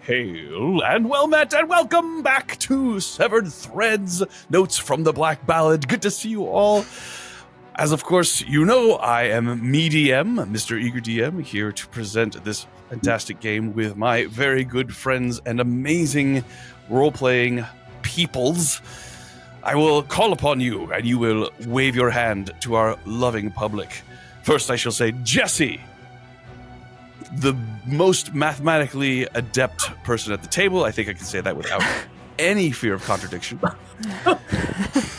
Hail and well met and welcome back to Severed Threads, Notes from the Black Ballad. Good to see you all. As of course you know, I am me DM, Mr. Eager DM, here to present this fantastic game with my very good friends and amazing role-playing peoples. I will call upon you and you will wave your hand to our loving public. First I shall say, Jesse, the most mathematically adept person at the table. I think I can say that without any fear of contradiction.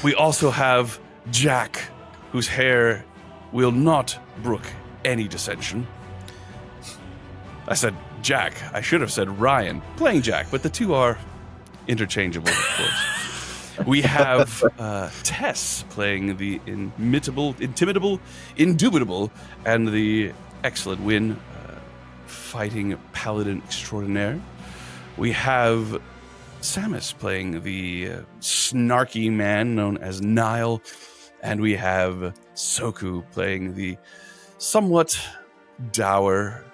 We also have Jack, whose hair will not brook any dissension. I said Jack. I should have said Ryan, playing Jack, but the two are interchangeable, of course. We have Tess playing the intimitable, indubitable, and the excellent Win, fighting paladin extraordinaire. We have Samus playing the snarky man known as Nile, and we have Soku playing the somewhat dour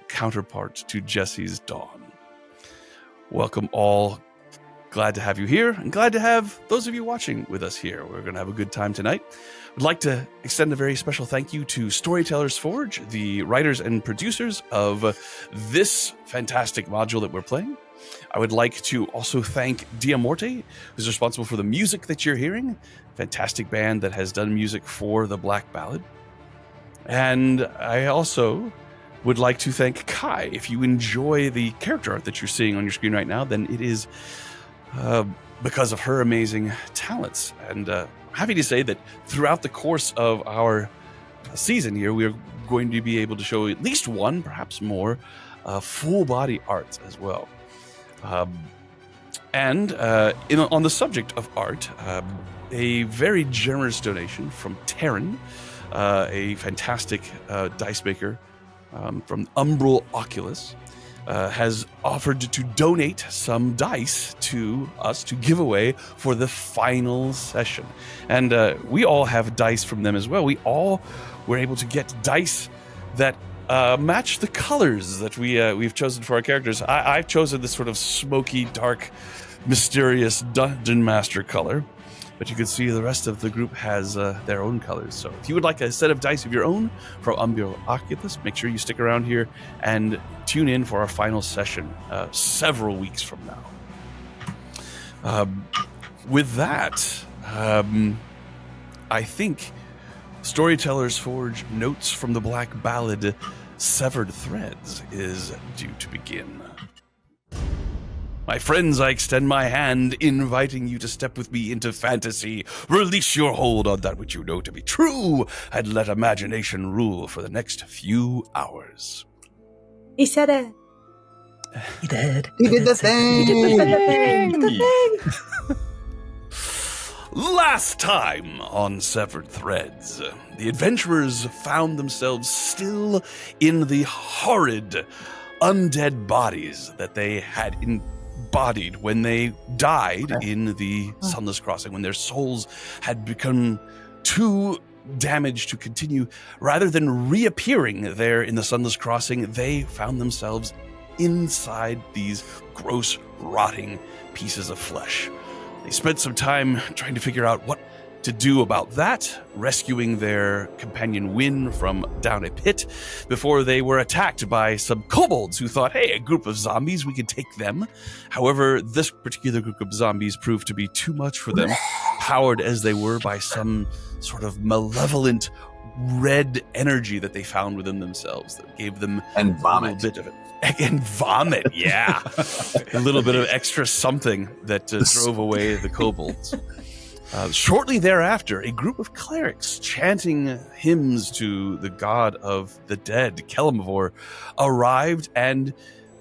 counterpart to Jesse's Dawn. Welcome all. Glad to have you here, and glad to have those of you watching with us here. We're going to have a good time tonight. I'd like to extend a very special thank you to STForge, the writers and producers of this fantastic module that we're playing. I would like to also thank Diamorte, who's responsible for the music that you're hearing. Fantastic band that has done music for the Black Ballad. And I also would like to thank Kai. If you enjoy the character art that you're seeing on your screen right now, then it is because of her amazing talents. And happy to say that throughout the course of our season here, we are going to be able to show at least one, perhaps more, full body art as well. And on the subject of art, a very generous donation from Taryn, a fantastic dice maker from Umbral Oculus, has offered to donate some dice to us to give away for the final session. And we all have dice from them as well. We all were able to get dice that match the colors that we've chosen for our characters. I've chosen this sort of smoky, dark, mysterious Dungeon Master color. But you can see the rest of the group has their own colors. So if you would like a set of dice of your own from Umbral Oculus, make sure you stick around here and tune in for our final session several weeks from now. With that, I think Storyteller's Forge Notes from the Black Ballad Severed Threads is due to begin. My friends, I extend my hand, inviting you to step with me into fantasy. Release your hold on that which you know to be true, and let imagination rule for the next few hours. He said it. He did. He did the thing. He did the thing. Last time on Severed Threads, the adventurers found themselves still in the horrid undead bodies that they had embodied when they died in the Sunless Crossing, when their souls had become too damaged to continue. Rather than reappearing there in the Sunless Crossing, they found themselves inside these gross, rotting pieces of flesh. They spent some time trying to figure out what to do about that, rescuing their companion Win from down a pit before they were attacked by some kobolds who thought, hey, a group of zombies, we can take them. However, this particular group of zombies proved to be too much for them, powered as they were by some sort of malevolent red energy that they found within themselves that gave them And a vomit. little bit of it. And vomit, yeah. A little bit of extra something that drove away the kobolds. Shortly thereafter, a group of clerics chanting hymns to the god of the dead, Kelemvor, arrived, and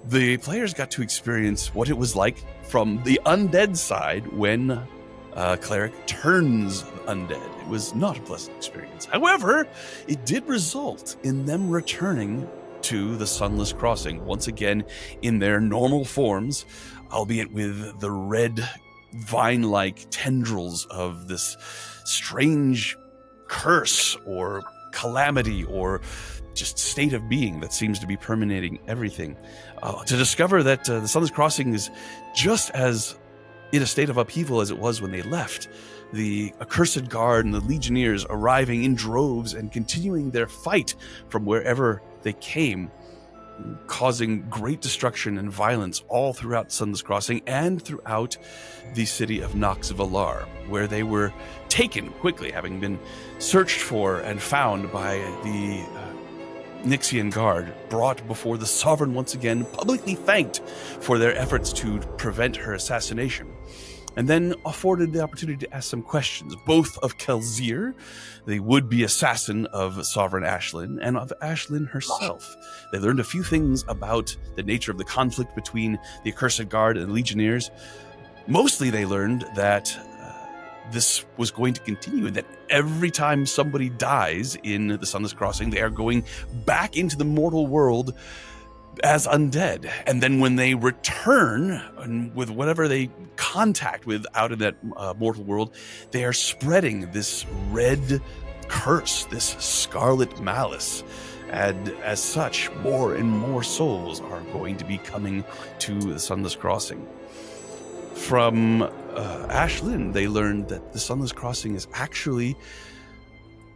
the players got to experience what it was like from the undead side when a cleric turns undead. It was not a pleasant experience. However, it did result in them returning to the Sunless Crossing, once again in their normal forms, albeit with the red vine-like tendrils of this strange curse or calamity or just state of being that seems to be permeating everything, to discover that the Sunless Crossing is just as in a state of upheaval as it was when they left. The accursed guard and the legionnaires arriving in droves and continuing their fight from wherever they came, causing great destruction and violence all throughout Sunless Crossing and throughout the city of Nox Valar, where they were taken quickly, having been searched for and found by the Nixian Guard, brought before the Sovereign once again, publicly thanked for their efforts to prevent her assassination, and then afforded the opportunity to ask some questions, both of Kelzir, the would-be assassin of Sovereign Ashlyn, and of Ashlyn herself. They learned a few things about the nature of the conflict between the Accursed Guard and the Legionnaires. Mostly they learned that this was going to continue, and that every time somebody dies in the Sunless Crossing, they are going back into the mortal world as undead. And then when they return, and with whatever they contact with out in that mortal world, they are spreading this red curse, this scarlet malice. And as such, more and more souls are going to be coming to the Sunless Crossing. From Ashlyn, they learned that the Sunless Crossing is actually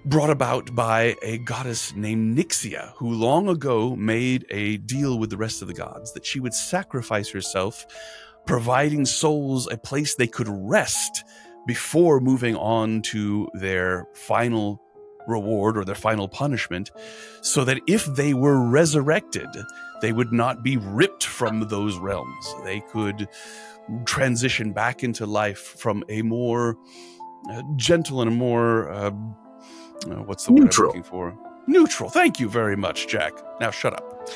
brought about by a goddess named Nixia, who long ago made a deal with the rest of the gods that she would sacrifice herself, providing souls a place they could rest before moving on to their final reward or their final punishment, so that if they were resurrected, they would not be ripped from those realms. They could transition back into life from a more gentle and a more what's the word I'm looking for? Neutral. Thank you very much, Jack. Now shut up.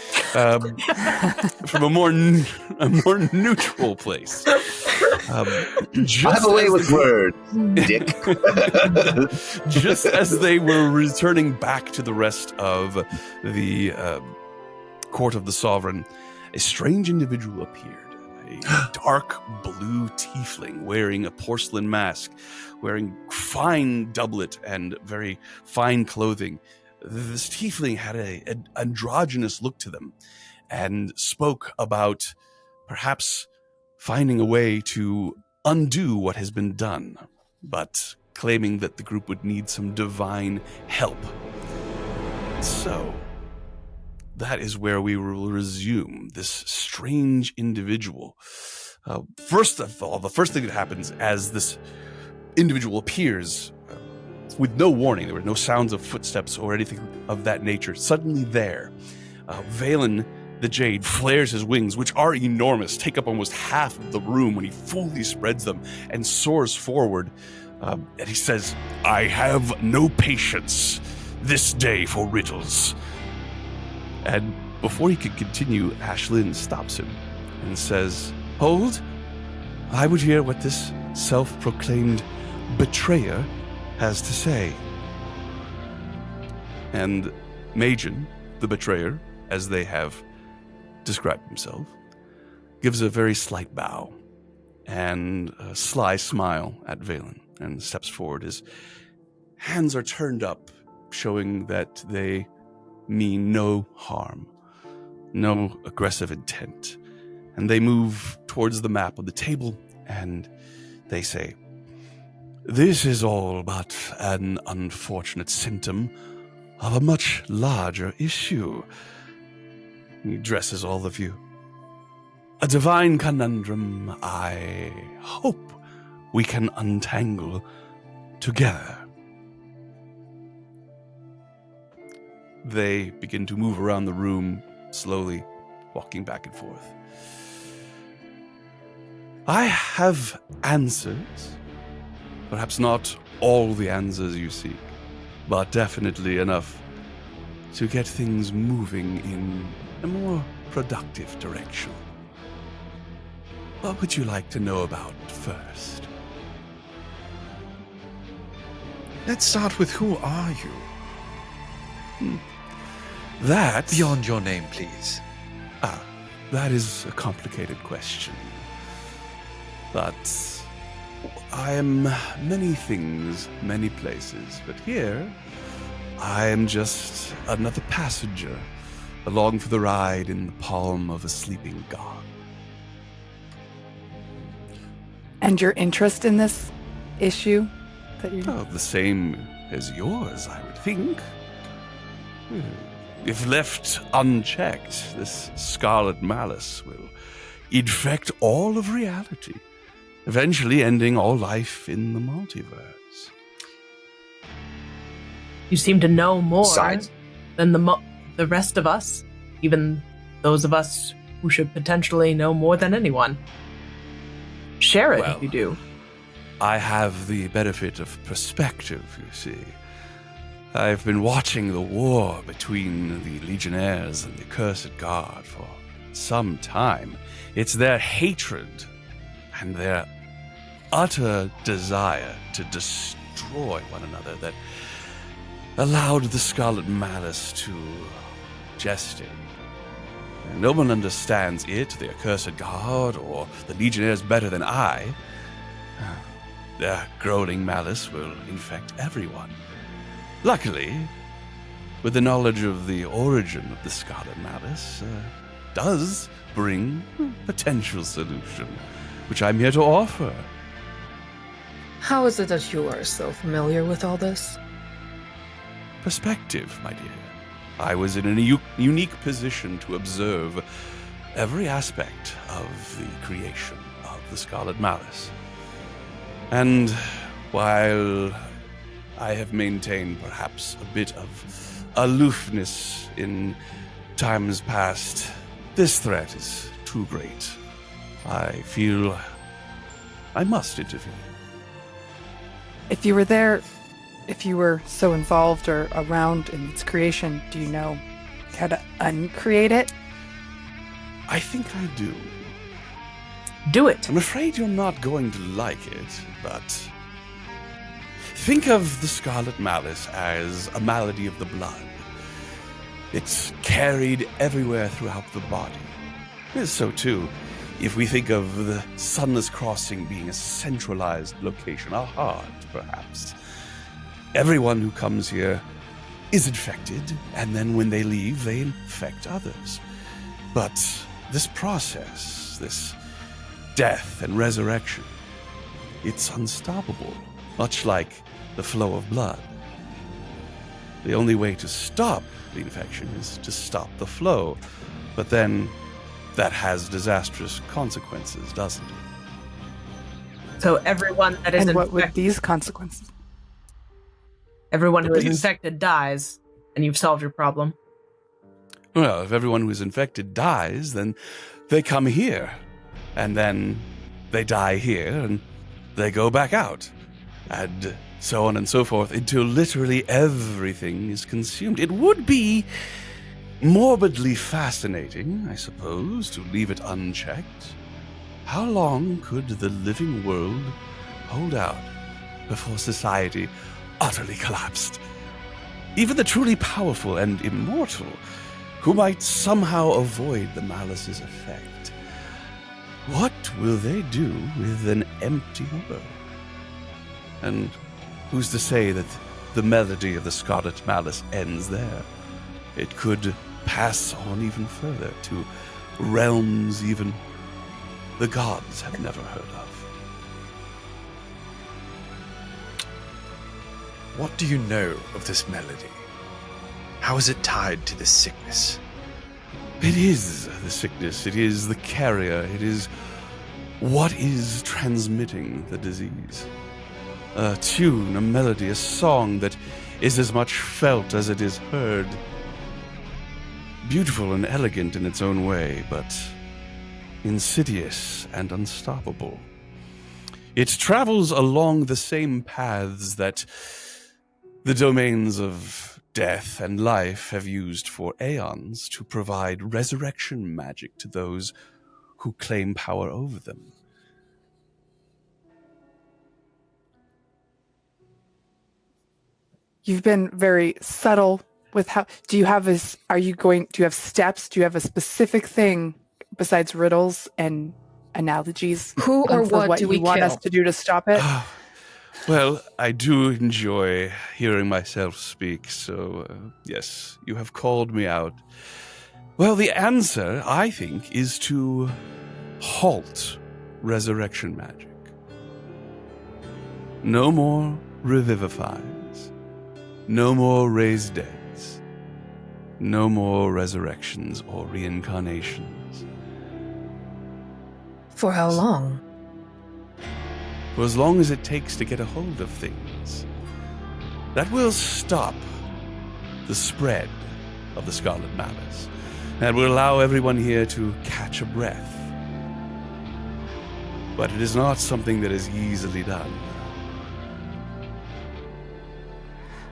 From a more neutral place. I have a way with words, Dick. Just as they were returning back to the rest of the court of the Sovereign, a strange individual appeared. A dark blue tiefling wearing a porcelain mask, wearing fine doublet and very fine clothing. This tiefling had an androgynous look to them and spoke about perhaps finding a way to undo what has been done, but claiming that the group would need some divine help. So, that is where we will resume this strange individual. First of all, the first thing that happens as this individual appears, with no warning, there were no sounds of footsteps or anything of that nature. Suddenly there, Valen the Jade flares his wings, which are enormous, take up almost half of the room when he fully spreads them, and soars forward. And he says, "I have no patience this day for riddles." And before he could continue, Ashlyn stops him and says, "Hold, I would hear what this self-proclaimed betrayer has to say." And I-Majin, the betrayer, as they have described himself, gives a very slight bow and a sly smile at Valen and steps forward. His hands are turned up, showing that they mean no harm, no aggressive intent. And they move towards the map of the table and they say, "This is all but an unfortunate symptom of a much larger issue." He addresses all of you. "A divine conundrum I hope we can untangle together." They begin to move around the room, slowly walking back and forth. "I have answers. Perhaps not all the answers you seek, but definitely enough to get things moving in a more productive direction. What would you like to know about first?" Let's start with who are you? That... Beyond your name, please. That is a complicated question. But I am many things, many places. But here, I am just another passenger along for the ride in the palm of a sleeping god. And your interest in this issue that you... Oh, the same as yours, I would think. If left unchecked, this scarlet malice will infect all of reality, eventually ending all life in the multiverse. You seem to know more Besides- than the rest of us, even those of us who should potentially know more than anyone. Share it Well, if you do. I have the benefit of perspective, you see. I've been watching the war between the Legionnaires and the Accursed Guard for some time. It's their hatred and their utter desire to destroy one another that allowed the Scarlet Malice to gestate. And no one understands it, the Accursed Guard, or the Legionnaires better than I. Their growling malice will infect everyone. Luckily, with the knowledge of the origin of the Scarlet Malice, does bring potential solution, which I'm here to offer. How is it that you are so familiar with all this? Perspective, my dear. I was in a unique position to observe every aspect of the creation of the Scarlet Malice. And while I have maintained perhaps a bit of aloofness in times past, this threat is too great. I feel I must intervene. If you were there, if you were so involved or around in its creation, do you know how to uncreate it? I think I do. Do it. I'm afraid you're not going to like it, but think of the Scarlet Malice as a malady of the blood. It's carried everywhere throughout the body. So too, if we think of the Sunless Crossing being a centralized location, a heart, perhaps. Everyone who comes here is infected, and then when they leave, they infect others. But this process, this death and resurrection, it's unstoppable, much like the flow of blood. The only way to stop the infection is to stop the flow, but then that has disastrous consequences, doesn't it? So everyone that is And what would infected, these consequences? everyone who is These- infected dies, and you've solved your problem. Well, if everyone who is infected dies, then they come here, and then they die here, and they go back out, and so on and so forth, until literally everything is consumed. It would be morbidly fascinating, I suppose, to leave it unchecked. How long could the living world hold out before society utterly collapsed? Even the truly powerful and immortal, who might somehow avoid the malice's effect, what will they do with an empty world? And who's to say that the melody of the Scarlet Malice ends there? It could pass on even further to realms even the gods have never heard of. What do you know of this melody? How is it tied to this sickness? It is the sickness, it is the carrier, it is what is transmitting the disease. A tune, a melody, a song that is as much felt as it is heard. Beautiful and elegant in its own way, but insidious and unstoppable. It travels along the same paths that the domains of death and life have used for aeons to provide resurrection magic to those who claim power over them. You've been very subtle with how. Do you have this? Do you have steps? Do you have a specific thing besides riddles and analogies? Who or for what do we you want kill? us to do to stop it? Well, I do enjoy hearing myself speak, so yes, you have called me out. Well, the answer, I think, is to halt resurrection magic. No more revivifies. No more raised deads. No more resurrections or reincarnations. For how long? For as long as it takes to get a hold of things. That will stop the spread of the Scarlet Malice. That will allow everyone here to catch a breath. But it is not something that is easily done.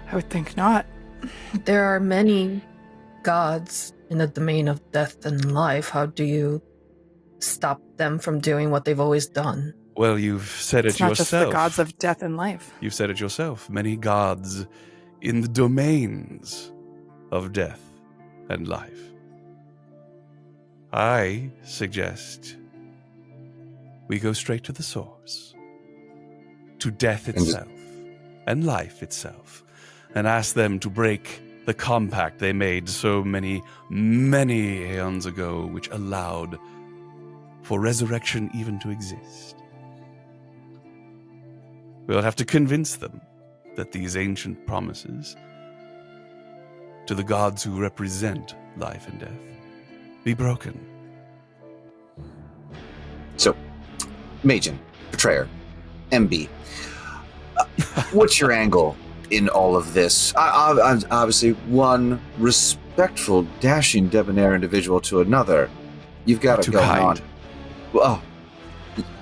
I would think not. There are many gods in the domain of death and life. How do you stop them from doing what they've always done? Well, you've said it It's not yourself. just the gods of death and life. You've said it yourself. Many gods in the domains of death and life. I suggest we go straight to the source, to death itself and life itself, and ask them to break the compact they made so many, many aeons ago, which allowed for resurrection even to exist. We'll have to convince them that these ancient promises to the gods who represent life and death be broken. So, Majin, Betrayer, MB, what's your angle in all of this? I'm obviously one respectful, dashing, debonair individual to another. You've got to go on. Well,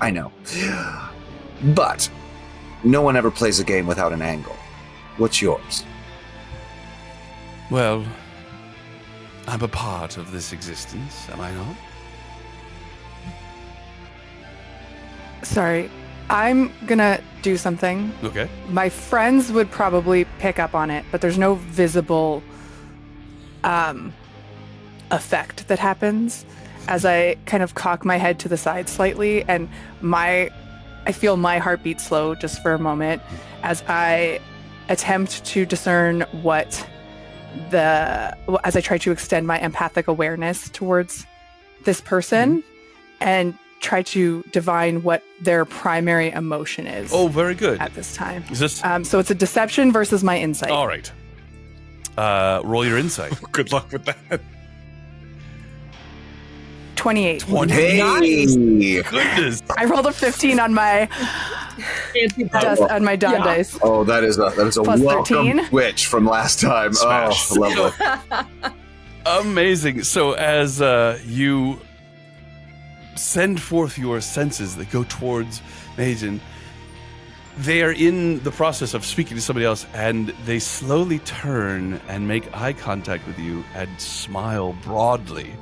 I know. But no one ever plays a game without an angle. What's yours? Well, I'm a part of this existence, am I not? Sorry, I'm gonna do something. Okay. My friends would probably pick up on it, but there's no visible effect that happens as I kind of cock my head to the side slightly, and I feel my heartbeat slow just for a moment as I attempt to discern as I try to extend my empathic awareness towards this person and try to divine what their primary emotion is. Oh, very good. At this time. Is this... So it's a deception versus my insight. All right. Roll your insight. Good luck with that. 28. 20. Hey! Goodness. I rolled a 15 on my dawn dice. Oh, that is a Plus welcome 13. switch from last time. Smash. Oh, lovely. Amazing. So as you send forth your senses that go towards Majin, they are in the process of speaking to somebody else, and they slowly turn and make eye contact with you and smile broadly.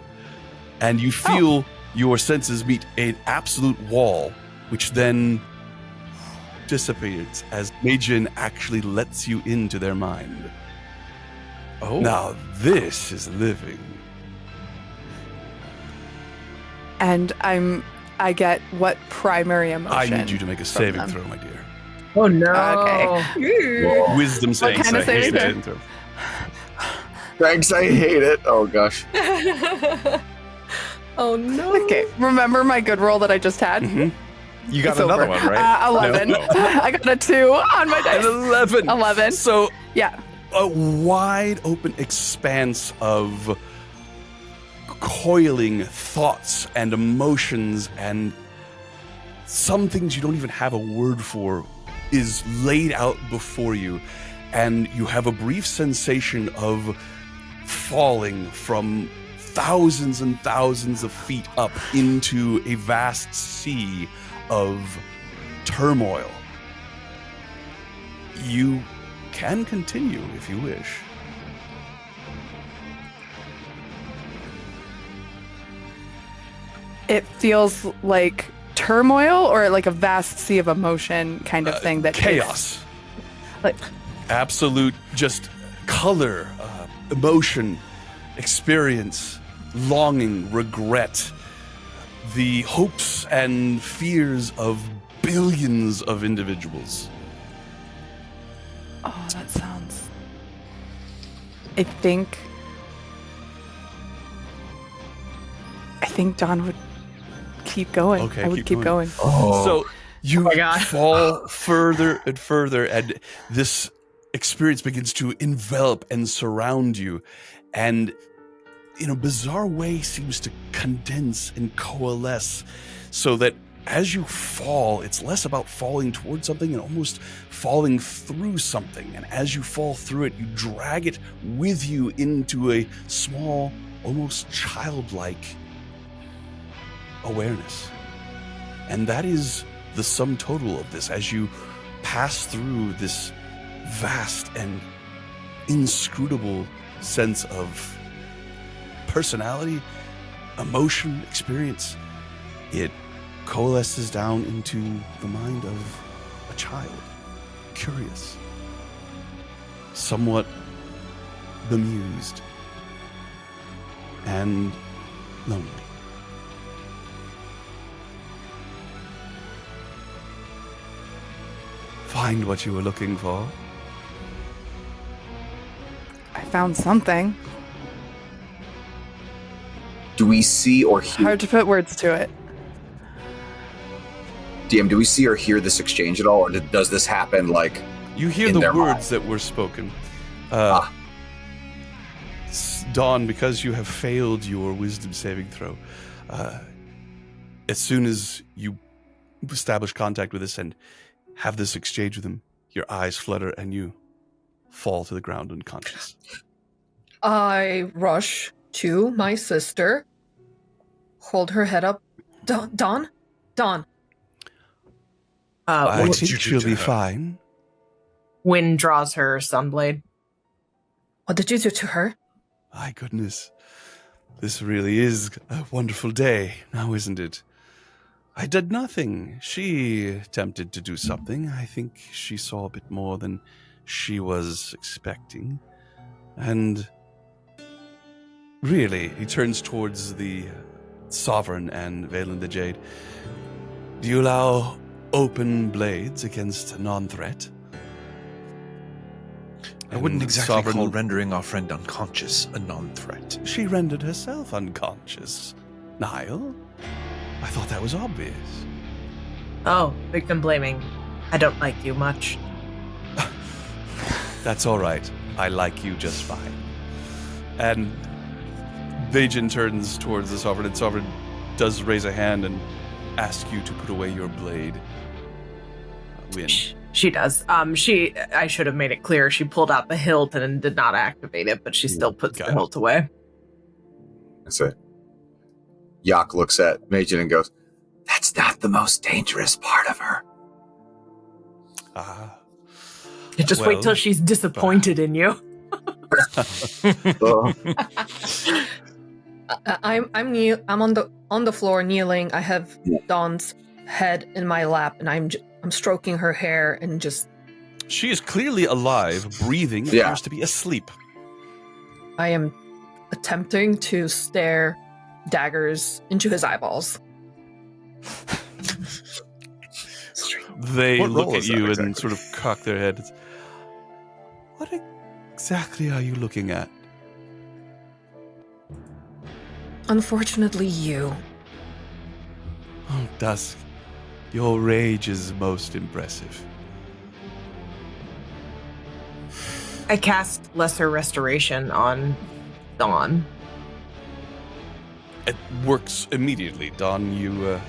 And you feel your senses meet an absolute wall, which then dissipates as Majin actually lets you into their mind. Oh. Now this is living. And I get what primary emotion. I need you to make a saving them. throw, my dear. Oh no. Okay. Wisdom What saving kind of saving saving throw. Thanks, I hate it. Oh, gosh. Oh no. Okay. Remember my good roll that I just had? Mhm. You got It's another over. one, right? 11. No. I got a 2 on my An dice. 11. 11. So Yeah. a wide open expanse of coiling thoughts and emotions and some things you don't even have a word for is laid out before you, and you have a brief sensation of falling from thousands and thousands of feet up into a vast sea of turmoil. You can continue if you wish. It feels like turmoil or like a vast sea of emotion kind of thing that Chaos. Like, Absolute just color, emotion, experience, longing, regret, the hopes and fears of billions of individuals Oh, that sounds... I think Dawn would keep going. Okay, I would keep going. So you my God. fall further and further, and this experience begins to envelop and surround you, and in a bizarre way seems to condense and coalesce, so that as you fall, it's less about falling towards something and almost falling through something. And as you fall through it, you drag it with you into a small, almost childlike awareness. And that is the sum total of this. As you pass through this vast and inscrutable sense of personality, emotion, experience, it coalesces down into the mind of a child, curious, somewhat bemused, and lonely. Find what you were looking for. I found something. Do we see or hear? Hard to put words to it. DM, do we see or hear this exchange at all, or does this happen like? You hear in the their words that were spoken. Dawn, because you have failed your wisdom saving throw, as soon as you establish contact with this and have this exchange with him, your eyes flutter and you fall to the ground unconscious. I rush to my sister, hold her head up. Dawn? I what did think you do she'll to be her? fine. Wynn draws her sunblade. What did you do to her? My goodness. This really is a wonderful day, now isn't it? I did nothing. She attempted to do something. I think she saw a bit more than she was expecting. And really, he turns towards the Sovereign and Valen the Jade. Do you allow open blades against a non-threat? I wouldn't And exactly Sovereign- call rendering our friend unconscious a non-threat. She rendered herself unconscious. Niall? I thought that was obvious. Oh, victim blaming. I don't like you much. That's all right. I like you just fine. And Vajin turns towards the Sovereign, and Sovereign does raise a hand and ask you to put away your blade. Win. She does. I should have made it clear. She pulled out the hilt and did not activate it, but she still puts Got the it. hilt away. That's it. Yak looks at Majin and goes, "That's not the most dangerous part of her." Ah. Just wait till she's disappointed in you. Oh, I'm on the floor kneeling. I have Dawn's head in my lap, and I'm stroking her hair and just. She is clearly alive, breathing, Yeah. appears to be asleep. I am attempting to stare daggers into his eyeballs. They What look role at is that you and exactly? sort of cock their heads. What exactly are you looking at? Unfortunately, you. Oh, Dusk, your rage is most impressive. I cast Lesser Restoration on Dawn. It works immediately, Dawn. You,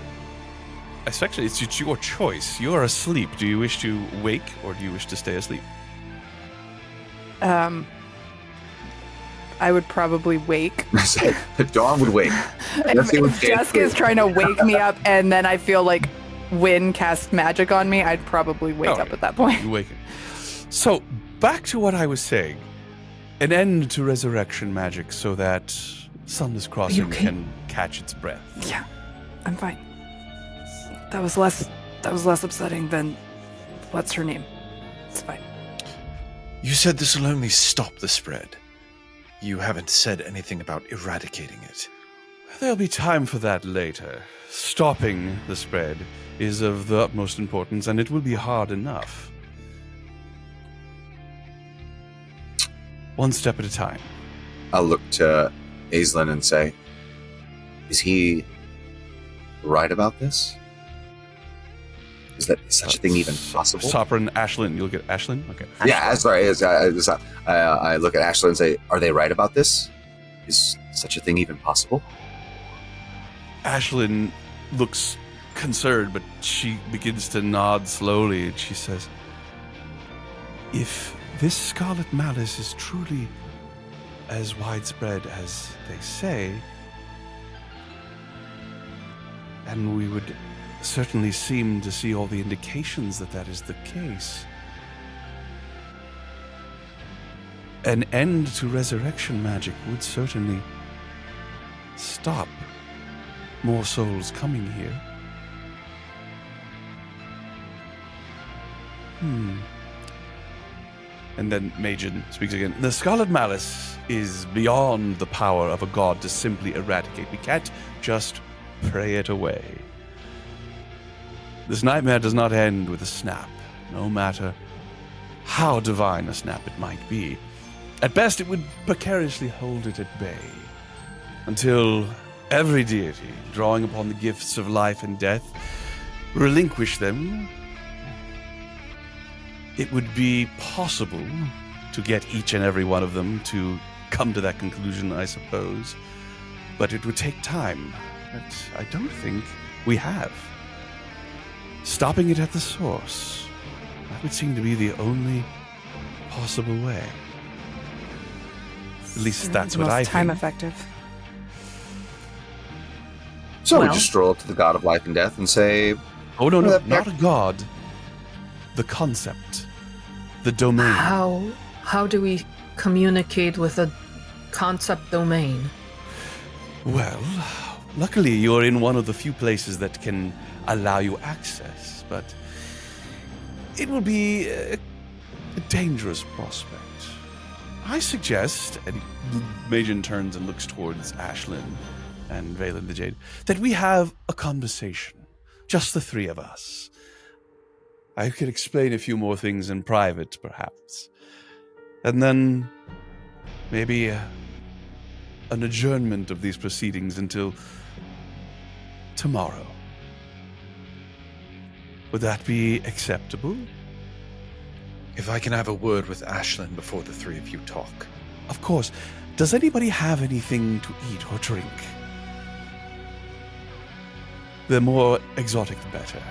actually, it's your choice. You are asleep. Do you wish to wake or do you wish to stay asleep? I would probably wake. Dawn would wake. Let's see what If Jessica is trying to wake me up and then I feel like Wynn cast magic on me, I'd probably wake Oh, up at that point. You waken. So, back to what I was saying. An end to resurrection magic so that Sunless Crossing okay? can catch its breath. Yeah, I'm fine. That was less upsetting than what's her name. It's fine. You said this will only stop the spread. You haven't said anything about eradicating it. There'll be time for that later. Stopping the spread is of the utmost importance, and it will be hard enough. one step at a time. I'll look to Aislinn and say, is he right about this? Is such a thing even possible? Sopran, Ashlyn, you look at Ashlyn? Okay. Yeah, sorry. I look at Ashlyn and say, are they right about this? Is such a thing even possible? Ashlyn looks concerned, but she begins to nod slowly, and she says, if this scarlet malice is truly as widespread as they say, and we would certainly seem to see all the indications that that is the case, an end to resurrection magic would certainly stop more souls coming here. And then Majin speaks again. The Scarlet Malice is beyond the power of a god to simply eradicate. We can't just pray it away. This nightmare does not end with a snap, no matter how divine a snap it might be. At best, it would precariously hold it at bay until every deity, drawing upon the gifts of life and death, relinquish them. It would be possible to get each and every one of them to come to that conclusion, I suppose. But it would take time that I don't think we have. Stopping it at the source, that would seem to be the only possible way. At least that's what I think. Time effective. So we Well- just stroll up to the god of life and death and say, Oh, no, Well, not a god. The concept. The domain. How do we communicate with a concept domain? Well, luckily you're in one of the few places that can allow you access, but it will be a dangerous prospect. I suggest, and Majin turns and looks towards Ashlyn and Valen the Jade, that we have a conversation. Just the three of us. I could explain a few more things in private, perhaps. And then maybe an adjournment of these proceedings until tomorrow. Would that be acceptable? If I can have a word with Ashlyn before the three of you talk. Of course. Does anybody have anything to eat or drink? The more exotic, the better.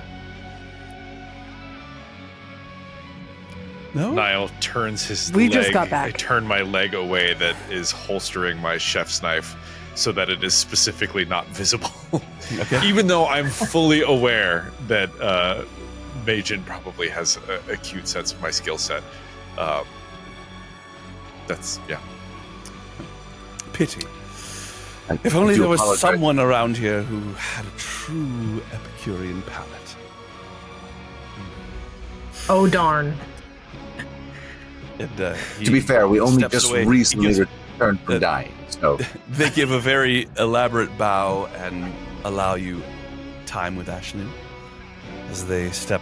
No? Niall turns his We leg. just got back. I turn my leg away that is holstering my chef's knife so that it is specifically not visible. Okay. Even though I'm fully aware that Majin probably has a acute sense of my skill set. That's, yeah. Pity. I If only do there was apologize. someone around here who had a true Epicurean palate. Oh, darn. And, To be fair, we only steps just away. recently He gives- returned from dying, so They give a very elaborate bow and allow you time with Ashlyn as they step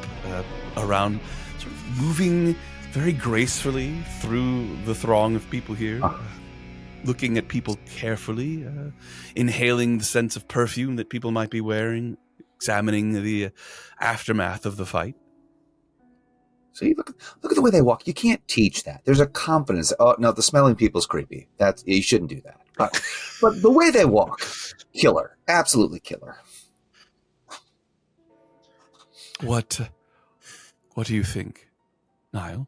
around, sort of moving very gracefully through the throng of people here, looking at people carefully, inhaling the sense of perfume that people might be wearing, examining the aftermath of the fight. see, look at the way they walk. You can't teach that. There's a confidence. Oh no, the smelling people's creepy. You shouldn't do that. But the way they walk, killer, absolutely killer. What do you think, Niall?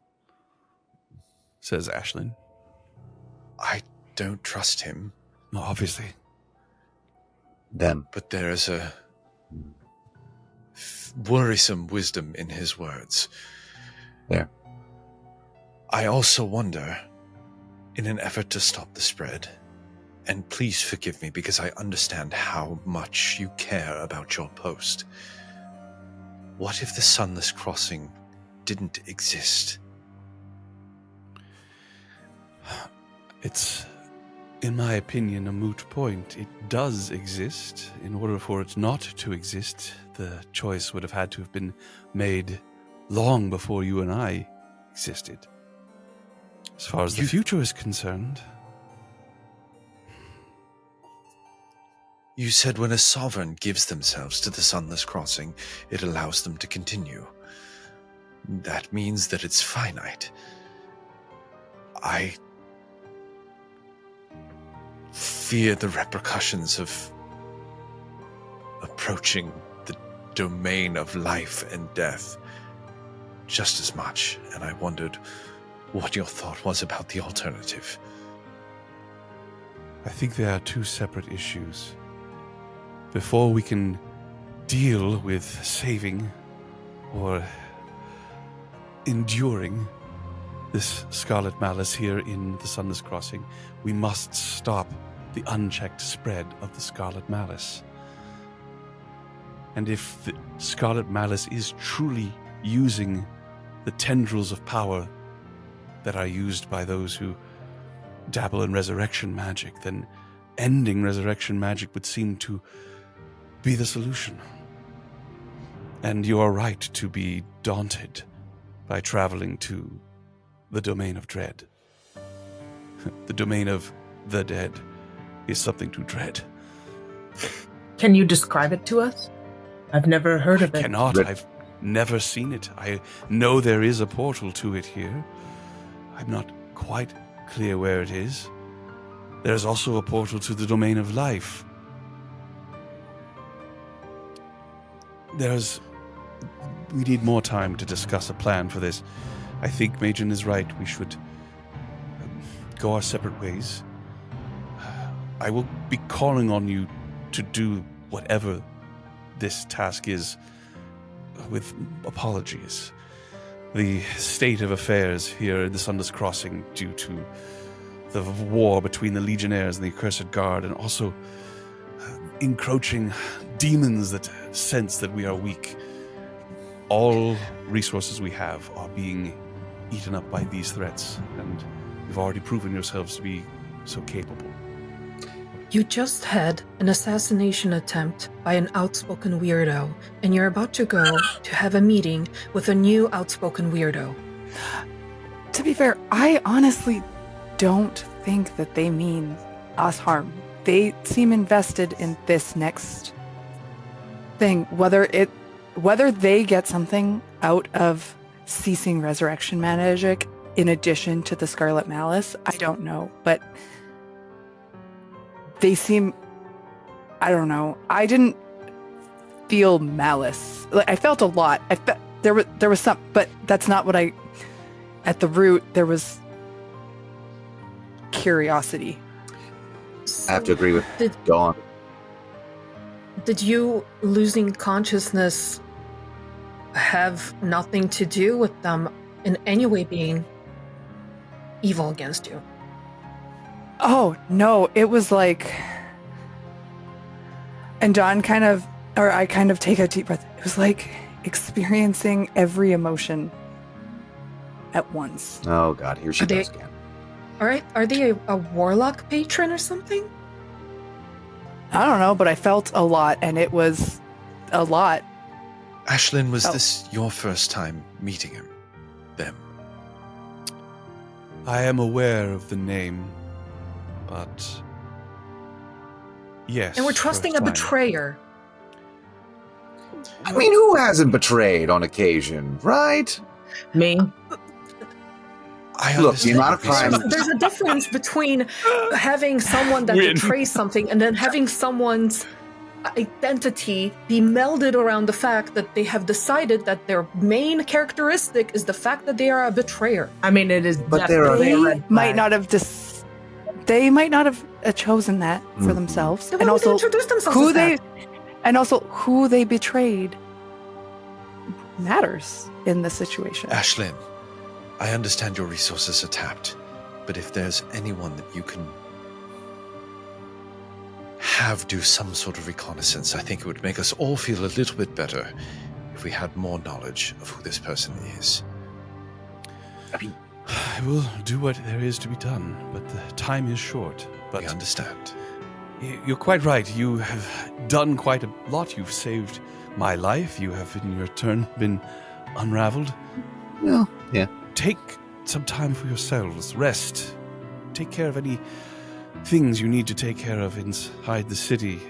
Says Ashlyn. I don't trust him, No, obviously. Them. but there is a worrisome wisdom in his words. There. I also wonder, in an effort to stop the spread, and please forgive me because I understand how much you care about your post, what if the Sunless Crossing didn't exist? It's, in my opinion, a moot point. It does exist. In order for it not to exist, the choice would have had to have been made long before you and I existed. As far as the future is concerned, You said when a sovereign gives themselves to the Sunless Crossing, it allows them to continue. That means that it's finite. I fear the repercussions of approaching the domain of life and death just as much, and I wondered what your thought was about the alternative. I think there are two separate issues. Before we can deal with saving or enduring this Scarlet Malice here in the Sunless Crossing, we must stop the unchecked spread of the Scarlet Malice. And if the Scarlet Malice is truly using the tendrils of power that are used by those who dabble in resurrection magic, then ending resurrection magic would seem to be the solution. And you are right to be daunted by traveling to the domain of dread. The domain of the dead is something to dread. Can you describe it to us? I've never heard of it. Cannot. I've never seen it. I know there is a portal to it here. I'm not quite clear where it is. There's also a portal to the domain of life. We need more time to discuss a plan for this. I think Majin is right. We should go our separate ways. I will be calling on you to do whatever this task is with apologies. The state of affairs here in the Sunless Crossing due to the war between the Legionnaires and the Accursed Guard, and also encroaching demons that sense that we are weak. All resources we have are being eaten up by these threats, and you've already proven yourselves to be so capable. You just had an assassination attempt by an outspoken weirdo, and you're about to go to have a meeting with a new outspoken weirdo. To be fair, I honestly don't think that they mean us harm. They seem invested in this next thing. Whether they get something out of ceasing resurrection magic in addition to the Scarlet Malice, I don't know. But they seem, I don't know. I didn't feel malice. Like, I felt a lot. There was some, but that's not what at the root, there was curiosity. So I have to agree with Dawn. Did you losing consciousness have nothing to do with them in any way being evil against you? Oh, no, it was like, and I kind of take a deep breath. It was like experiencing every emotion at once. Oh God, here she goes again. All right, are they a warlock patron or something? I don't know, but I felt a lot, and it was a lot. Ashlyn, was this your first time meeting them? I am aware of the name, but yes. And we're trusting a first time. betrayer. I mean, who hasn't betrayed on occasion, right? Me? Look, the amount of crime. There's a difference between having someone that betrays something and then having someone's identity be melded around the fact that they have decided that their main characteristic is the fact that they are a betrayer. I mean, it is But definitely a red Might flag. not have they might not have chosen that for themselves, Then and why would they also introduce themselves who as they, that? and also who they betrayed matters in this situation. Ashlyn, I understand your resources are tapped, but if there's anyone that you can have do some sort of reconnaissance, I think it would make us all feel a little bit better if we had more knowledge of who this person is. I will do what there is to be done, but the time is short. But We understand. You're quite right. You have done quite a lot. You've saved my life. You have, in your turn, been unraveled. Well, yeah. Take some time for yourselves. Rest. Take care of any things you need to take care of inside the city.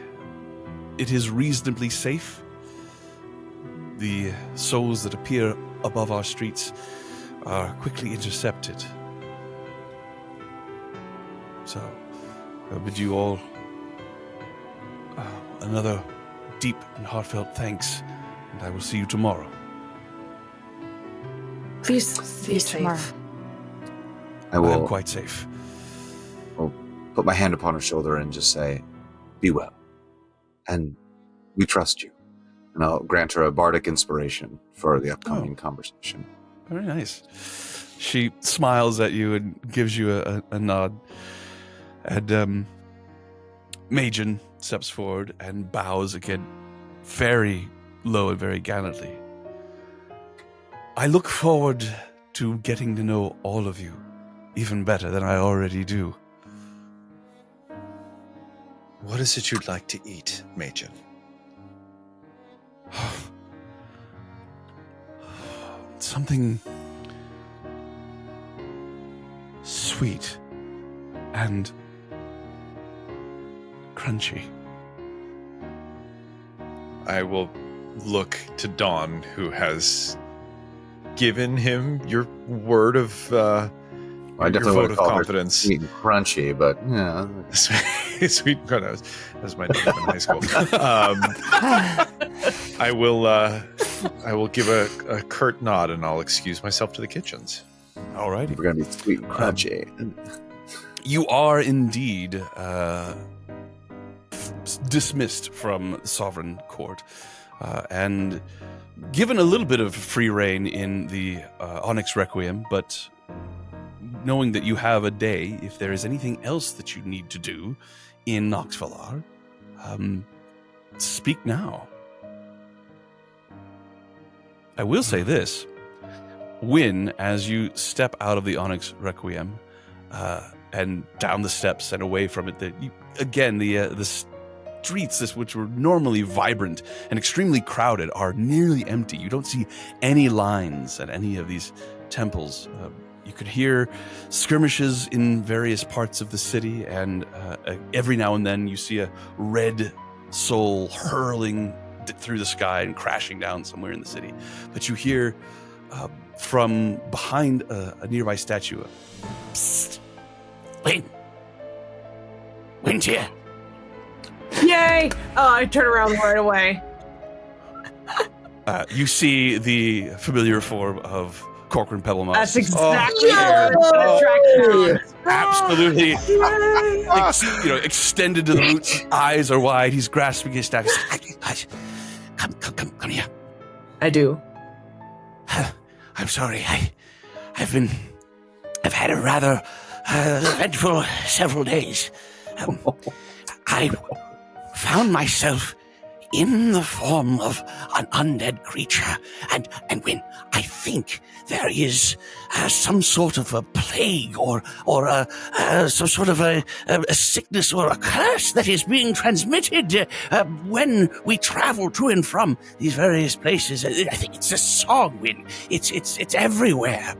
It is reasonably safe. The souls that appear above our streets are quickly intercepted. So, I bid you all another deep and heartfelt thanks, and I will see you tomorrow. Please be tomorrow. safe. I I am will quite safe. put my hand upon her shoulder and just say, "Be well, and we trust you." And I'll grant her a bardic inspiration for the upcoming conversation. Very nice. She smiles at you and gives you a nod. And Majin steps forward and bows again, very low and very gallantly. I look forward to getting to know all of you even better than I already do. What is it you'd like to eat, Majin? Something sweet and crunchy. I will look to Dawn, who has given him your word of I your definitely vote would of call her confidence. sweet and crunchy, but yeah. Sweet. That was my name in high school. I will give a curt nod, and I'll excuse myself to the kitchens. Alrighty. We're gonna be sweet and crunchy. You are indeed dismissed from the Sovereign Court and given a little bit of free reign in the Onyx Requiem, but knowing that you have a day, if there is anything else that you need to do in Noxvalar, speak now. I will say this. When, as you step out of the Onyx Requiem and down the steps and away from it, the streets, which were normally vibrant and extremely crowded, are nearly empty. You don't see any lines at any of these temples. You could hear skirmishes in various parts of the city, and every now and then you see a red soul hurling through the sky and crashing down somewhere in the city. But you hear from behind a nearby statue, "Psst! Wind's here." Yay! Oh, I turn around right away. You see the familiar form of Corcoran Pebblemoss. That's exactly what attracts Absolutely, extended to the roots. Eyes are wide. He's grasping his staff. Come here. I do. I'm sorry. I've had a rather eventful several days. I found myself in the form of an undead creature, and when I think there is some sort of a plague or some sort of a sickness or a curse that is being transmitted when we travel to and from these various places. I think it's a song wind. It's everywhere.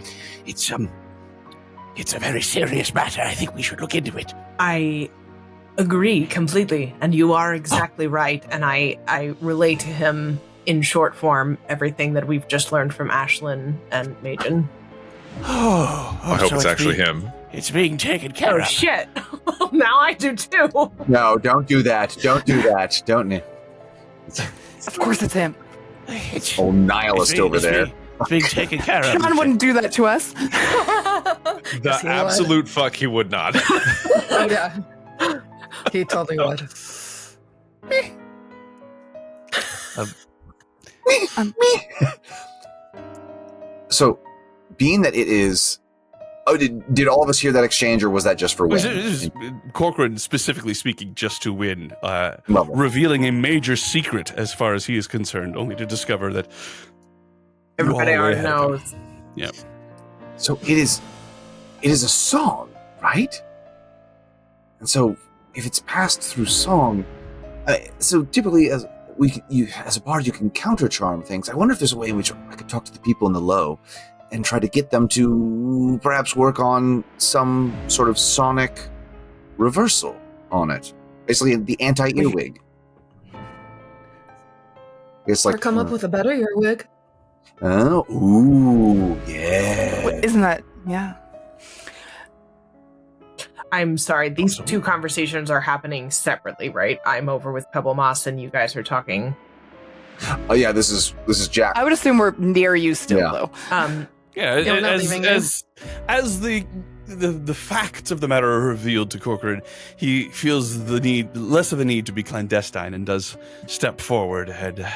It's a very serious matter. I think we should look into it. I agree completely, and you are exactly right, and I relay to him in short form everything that we've just learned from Ashlyn and Majin. I hope it's actually him. It's being taken care Oh of. shit! Now I do too. No, don't do that. Don't do that. Don't. Of course it's him. It's Old nihilist over there. It's being taken care of. Sean wouldn't do that to us. The Yes, he would. absolute fuck he would not. Yeah. He totally would. So, being that it is, did all of us hear that exchange, or was that just for This Wayne? is Corcoran specifically speaking just to win, Lovely. revealing a major secret as far as he is concerned, only to discover that you Everybody all already way ahead of him. knows. Yeah. So it is a song, right? And so if it's passed through song, so typically as a bard you can counter charm things. I wonder if there's a way in which I could talk to the people in the low and try to get them to perhaps work on some sort of sonic reversal on it. Basically, the anti-earwig. It's like or come up with a better earwig. Ooh, yeah. Isn't that, yeah. I'm sorry, these two conversations are happening separately, right? I'm over with Pebble Moss and you guys are talking. Oh yeah, this is Jack. I would assume we're near you still, though. Yeah, You're not leaving as the facts of the matter are revealed to Corcoran, he feels less of a need to be clandestine and does step forward and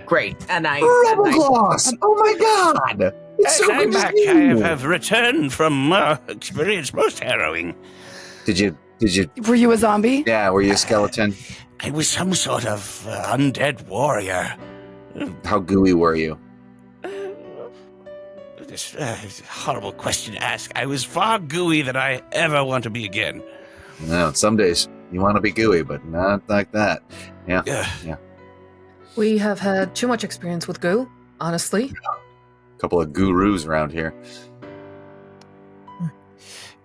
Great, and Rebelgloss! Oh my god! It's so I'm good to back. see I you. have returned from experience most harrowing. Did you? Were you a zombie? Yeah, were you a skeleton? I was some sort of undead warrior. How gooey were you? This horrible question to ask. I was far gooey than I ever want to be again. No, some days you want to be gooey, but not like that. Yeah. We have had too much experience with goo, honestly. A couple of gurus around here.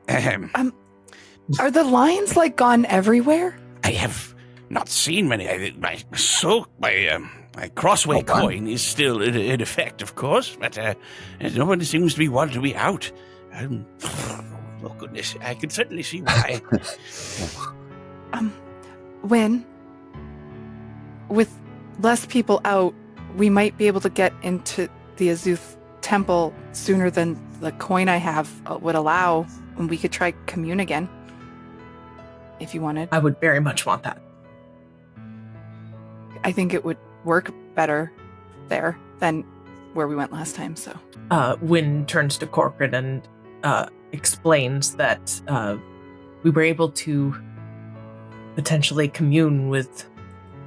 Are the lines, like, gone everywhere? I have not seen many. My crossway coin is still in effect, of course, but no one seems to be wanting to be out. Oh goodness, I can certainly see why. When, with less people out, we might be able to get into the Azuth temple sooner than the coin I have would allow, and we could try commune again. If you wanted. I would very much want that. I think it would work better there than where we went last time, so. Wynn turns to Corcoran and explains that we were able to potentially commune with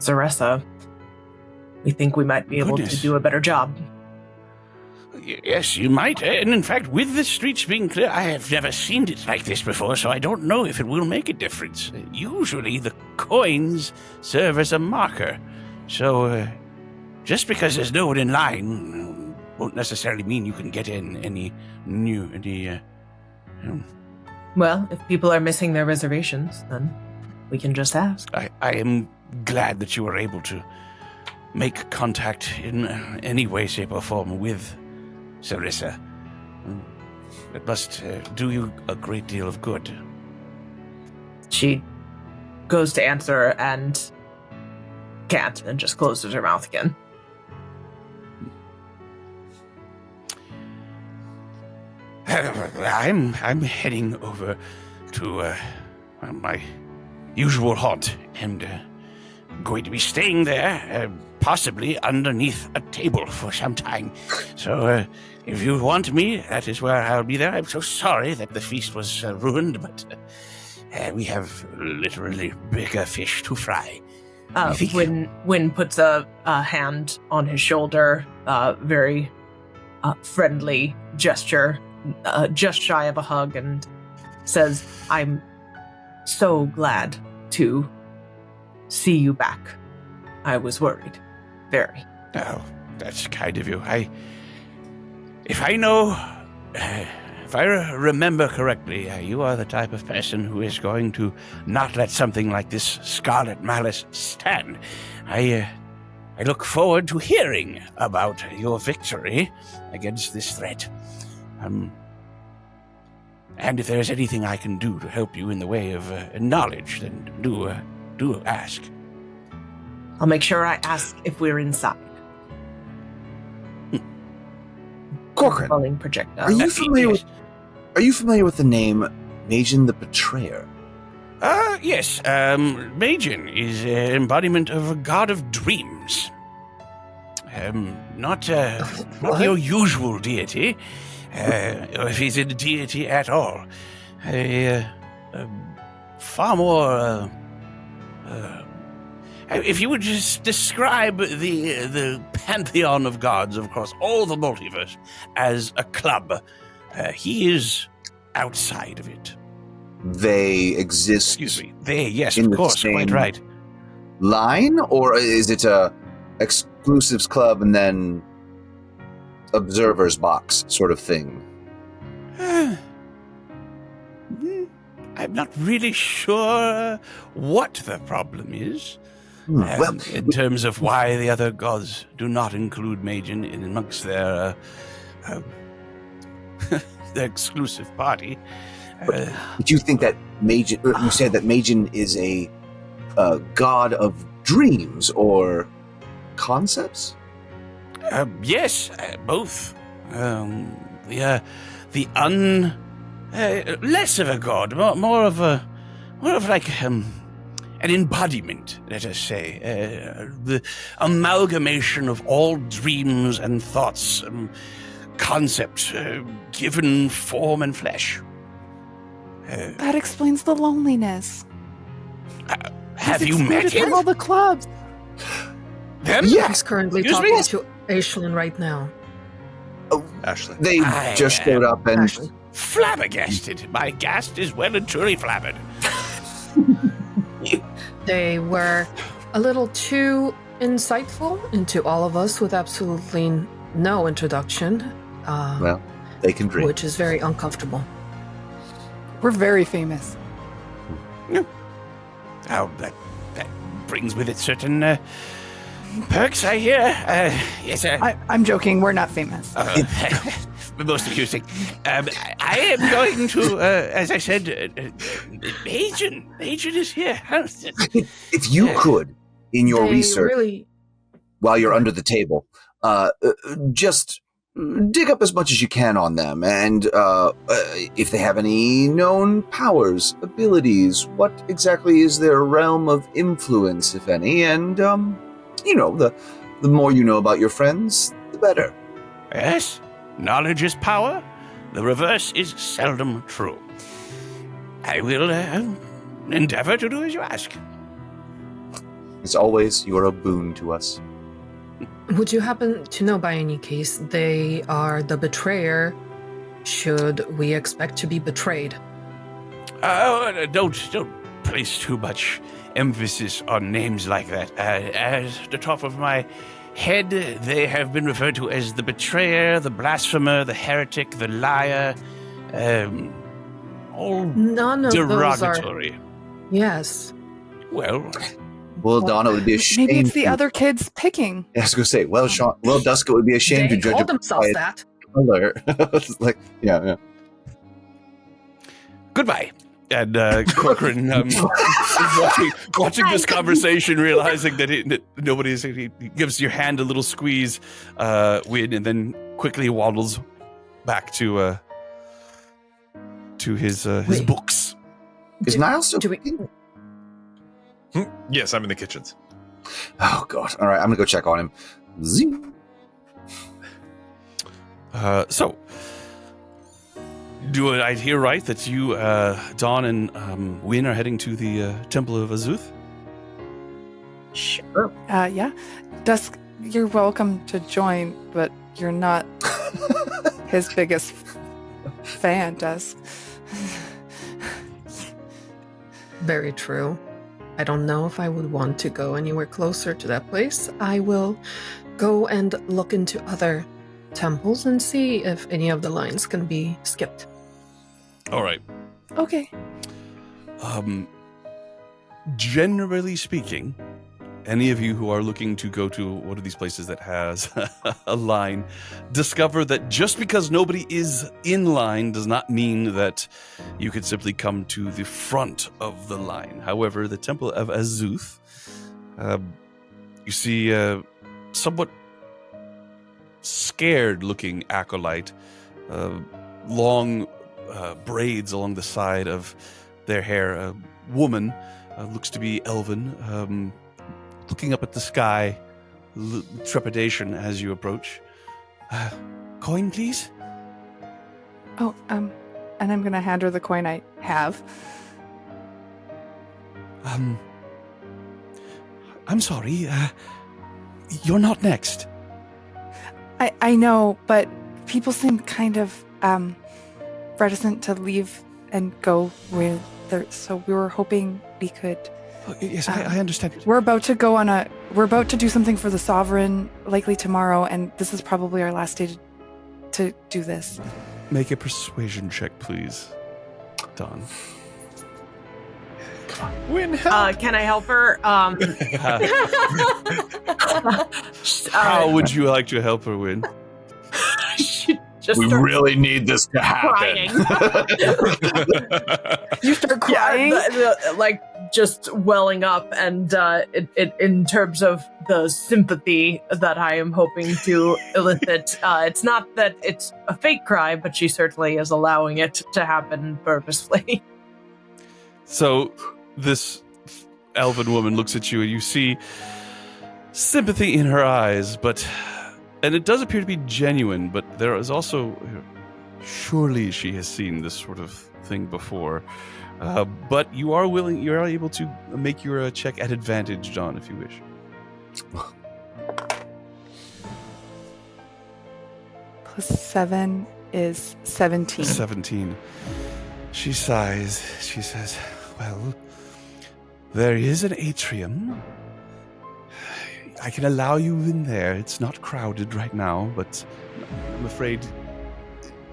Zaressa. We think we might be able to do a better job. Yes, you might. And in fact, with the streets being clear, I have never seen it like this before, so I don't know if it will make a difference. Usually the coins serve as a marker. So just because there's no one in line won't necessarily mean you can get in any. Well, if people are missing their reservations, then we can just ask. I am glad that you were able to make contact in any way, shape, or form with Zaressa. It must do you a great deal of good. She goes to answer and can't, and just closes her mouth again. I'm heading over to my usual haunt, and going to be staying there, possibly underneath a table for some time. So if you want me, that is where I'll be there. I'm so sorry that the feast was ruined, but we have literally bigger fish to fry. Wynn puts a hand on his shoulder, very friendly gesture, just shy of a hug, and says, I'm so glad to see you back. I was worried. Very. Oh, that's kind of you. If I remember correctly, you are the type of person who is going to not let something like this scarlet malice stand. I look forward to hearing about your victory against this threat. And if there's anything I can do to help you in the way of knowledge, then do ask. I'll make sure I ask if we're inside. Corcoran, Falling projectile. are you familiar with the name I-Majin the Betrayer? Yes. I-Majin is an embodiment of a god of dreams. Not your usual deity, or if he's a deity at all. Far more. If you would just describe the pantheon of gods across all the multiverse as a club, he is outside of it. They exist. Excuse me. They, yes, in of the course, same quite right. line, or is it a exclusives club and then observer's box sort of thing. I'm not really sure what the problem is. Well, In terms of why the other gods do not include Majin in amongst their their exclusive party. but you think that Majin? You said that Majin is a god of dreams or concepts? Yes, both. Less of a god, more of like an embodiment, let us say, the amalgamation of all dreams and thoughts, concepts, given form and flesh. That explains the loneliness. Have He's you met excluded from him? all the clubs. Them? He's currently Excuse talking me? to Aishlin right now. Ashley. They just showed up and Ashley. Flabbergasted. My gast is well and truly flabbered. They were a little too insightful into all of us with absolutely no introduction, well, they can dream. which is very uncomfortable. We're very famous. Oh, that brings with it certain perks, I hear. Yes, sir. I'm joking. We're not famous. Most accusing. I am going to, as I said, Majin. Majin is here. If you could, in your They research, really, while you're under the table, just dig up as much as you can on them, and if they have any known powers, abilities, what exactly is their realm of influence, if any, and the more you know about your friends, the better. Yes, knowledge is power. The reverse is seldom true. I will endeavor to do as you ask. As always, you are a boon to us. would you happen to know by any case they are the betrayer? Should we expect to be betrayed? Don't place too much emphasis on names like that. At the top of my head, they have been referred to as the betrayer, the blasphemer, the heretic, the liar, all None of those are. derogatory. Yes. Well, Donna would be ashamed. Maybe it's the other kids picking. I was going to say, Duska would be ashamed They to judge call a by themselves its that. color. It's like, yeah. goodbye. And Corcoran is watching this conversation, realizing that nobody's. He gives your hand a little squeeze, Win, and then quickly waddles back to his Wait. books. Is Niall still Do we? cooking? Yes, I'm in the kitchens. Oh, God. All right, I'm going to go check on him. Zing. So, do I hear right that you, Dawn and Win, are heading to the Temple of Azuth? Sure. Yeah. Dusk, you're welcome to join, but you're not his biggest fan, Dusk. Very true. I don't know if I would want to go anywhere closer to that place. I will go and look into other temples and see if any of the lines can be skipped. All right. Okay. Generally speaking, any of you who are looking to go to one of these places that has a line, discover that just because nobody is in line does not mean that you could simply come to the front of the line. However, the Temple of Azuth, you see a somewhat scared-looking acolyte, long braids along the side of their hair. A woman, looks to be elven, looking up at the sky, trepidation as you approach. Coin, please? Oh, and I'm gonna hand her the coin I have. I'm sorry, you're not next. I know, but people seem kind of reticent to leave and go with so we were hoping we could. Oh, yes, I understand. We're about to do something for the Sovereign, likely tomorrow, and this is probably our last day to do this. Make a persuasion check, please, Don. Win, help! Can I help her? How would you like to help her, Win? She just We starts really need this to happen. crying. You start crying? Like just welling up, and it in terms of the sympathy that I am hoping to elicit, it's not that it's a fake cry, but she certainly is allowing it to happen purposefully. So this elven woman looks at you, and you see sympathy in her eyes, and it does appear to be genuine, but there is also, surely she has seen this sort of thing before. But you are able to make your check at advantage, John, if you wish. +7 is 17. 17. She sighs. She says, well, there is an atrium. I can allow you in there. It's not crowded right now, but I'm afraid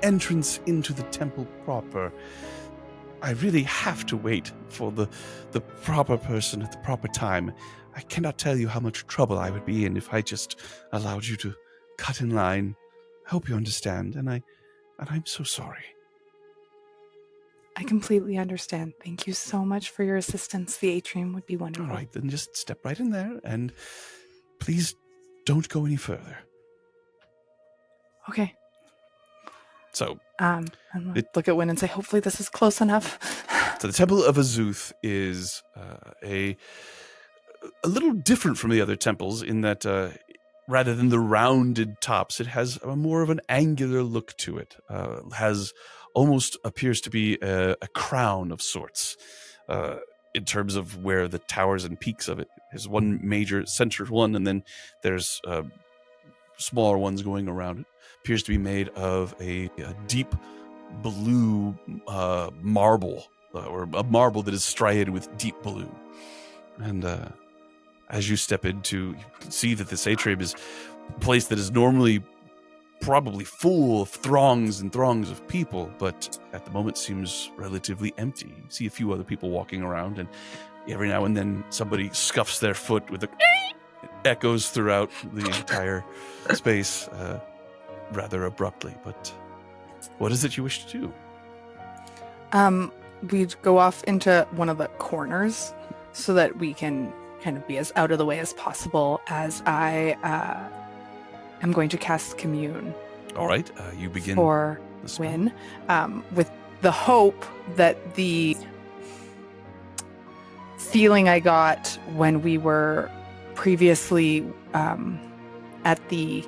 entrance into the temple proper, I really have to wait for the proper person at the proper time. I cannot tell you how much trouble I would be in if I just allowed you to cut in line. I hope you understand, and I'm so sorry. I completely understand. Thank you so much for your assistance. The atrium would be wonderful. All right, then just step right in there, and please don't go any further. Okay. So, And look at Wynn and say, hopefully this is close enough. so the Temple of Azuth is a little different from the other temples in that rather than the rounded tops, it has more of an angular look to it. Has almost appears to be a crown of sorts in terms of where the towers and peaks of it. There's one major centered one, and then there's smaller ones going around it. Appears to be made of a deep blue marble, or a marble that is striated with deep blue. And as you step into, you can see that this atrium is a place that is normally probably full of throngs and throngs of people, but at the moment seems relatively empty. You see a few other people walking around, and every now and then somebody scuffs their foot with a it echoes throughout the entire space rather abruptly. But what is it you wish to do? We'd go off into one of the corners so that we can kind of be as out of the way as possible as I am going to cast Commune. All right, you begin For the spell. Wynn, with the hope that the feeling I got when we were previously at the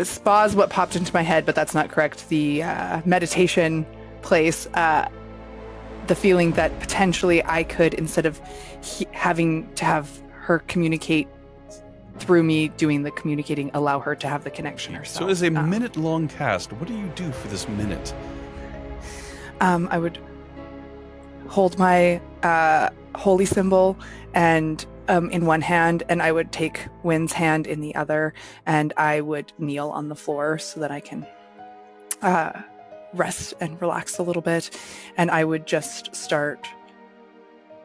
spa is what popped into my head, but that's not correct. The meditation place, the feeling that potentially I could, instead of having to have her communicate through me doing the communicating, allow her to have the connection herself. So it is a minute-long cast. What do you do for this minute? I would hold my holy symbol and in one hand, and I would take Wynn's hand in the other, and I would kneel on the floor so that I can rest and relax a little bit, and I would just start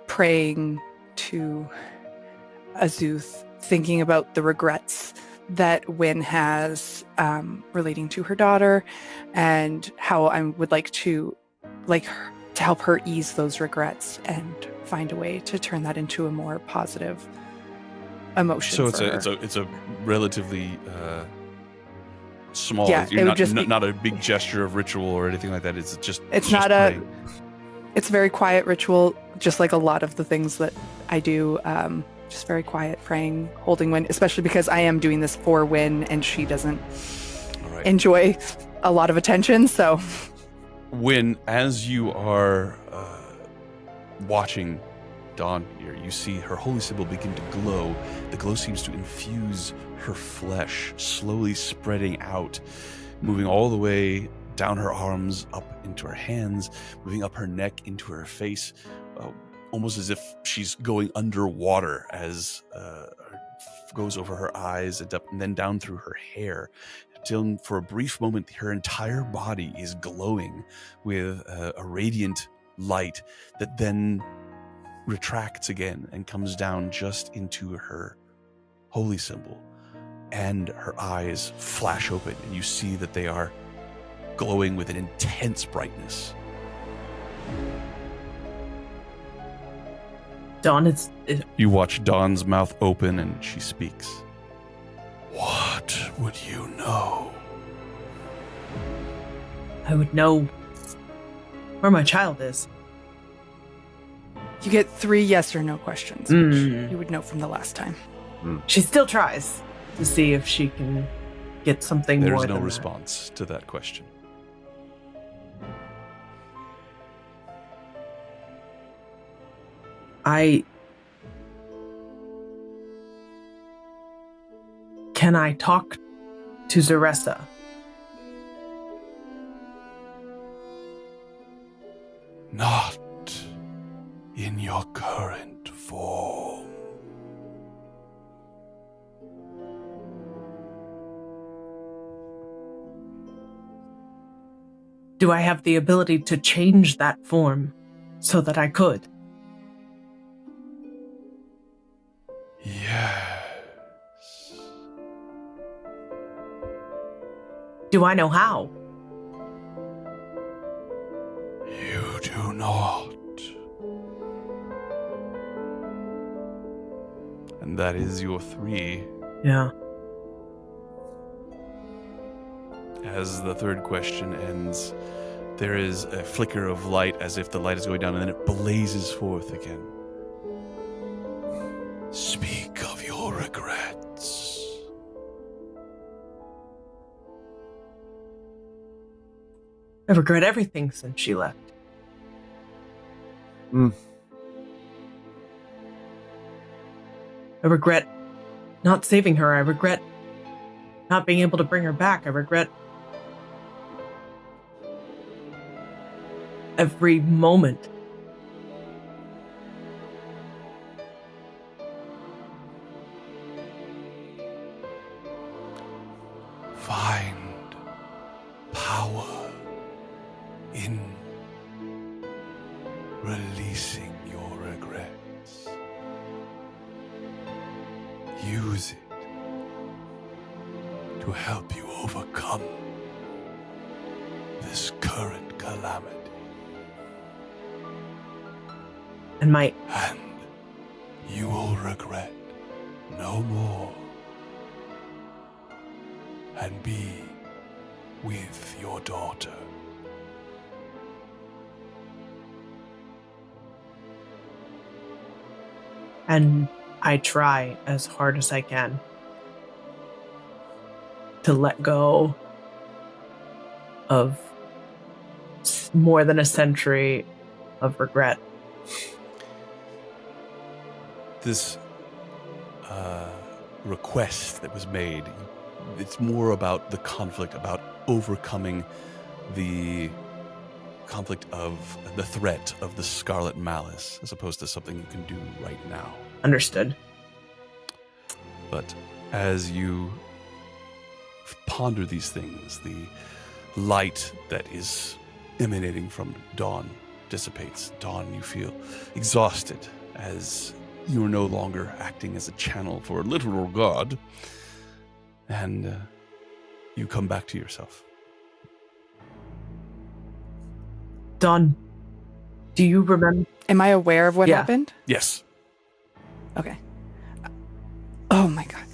praying to Azuth, thinking about the regrets that Wynn has relating to her daughter, and how I would like to help her ease those regrets and find a way to turn that into a more positive emotion. So for her. it's a relatively small. Yeah, You're it would not just be- not a big gesture of ritual or anything like that. It's just not a- praying. It's a very quiet ritual, just like a lot of the things that I do. Just very quiet praying, holding Wynn, especially because I am doing this for Wynn and she doesn't All right. enjoy a lot of attention. So When, as you are watching Dawn here, you see her holy symbol begin to glow. The glow seems to infuse her flesh, slowly spreading out, moving all the way down her arms, up into her hands, moving up her neck into her face, almost as if she's going underwater as her goes over her eyes and then down through her hair, until for a brief moment her entire body is glowing with a radiant light that then retracts again and comes down just into her holy symbol, and her eyes flash open and you see that they are glowing with an intense brightness. Dawn, You watch Dawn's mouth open and she speaks. What would you know? I would know where my child is. You get 3 yes or no questions, which you would know from the last time. She still tries to see if she can get something more There's than no that. response to that question. Can I talk to Zaressa? Not in your current form. Do I have the ability to change that form so that I could? Yes. Do I know how? You do not. And that is your 3. Yeah. As the third question ends, there is a flicker of light as if the light is going down, and then it blazes forth again. Speak of your regrets. I regret everything since she left. I regret not saving her. I regret not being able to bring her back. I regret every moment. Find power in releasing your regrets. Use it to help you overcome this current calamity. And my And you will regret no more. And be with your daughter. and I try as hard as I can to let go of more than a century of regret. This request that was made, it's more about the conflict, about overcoming the conflict of the threat of the Scarlet Malice, as opposed to something you can do right now. Understood. But as you ponder these things, the light that is emanating from Dawn dissipates. Dawn, you feel exhausted as you are no longer acting as a channel for a literal god, and you come back to yourself. Dawn, do you remember? Am I aware of what Yeah. happened? Yes. Okay. Oh my god.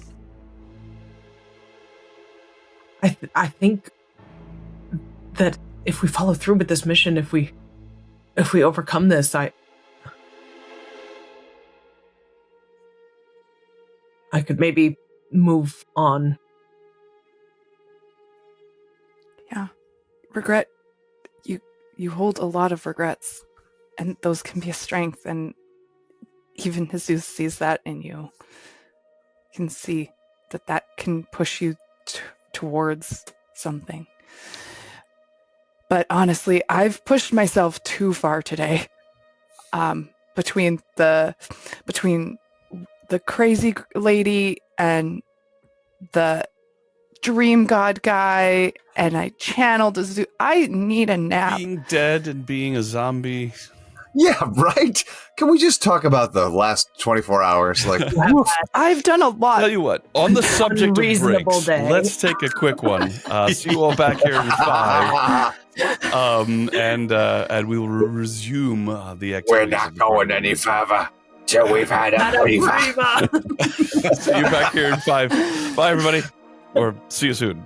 I think that if we follow through with this mission, if we overcome this, I could maybe move on. Yeah. Regret. You hold a lot of regrets, and those can be a strength, and even Jesus sees that in you. You can see that can push you towards something. But honestly, I've pushed myself too far today. Between the crazy lady and the dream god guy, and I channeled a zoo. I need a nap. Being dead and being a zombie. Yeah, right? Can we just talk about the last 24 hours? Like, woof. I've done a lot. Tell you what, on the subject of Unreasonable breaks, day. let's take a quick one. See you all back here in 5. And we will resume the activities. We're not going any further till we've had a breather. See you back here in 5. Bye, everybody. Or see you soon.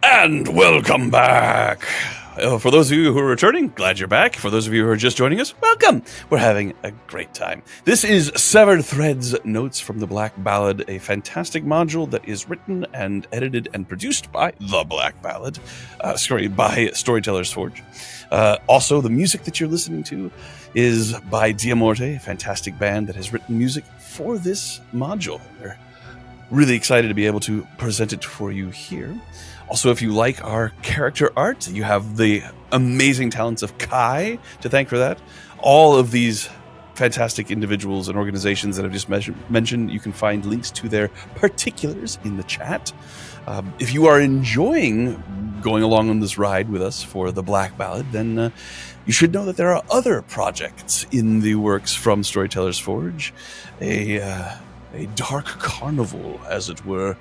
And welcome back. For those of you who are returning, glad you're back. For those of you who are just joining us, welcome. We're having a great time. This is Severed Threads Notes from the Black Ballad, a fantastic module that is written and edited and produced by the Black Ballad, by Storyteller's Forge. Also, the music that you're listening to is by Diamorte, a fantastic band that has written music for this module. We're really excited to be able to present it for you here. Also, if you like our character art, you have the amazing talents of Kai to thank for that. All of these fantastic individuals and organizations that I've just mentioned, you can find links to their particulars in the chat. If you are enjoying going along on this ride with us for the Black Ballad, then you should know that there are other projects in the works from Storyteller's Forge. A dark carnival, as it were.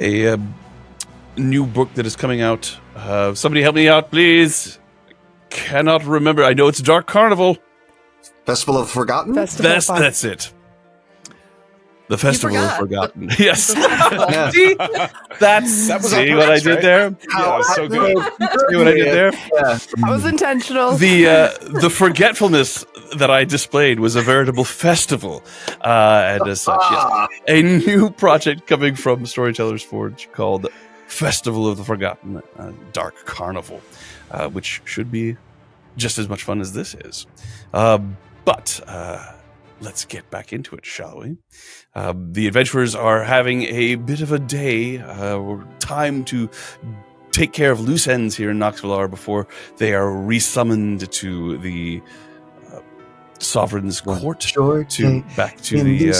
A new book that is coming out. Somebody help me out, please. Cannot remember. I know it's Dark Carnival. Festival of Forgotten? That's it. The Festival of Forgotten. Yes. See what I did there? Yeah, so good. See what I did there? Yeah. That was intentional. The forgetfulness that I displayed was a veritable festival. And as such, yes, a new project coming from Storyteller's Forge called Festival of the Forgotten, Dark Carnival, which should be just as much fun as this is. But let's get back into it, shall we? The adventurers are having a bit of a day, time to take care of loose ends here in Noxvillar before they are resummoned to the Sovereign's Court, back to the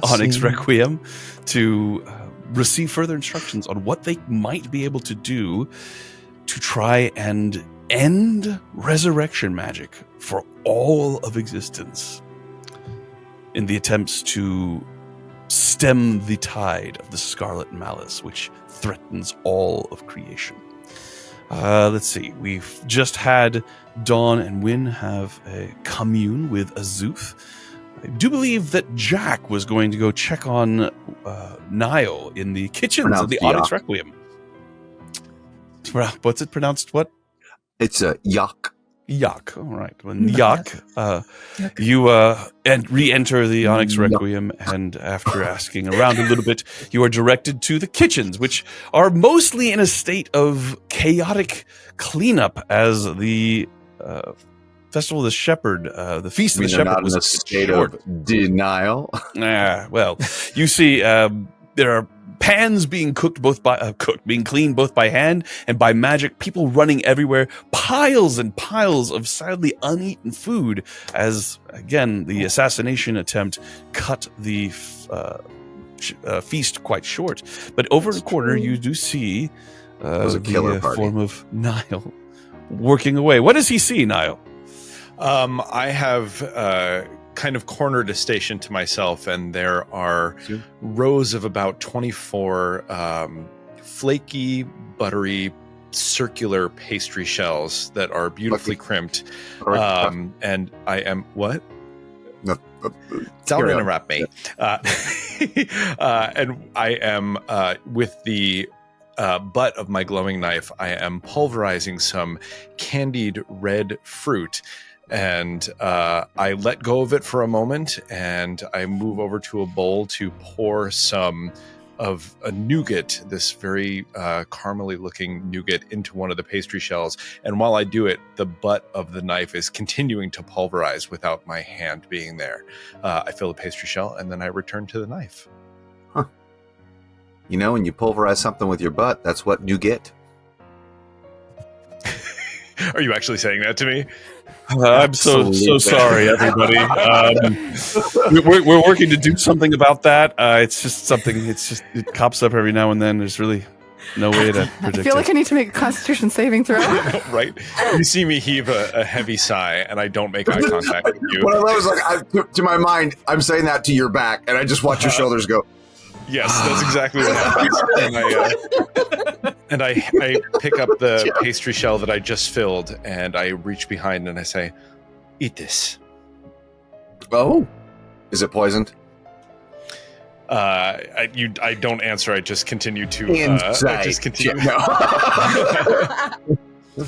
Onyx Requiem, to receive further instructions on what they might be able to do to try and end resurrection magic for all of existence in the attempts to stem the tide of the Scarlet Malice, which threatens all of creation. Let's see. We've just had Dawn and Wynn have a commune with Azuth. I do believe that Jack was going to go check on Niall in the kitchens of the Onyx Requiem. What's it pronounced? What? It's a Yak. Yak. All right. When Yak, you re-enter the Onyx Requiem, and after asking around a little bit, you are directed to the kitchens, which are mostly in a state of chaotic cleanup as the Festival of the Shepherd, the Feast of the Shepherd, was in a state of denial. Well, you see, there are pans being being cleaned both by hand and by magic. People running everywhere. Piles and piles of sadly uneaten food. As again, the assassination attempt cut the feast quite short. But over in the corner, you do see the form of Niall working away. What does he see, Niall? I have kind of cornered a station to myself, and there are rows of about 24 flaky, buttery, circular pastry shells that are beautifully crimped. And I am what? No, don't interrupt me. And I am with the butt of my glowing knife, I am pulverizing some candied red fruit. And I let go of it for a moment, and I move over to a bowl to pour some of a nougat, this very caramely looking nougat, into one of the pastry shells. And while I do it, the butt of the knife is continuing to pulverize without my hand being there. I fill the pastry shell, and then I return to the knife. Huh. You know, when you pulverize something with your butt, that's what you get. Are you actually saying that to me? I'm so sorry, everybody. We're working to do something about that. It's just something. It pops up every now and then. There's really no way to predict. I feel like I need to make a Constitution saving throw. Right? You see me heave a heavy sigh, and I don't make eye contact with you. What I love is to my mind, I'm saying that to your back, and I just watch your shoulders go. Yes, that's exactly what happens. And I pick up the pastry shell that I just filled, and I reach behind and I say, "Eat this." Oh, is it poisoned? I don't answer. I just continue to. Insight. I just continue. No.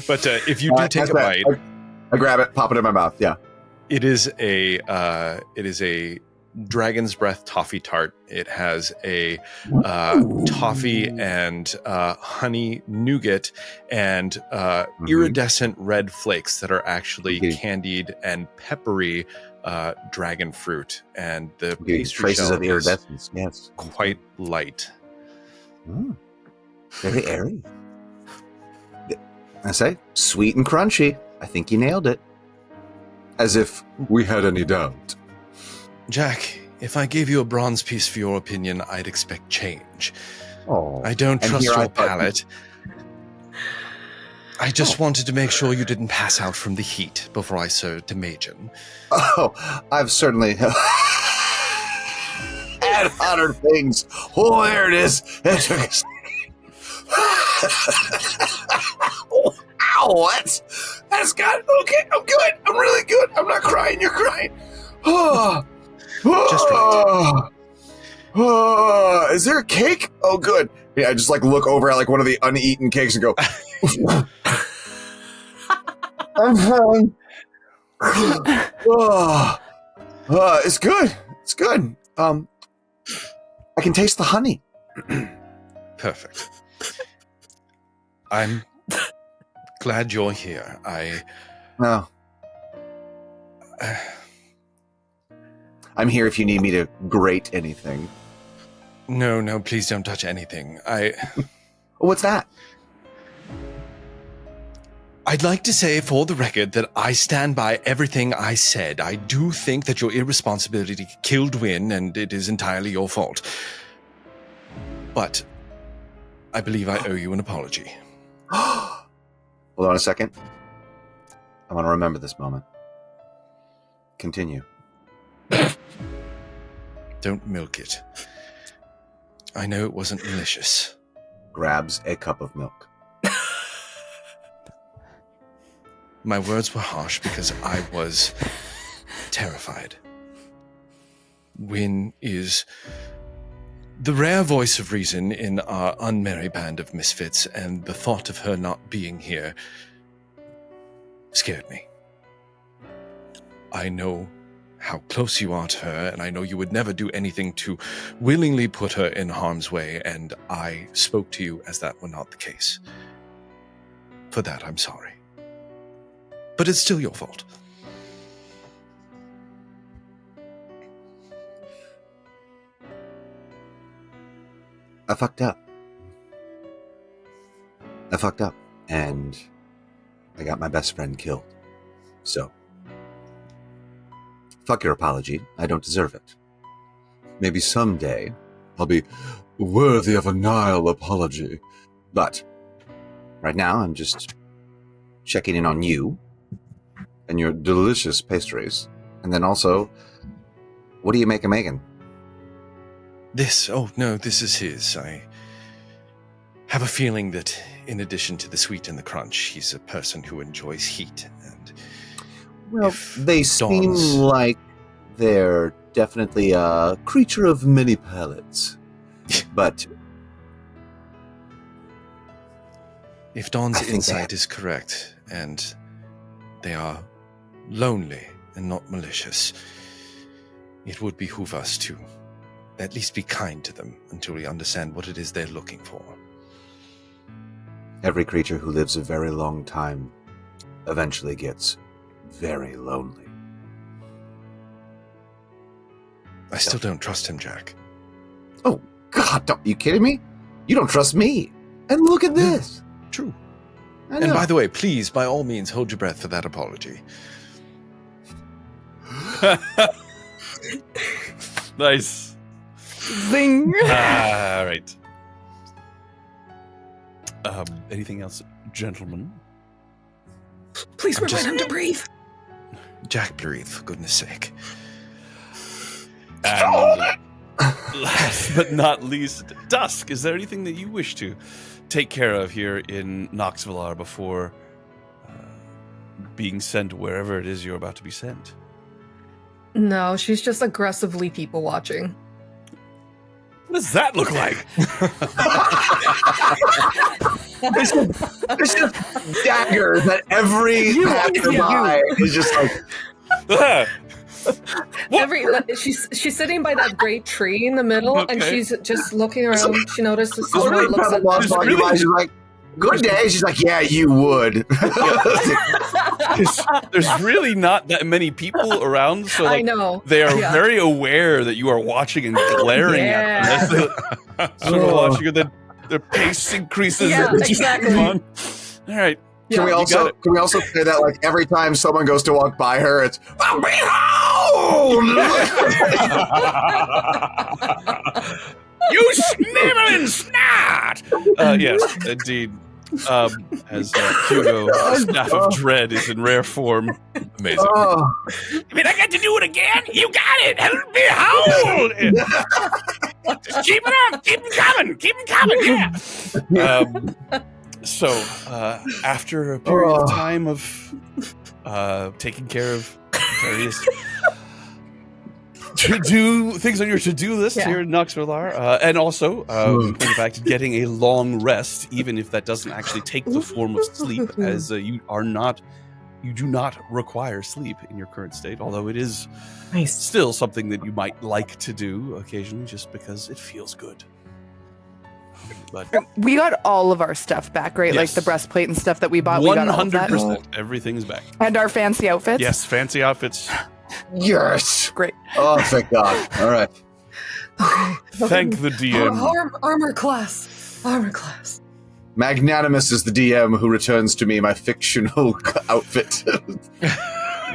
But if you do take a bite, I grab it, pop it in my mouth. Yeah. it is a dragon's breath toffee tart. It has a toffee and honey nougat and iridescent red flakes that are actually candied and peppery dragon fruit, and the pastry Traces shell of is iridescence. Yes. quite light. Very airy. I say, sweet and crunchy. I think you nailed it. As if we had any doubt. Jack, if I gave you a bronze piece for your opinion, I'd expect change. Oh, I don't and trust here I your thought- palate. I just wanted to make sure you didn't pass out from the heat before I served I-Majin. Oh, I've certainly had hotter things. Oh, there it is. Ow, what? That's got okay. I'm good. I'm really good. I'm not crying. You're crying. Just right. Is there a cake? Oh, good. Yeah, I just like look over at like one of the uneaten cakes and go. I'm fine. It's good. It's good. I can taste the honey. Perfect. I'm glad you're here. No. I'm here if you need me to grate anything. No, please don't touch anything. What's that? I'd like to say for the record that I stand by everything I said. I do think that your irresponsibility killed Wynn, and it is entirely your fault. But I believe I owe you an apology. Hold on a second. I want to remember this moment. Continue. Don't milk it. I know it wasn't malicious. Grabs a cup of milk. My words were harsh because I was terrified. Wynn is the rare voice of reason in our unmerry band of misfits, and the thought of her not being here scared me. I know how close you are to her, and I know you would never do anything to willingly put her in harm's way, and I spoke to you as that were not the case. For that, I'm sorry. But it's still your fault. I fucked up. And I got my best friend killed. So, fuck your apology. I don't deserve it. Maybe someday I'll be worthy of a Nile apology. But right now I'm just checking in on you and your delicious pastries. And then also, what do you make of Megan? This is his. I have a feeling that in addition to the sweet and the crunch, he's a person who enjoys heat. And Well, they seem Dawn's- like they're definitely a creature of many palates. But if Dawn's I think insight is correct, and they are lonely and not malicious, it would behoove us to at least be kind to them until we understand what it is they're looking for. every creature who lives a very long time eventually gets very lonely. I still don't trust him, Jack. Oh, God, are you kidding me? You don't trust me. And look at this. True. I And know. by the way, please, by all means, hold your breath for that apology. Nice. Zing! All right. Anything else, gentlemen? Please I'm remind just- him to breathe. Jack, breathe, for goodness sake. And last but not least, Dusk, is there anything that you wish to take care of here in Noxvillar before being sent wherever it is you're about to be sent? No, she's just aggressively people watching. What does that look like? There's just daggers at every passerby. Is just like, She's sitting by that great tree in the middle, and Okay. she's just looking around. She notices someone really looks at Pebble walks by, she's like, good day. She's like, yeah, you would. There's really not that many people around, so I like, know. they are Yeah. very aware that you are watching and glaring at them. Sort of watching, and then their pace increases. Yeah, and just exactly. move on. All right. Can we you also got it. say that like every time someone goes to walk by her, it's behold! You sniveling snot! Yes, indeed. As Hugo, Staff of Dread, is in rare form. Amazing. Oh. I mean, I got to do it again? You got it! Behold! Just keep it up! Keep them coming! Yeah! So, after a period of time of taking care of various to-do things on your to-do list here in Noxvillar, and also, in fact, getting a long rest, even if that doesn't actually take the form of sleep, as you do not require sleep in your current state, although it is still something that you might like to do occasionally, just because it feels good. But We got all of our stuff back, right? Like Yes. the breastplate and stuff that we bought. We got all of that. 100%, everything's back. And our fancy outfits. Yes, fancy outfits. Yes. Great. Oh, thank God. All right. Thank the DM. Armor class. Magnanimous is the DM who returns to me my fictional outfit.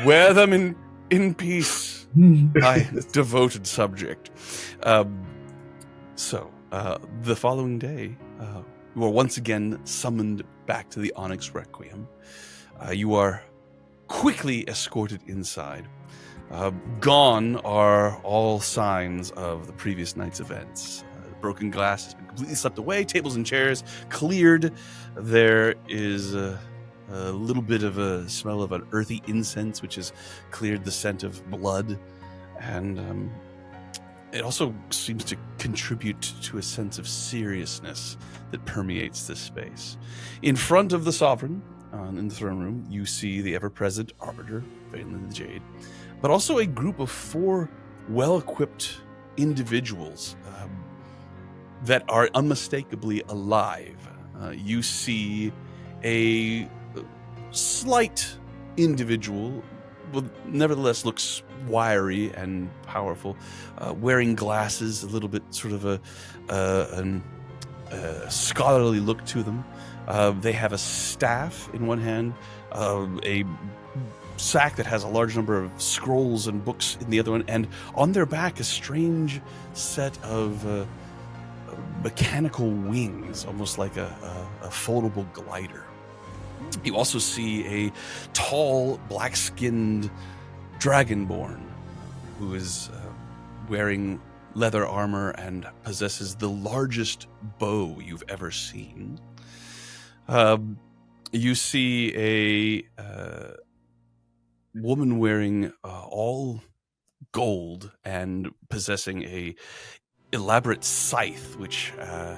Wear them in peace, my devoted subject. The following day, you are once again summoned back to the Onyx Requiem. You are quickly escorted inside. Gone are all signs of the previous night's events. Broken glass has been completely swept away, tables and chairs cleared. There is a little bit of a smell of an earthy incense, which has cleared the scent of blood. And it also seems to contribute to a sense of seriousness that permeates this space. In front of the Sovereign, in the throne room, you see the ever-present Arbiter, Vaylin the Jade, but also a group of 4 well-equipped individuals that are unmistakably alive. You see a slight individual, but nevertheless looks wiry and powerful, wearing glasses, a little bit sort of a scholarly look to them. They have a staff in one hand, a sack that has a large number of scrolls and books in the other one, and on their back a strange set of mechanical wings, almost like a foldable glider. You also see a tall, black-skinned dragonborn who is wearing leather armor and possesses the largest bow you've ever seen. You see a woman wearing all gold and possessing a elaborate scythe, which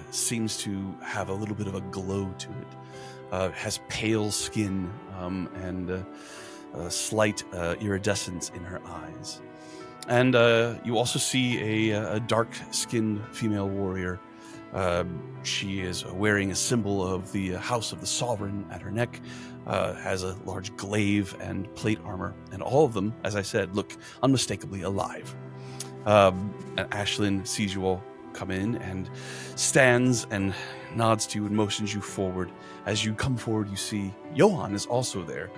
seems to have a little bit of a glow to it. Has pale skin and a slight iridescence in her eyes. And you also see a dark-skinned female warrior. She is wearing a symbol of the House of the Sovereign at her neck, has a large glaive and plate armor, and all of them, as I said, look unmistakably alive. And Ashlyn sees you all come in and stands and nods to you and motions you forward. As you come forward, you see Johan is also there,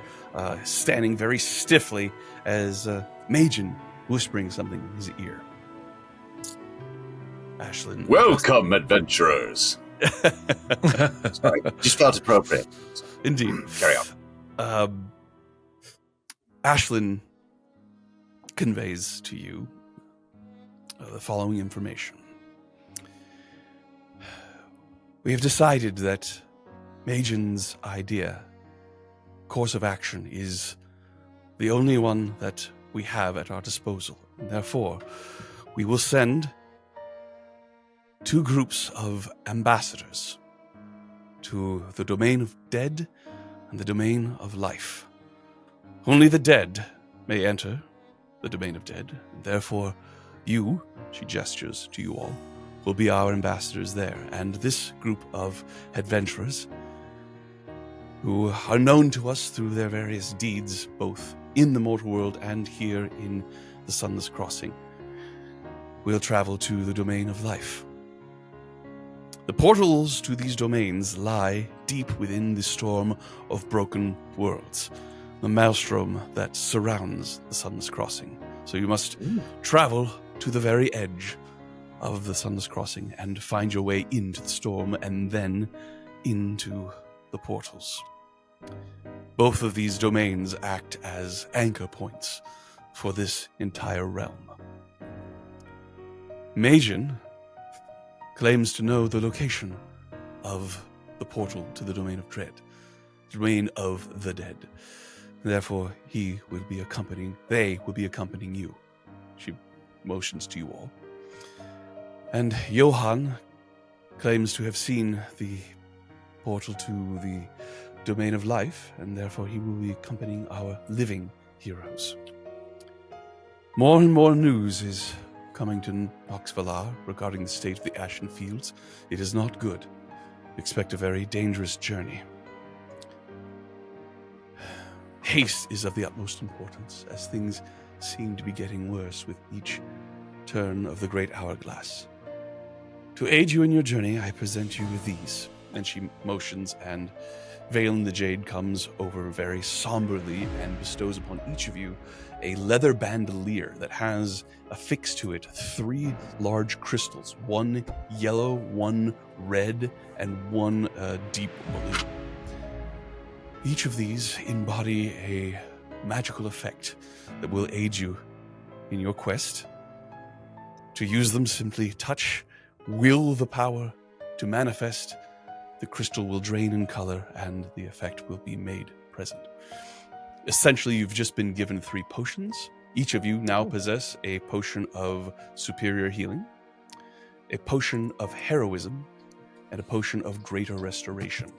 standing very stiffly as I-Majin whispering something in his ear. Ashlyn. Welcome, adventurers. Sorry, just felt appropriate. Indeed. Carry on. Ashlyn conveys to you the following information. We have decided that Majin's course of action, is the only one that we have at our disposal. And therefore, we will send two groups of ambassadors to the domain of dead and the domain of life. Only the dead may enter the domain of dead, and therefore you, she gestures to you all, will be our ambassadors there. And this group of adventurers, who are known to us through their various deeds, both in the mortal world and here in the Sunless Crossing, will travel to the domain of life. The portals to these domains lie deep within the storm of broken worlds, the maelstrom that surrounds the Sunless Crossing. So you must travel to the very edge of the Sunless Crossing and find your way into the storm and then into the portals. Both of these domains act as anchor points for this entire realm. I-Majin claims to know the location of the portal to the domain of dread, the domain of the dead. Therefore, they will be accompanying you. She motions to you all. And Johann claims to have seen the portal to the domain of life, and therefore he will be accompanying our living heroes. More and more news is coming to Noxvalar regarding the state of the Ashen Fields. It is not good. Expect a very dangerous journey. Haste is of the utmost importance, as things seem to be getting worse with each turn of the great hourglass. To aid you in your journey, I present you with these. And she motions, and Valen the Jade comes over very somberly and bestows upon each of you a leather bandolier that has affixed to it 3 large crystals, 1 yellow, 1 red, and 1 deep blue. Each of these embody a magical effect that will aid you in your quest. To use them, simply touch, will the power to manifest. The crystal will drain in color, and the effect will be made present. Essentially, you've just been given 3 potions. Each of you now possess a potion of superior healing, a potion of heroism, and a potion of greater restoration.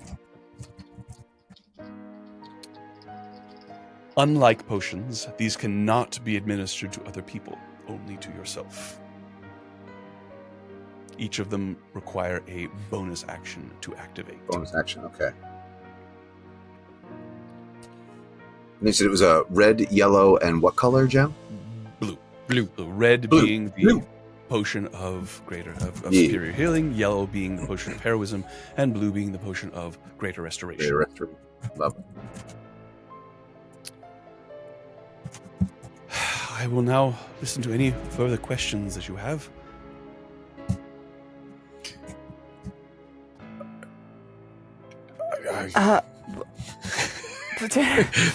Unlike potions, these cannot be administered to other people, only to yourself. Each of them require a bonus action to activate. Bonus action, okay. And you said it was a red, yellow, and what color, Gem? Blue. Blue. The red Blue. being the potion of superior healing, yellow being the potion of heroism, and blue being the potion of greater restoration. Greater restoration. Love it. I will now listen to any further questions that you have.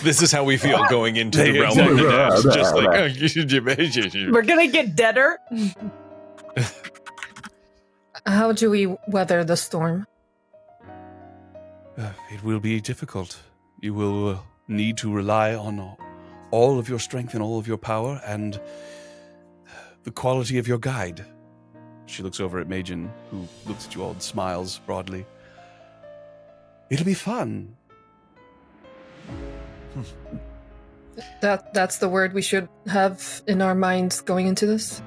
This is how we feel going into the realm of the dead. Just like, We're gonna get deader. How do we weather the storm? It will be difficult. You will need to rely on all of your strength and all of your power and the quality of your guide. She looks over at I-Majin, who looks at you all and smiles broadly. It'll be fun. That's the word we should have in our minds going into this?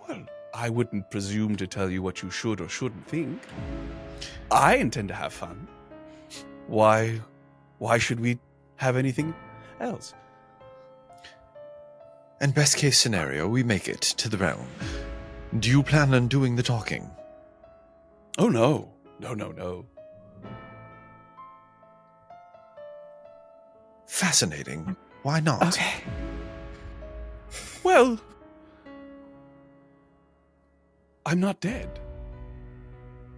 Well, I wouldn't presume to tell you what you should or shouldn't think. I intend to have fun. Why should we have anything else? And best case scenario, we make it to the realm. Do you plan on doing the talking? Oh, no. No. Fascinating. Why not? Okay. Well, I'm not dead.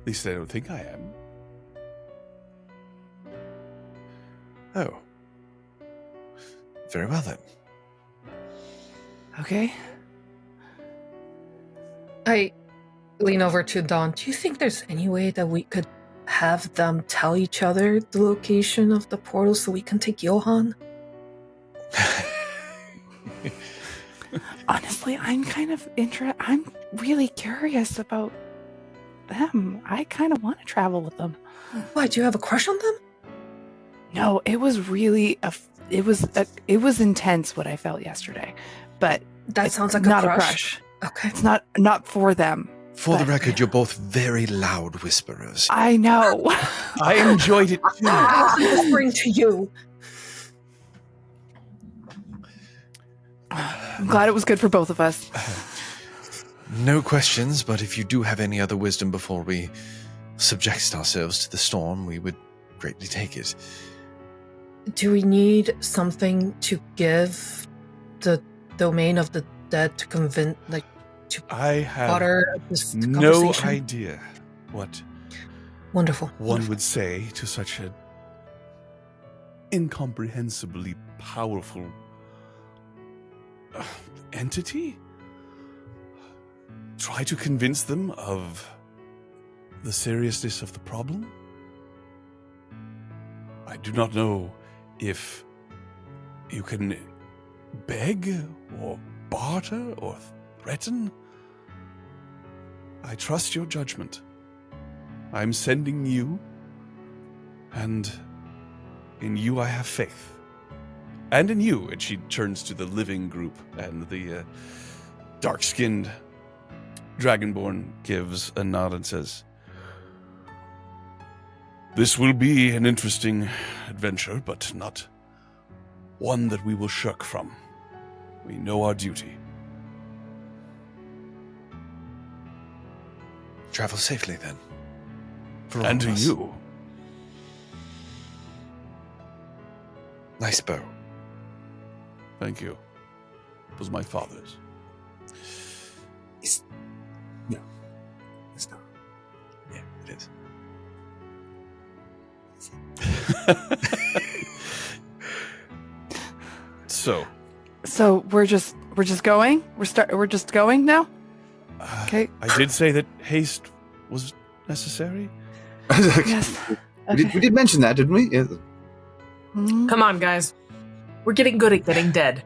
At least I don't think I am. Oh. Very well then. Okay. I lean over to Dawn. Do you think there's any way that we could have them tell each other the location of the portal so we can take Johann? Honestly, I'm kind of I'm really curious about them. I kind of want to travel with them. Why, do you have a crush on them? No, it was really it was intense what I felt yesterday, but That it's sounds like not a crush. Okay. It's not for them. For the But- record, you're both very loud whisperers. I know. I enjoyed it too. I wasn't whispering to you. I'm glad it was good for both of us. No questions, but if you do have any other wisdom before we subject ourselves to the storm, we would greatly take it. Do we need something to give the domain of the dead to convince, I have water this no conversation? idea what Wonderful. one would say to such an incomprehensibly powerful entity. Try to convince them of the seriousness of the problem. I do not know if you can beg or barter or threaten. I trust your judgment. I'm sending you, and in you I have faith. And in you, and she turns to the living group, and the dark-skinned Dragonborn gives a nod and says, "This will be an interesting adventure, but not one that we will shirk from. We know our duty." Travel safely, then. For all And of to us. you. Nice bow. Thank you. It was my father's. It's not. Yeah, it is. So we're just going? We're just going now? Okay. I did say that haste was necessary. Yes. We did mention that, didn't we? Yeah. Mm. Come on, guys. We're getting good at getting dead.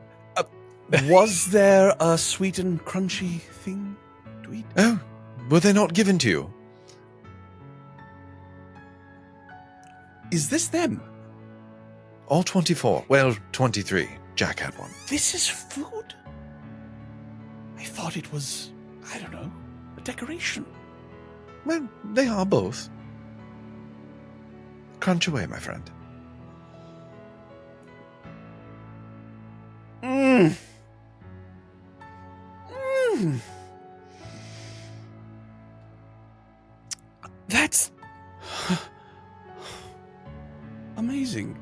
Was there a sweet and crunchy thing to eat? Oh, were they not given to you? Is this them? All 24. Well, 23. Jack had one. This is food? I thought it was, I don't know, a decoration. Well, they are both. Crunch away, my friend. Mmm. That's amazing.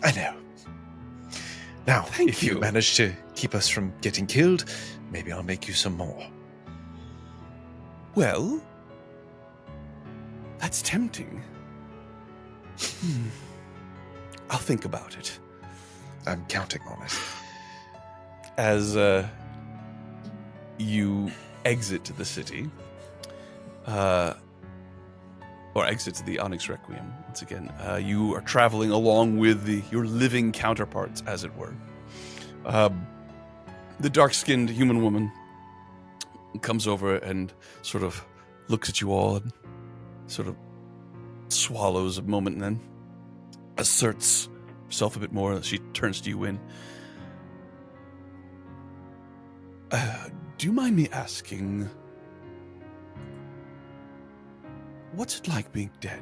I know. Now, Thank if you you. manage to keep us from getting killed, maybe I'll make you some more. Well, that's tempting. I'll think about it. I'm counting on it. As you exit the city, or exit the Onyx Requiem, once again, you are traveling along with your living counterparts, as it were. The dark-skinned human woman comes over and sort of looks at you all and sort of swallows a moment and then asserts herself a bit more. She turns to you in. Do you mind me asking, what's it like being dead?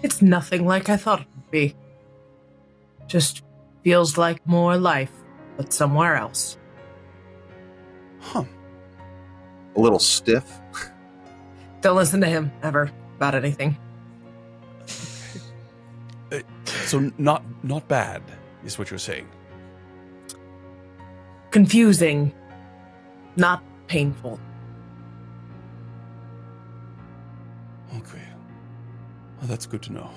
It's nothing like I thought it would be. Just feels like more life, but somewhere else. Huh. A little stiff. Don't listen to him, ever, about anything. So not bad, is what you're saying. Confusing, not painful. Okay. Well, that's good to know.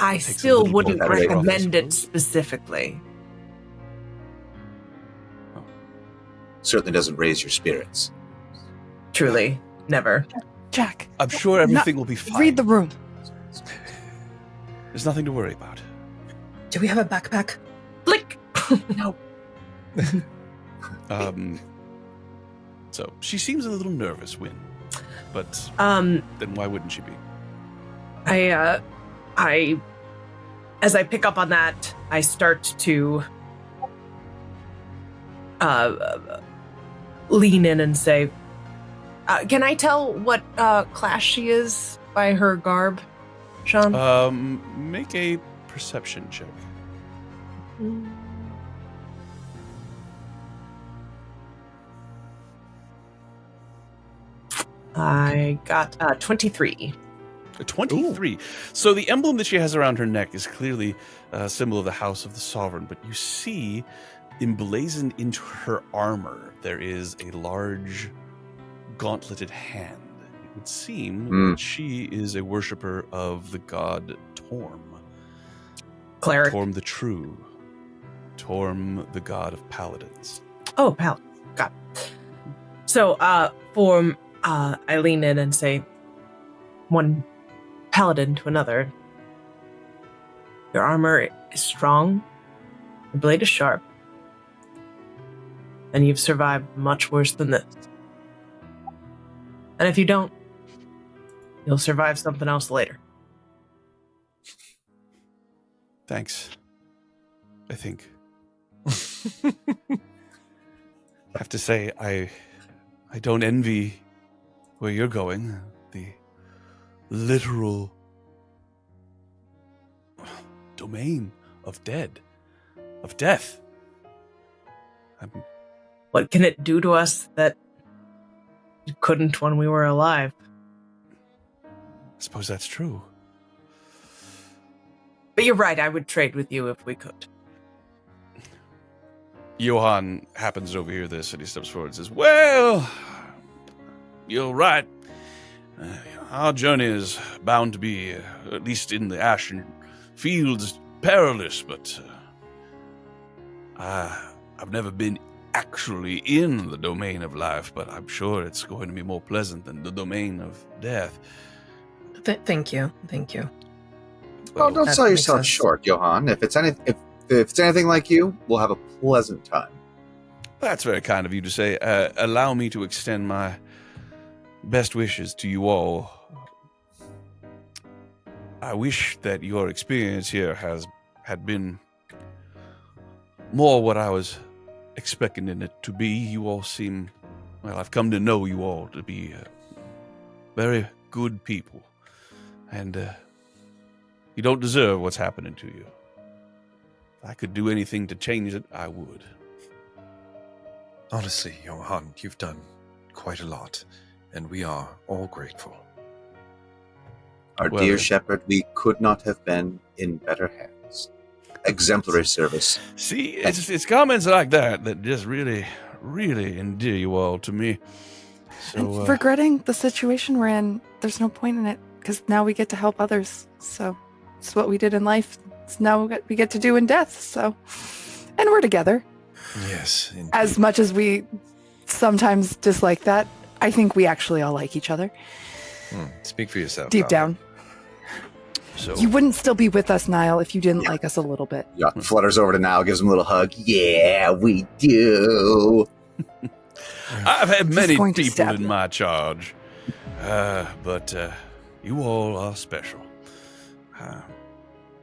I Takes a still little wouldn't more effort, I recommend it suppose. specifically. Certainly doesn't raise your spirits. Truly, never. Jack, I'm sure everything will be fine. read the room. There's nothing to worry about. Do we have a backpack? Blick! No. So she seems a little nervous, Win. But Um, then why wouldn't she be? As I pick up on that, I start to lean in and say, can I tell what class she is by her garb, Sean? Make a perception check. I got 23. A 23. Ooh. So the emblem that she has around her neck is clearly a symbol of the House of the Sovereign, but you see emblazoned into her armor there is a large gauntleted hand. It would seem that she is a worshiper of the god Torm. Cleric. Torm the True. Torm the god of paladins. Oh, paladin. Got it. So, I lean in and say, one paladin to another, your armor is strong, your blade is sharp, and you've survived much worse than this. And if you don't, you'll survive something else later. Thanks. I think. I have to say, I don't envy where you're going. The literal domain of death. What can it do to us that it couldn't when we were alive? I suppose that's true. But you're right, I would trade with you if we could. Johan happens to overhear this and he steps forward and says, well, you're right. Our journey is bound to be, at least in the Ashen Fields, perilous, but I've never been actually in the domain of life, but I'm sure it's going to be more pleasant than the domain of death. Thank you. Well, don't sell yourself short, Johan. If it's anything like you, we'll have a pleasant time. That's very kind of you to say. Allow me to extend my best wishes to you all. I wish that your experience here had been more what I was expecting it to be. You all seem, well, I've come to know you all to be very good people. And you don't deserve what's happening to you. If I could do anything to change it, I would. Honestly, Johan, you've done quite a lot, and we are all grateful. Our dear shepherd, we could not have been in better hands. Exemplary service. See, it's comments like that just really, really endear you all to me. So, and regretting the situation we're in, there's no point in it, because now we get to help others. So it's what we did in life. It's now we get to do in death. So, and we're together. Yes. Indeed. As much as we sometimes dislike that, I think we actually all like each other. Speak for yourself. Deep down. So you wouldn't still be with us, Niall, if you didn't like us a little bit. Yeah, flutters over to Niall, gives him a little hug. Yeah, we do. I've had many people in my charge, but you all are special.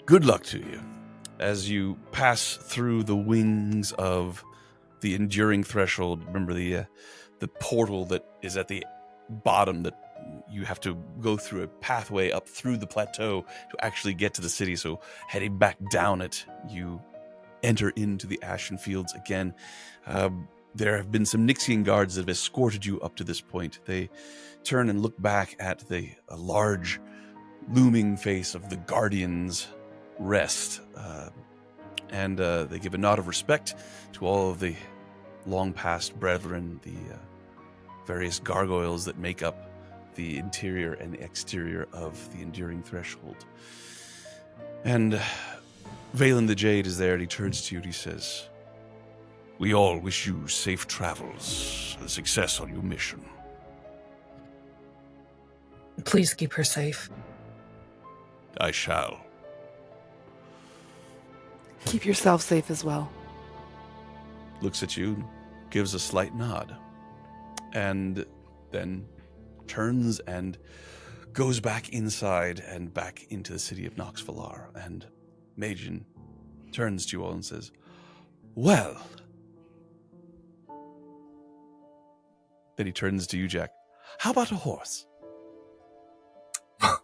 Good luck to you as you pass through the wings of the enduring threshold. Remember the portal that is at the bottom that you have to go through a pathway up through the plateau to actually get to the city. So heading back down it, you enter into the Ashen Fields again. There have been some Nixian guards that have escorted you up to this point. They turn and look back at the large looming face of the Guardian's Rest. And they give a nod of respect to all of the long-past brethren, the various gargoyles that make up the interior and exterior of the Enduring Threshold. And Valen the Jade is there, and he turns to you and he says, we all wish you safe travels and success on your mission. Please keep her safe. I shall. Keep yourself safe as well. looks at you, gives a slight nod, and then turns and goes back inside and back into the city of Nox Valar. And Majin turns to you all and says, well. Then he turns to you, Jack. How about a horse? How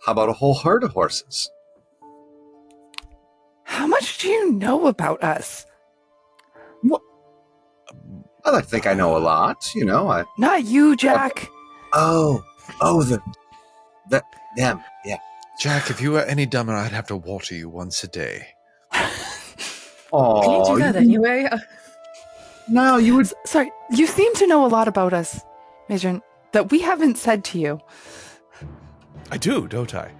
about a whole herd of horses? How much do you know about us? What? I like to think I know a lot, you know. Not you, Jack. Them, yeah. Jack, if you were any dumber, I'd have to water you once a day. Oh, Can you do that anyway? No, you would. Sorry, you seem to know a lot about us, Majin, that we haven't said to you. I do, don't I?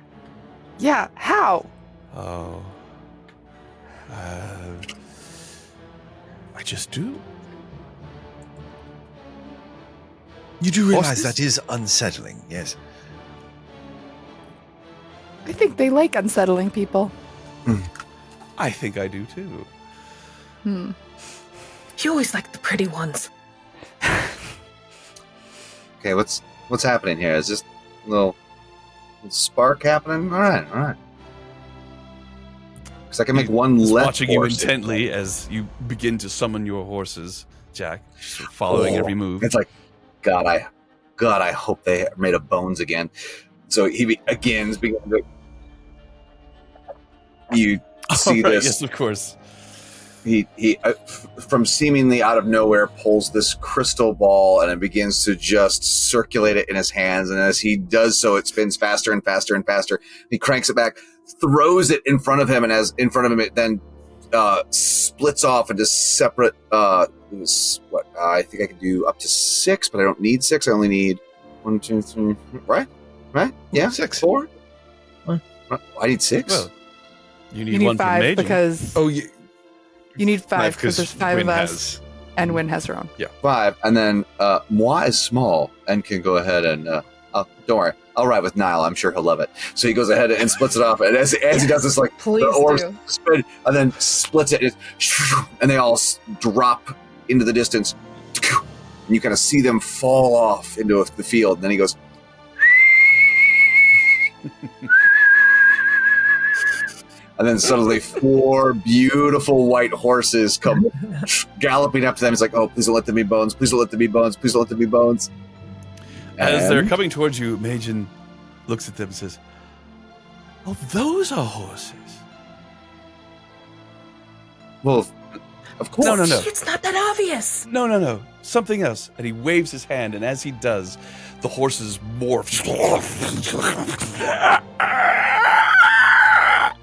Yeah, how? Oh. I just do. You do realize Horses? that is unsettling, yes? I think they like unsettling people. I think I do too. You always like the pretty ones. Okay, what's happening here? Is this a little spark happening? All right. Because I can make one He's left watching you horse. intently as you begin to summon your horses, Jack, just following every move. It's like, God, I hope they are made of bones again. So he again is beginning to. You see Right, this? yes, of course. He from seemingly out of nowhere pulls this crystal ball and it begins to just circulate it in his hands. And as he does so, it spins faster and faster and faster. He cranks it back, throws it in front of him, and as in front of him, it then splits off into separate. I think I can do up to 6, but I don't need 6. I only need 1, 2, 3. Right? Yeah, 6. 4. What? I need 6. Well, you need You need one for 5 Majin. because Oh, you need 5 because there's 5 of us, and Wynn has her own. 5, and then Moi is small and can go ahead and don't worry, I'll ride with Niall. I'm sure he'll love it. So he goes ahead and splits it off, and as he does this, like Please the orbs do. spin, and then splits it, and they all drop into the distance, and you kind of see them fall off into the field. And then he goes. And then suddenly 4 beautiful white horses come galloping up to them. It's like, oh, please don't let them be bones. Please don't let them be bones. Please don't let them be bones. As they're And- coming towards you, Majin looks at them and says, oh, those are horses. Well, of course. No. It's not that obvious. No. Something else. And he waves his hand, and as he does, the horses morph.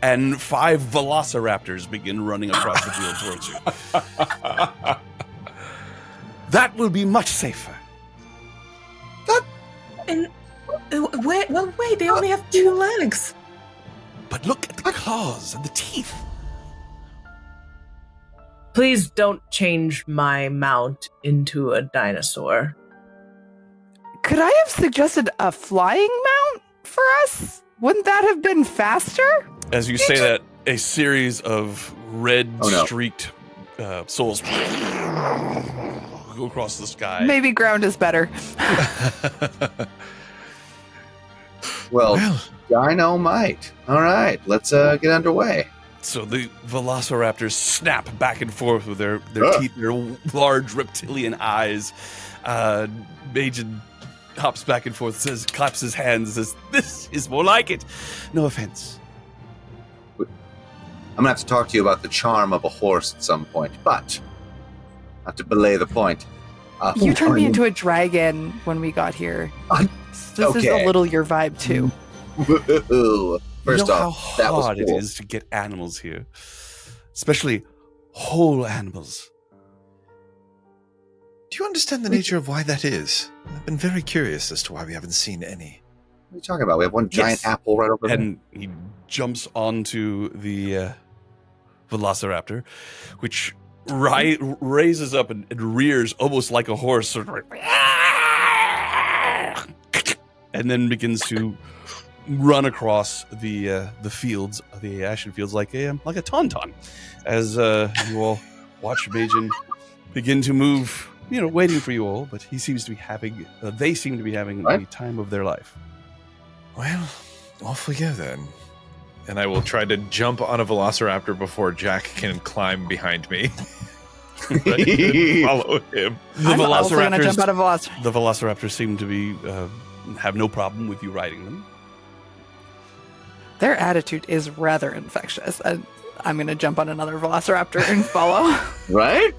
And 5 velociraptors begin running across the field towards you. That will be much safer. And wait, they only have 2 legs. But look at the claws and the teeth. Please don't change my mount into a dinosaur. Could I have suggested a flying mount for us? Wouldn't that have been faster? As you say that, a series of red Oh, no. streaked souls go across the sky. Maybe ground is better. Well, dynamite. All right, let's get underway. So the velociraptors snap back and forth with their teeth, their large reptilian eyes. Majin hops back and forth, claps his hands, says, "This is more like it." No offense. I'm gonna have to talk to you about the charm of a horse at some point, but not to belay the point. You turned me into a dragon when we got here. This is okay. a little your vibe too. First you know off, how that was hard cool. it is to get animals here, especially whole animals. Do you understand the nature of why that is? I've been very curious as to why we haven't seen any. What are you talking about? We have one giant Yes. apple right over there. And he jumps onto the velociraptor, which raises up and rears almost like a horse, sort of like, and then begins to run across the fields, the ashen fields, like a tauntaun. As you all watch Majin begin to move, waiting for you all, but they seem to be having the time of their life. Well, off we go then. And I will try to jump on a velociraptor before Jack can climb behind me. Right? Follow him. I'm also going to jump out of velociraptor. The velociraptors seem to be have no problem with you riding them. Their attitude is rather infectious. I'm going to jump on another velociraptor and follow. Right.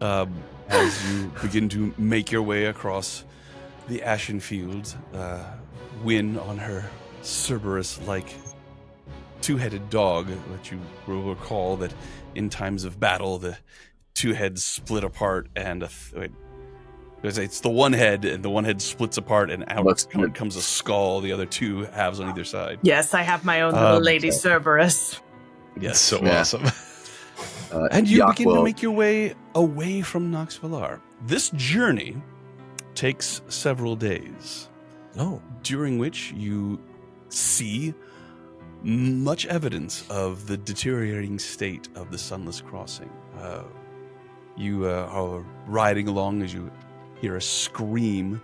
As you begin to make your way across the ashen fields, Wynn on her Cerberus-like two-headed dog, that you will recall that in times of battle, the two heads split apart, and it's the one head, and the one head splits apart, and out comes a skull, the other two halves on either side. Yes, I have my own little lady Cerberus. Yes. So awesome. And you begin to make your way away from Nox Valar. This journey takes several days. During which you see much evidence of the deteriorating state of the Sunless Crossing. You are riding along as you hear a scream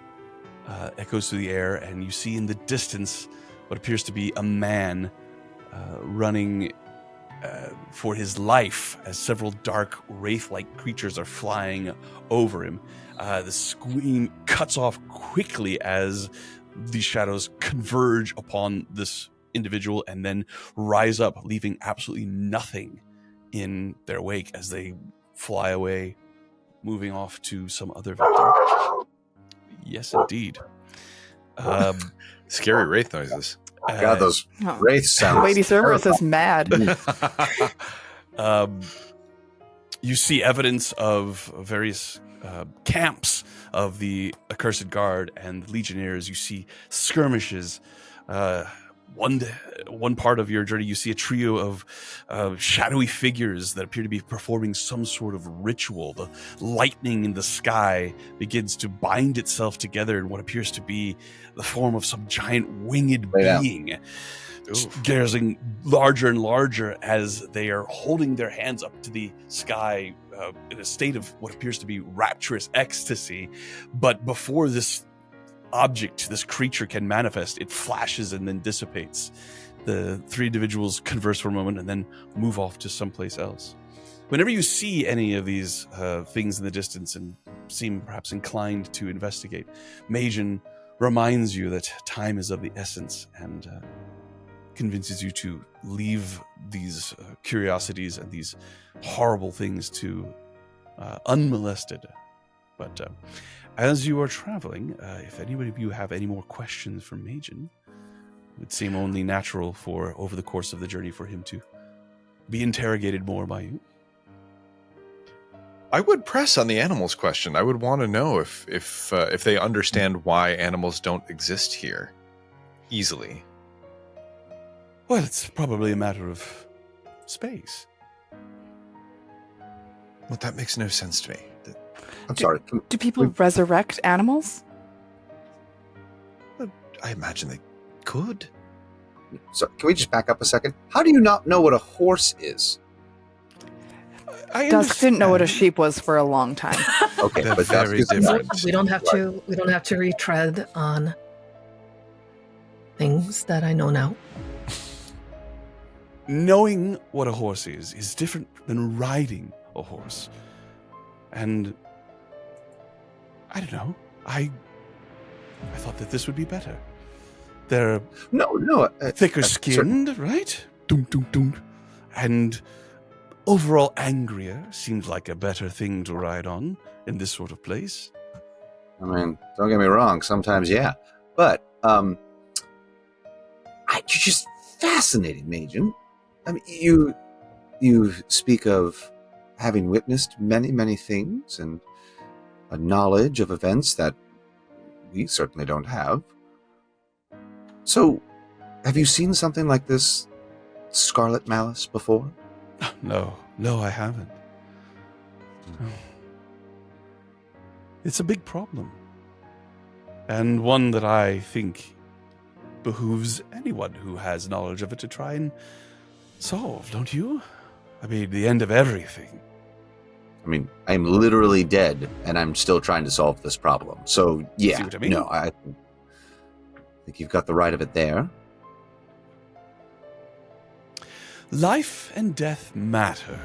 echoes through the air, and you see in the distance what appears to be a man running for his life as several dark wraith-like creatures are flying over him. The scream cuts off quickly as these shadows converge upon this individual and then rise up, leaving absolutely nothing in their wake as they fly away, moving off to some other victim. Yes, indeed. Scary wraith noises. God, those wraith sounds. Lady Cerberus is mad. You see evidence of various camps of the Accursed Guard and Legionnaires. You see skirmishes. One part of your journey, you see a trio of shadowy figures that appear to be performing some sort of ritual. The lightning in the sky begins to bind itself together in what appears to be the form of some giant winged being. Getting larger and larger as they are holding their hands up to the sky in a state of what appears to be rapturous ecstasy. But before this object, this creature can manifest, it flashes and then dissipates. The three individuals converse for a moment and then move off to someplace else. Whenever you see any of these things in the distance and seem perhaps inclined to investigate, I-Majin reminds you that time is of the essence and convinces you to leave these curiosities and these horrible things to unmolested. But as you are traveling, if anybody of you have any more questions for I-Majin, it would seem only natural for over the course of the journey for him to be interrogated more by you. I would press on the animals question. I would want to know if they understand why animals don't exist here easily. Well, it's probably a matter of space. Well, that makes no sense to me. I'm sorry. Do people resurrect animals? I imagine they could. So, can we just back up a second? How do you not know what a horse is? Dusk didn't know what a sheep was for a long time. Okay, They're but very different. We don't have to retread on things that I know now. Knowing what a horse is different than riding a horse. And I don't know. I thought that this would be better. They're No. thicker skinned, right? Dum dum dum. And overall angrier seems like a better thing to ride on in this sort of place. I mean, don't get me wrong. Sometimes, yeah, but you're just fascinating, I-Majin. I mean, you speak of having witnessed many, many things and a knowledge of events that we certainly don't have. So, have you seen something like this Scarlet Malice before? No, I haven't. No. It's a big problem. And one that I think behooves anyone who has knowledge of it to try and solve, don't you? I mean, the end of everything I mean, I'm literally dead, and I'm still trying to solve this problem. So, yeah, See what I mean? no, I think you've got the right of it there. Life and death matter.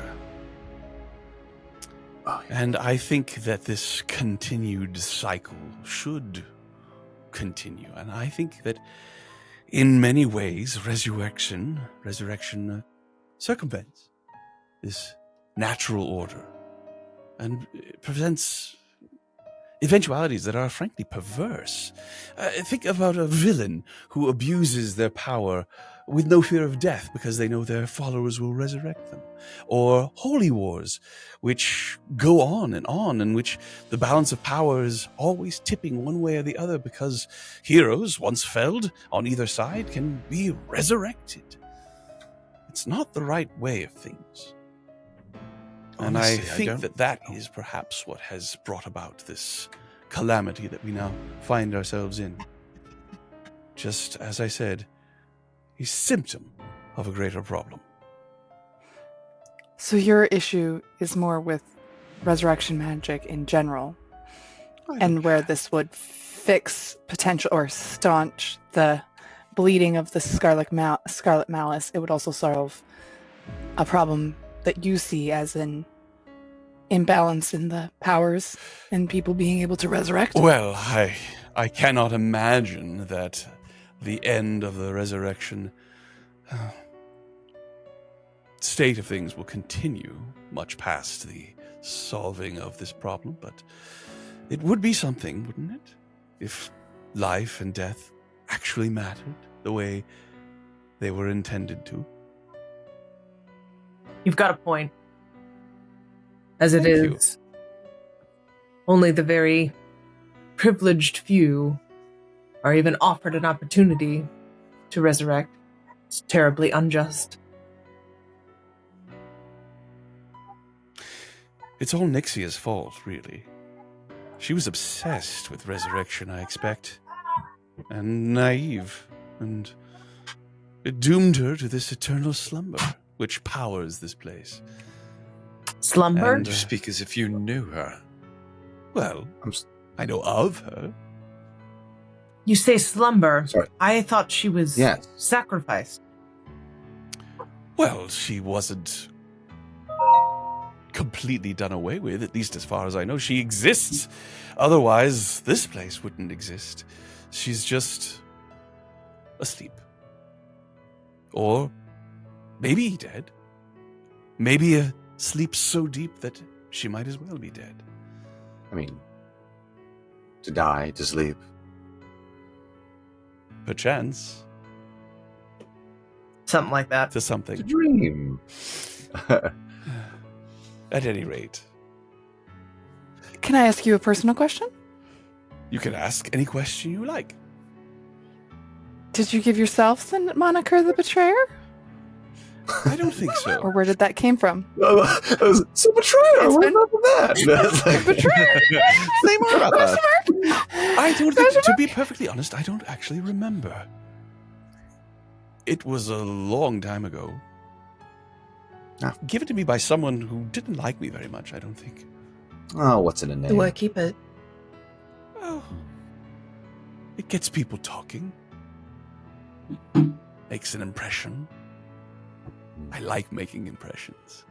Oh, yeah. And I think that this continued cycle should continue. And I think that in many ways, resurrection circumvents this natural order and prevents eventualities that are frankly perverse. Think about a villain who abuses their power with no fear of death because they know their followers will resurrect them. Or holy wars, which go on, in which the balance of power is always tipping one way or the other because heroes, once felled on either side, can be resurrected. It's not the right way of things. And I Honestly, think that is perhaps what has brought about this calamity that we now find ourselves in. Just as I said, a symptom of a greater problem. So your issue is more with resurrection magic in general, and where this would fix potential or staunch the bleeding of the scarlet malice, it would also solve a problem that you see as an imbalance in the powers and people being able to resurrect? Well, I cannot imagine that the end of the resurrection state of things will continue much past the solving of this problem, but it would be something, wouldn't it? If life and death actually mattered the way they were intended to. You've got a point. As it Thank you. is, only the very privileged few are even offered an opportunity to resurrect. It's terribly unjust. It's all Nixia's fault, really. She was obsessed with resurrection, I expect, and naive, and it doomed her to this eternal slumber, which powers this place. Slumber? And, You speak as if you knew her. Well, I know of her. You say slumber. Sorry. I thought she was Yes. sacrificed. Well, she wasn't completely done away with, at least as far as I know. She exists. Otherwise, this place wouldn't exist. She's just asleep. Or maybe dead. Maybe a sleep so deep that she might as well be dead. I mean, to die, to sleep. Perchance. Something like that. To It's a something. dream. At any rate, Can I ask you a personal question? you can ask any question you like. Did you give yourself the moniker the Betrayer? I don't think so. Or where did that came from? So betrayer. It's What been- about that? Betrayer! Say more about that. I don't think, to be perfectly honest, I don't actually remember. It was a long time ago. Ah. Given to me by someone who didn't like me very much, I don't think. Oh, what's in a name? Do I keep it? Well, it gets people talking. Makes an impression. I like making impressions.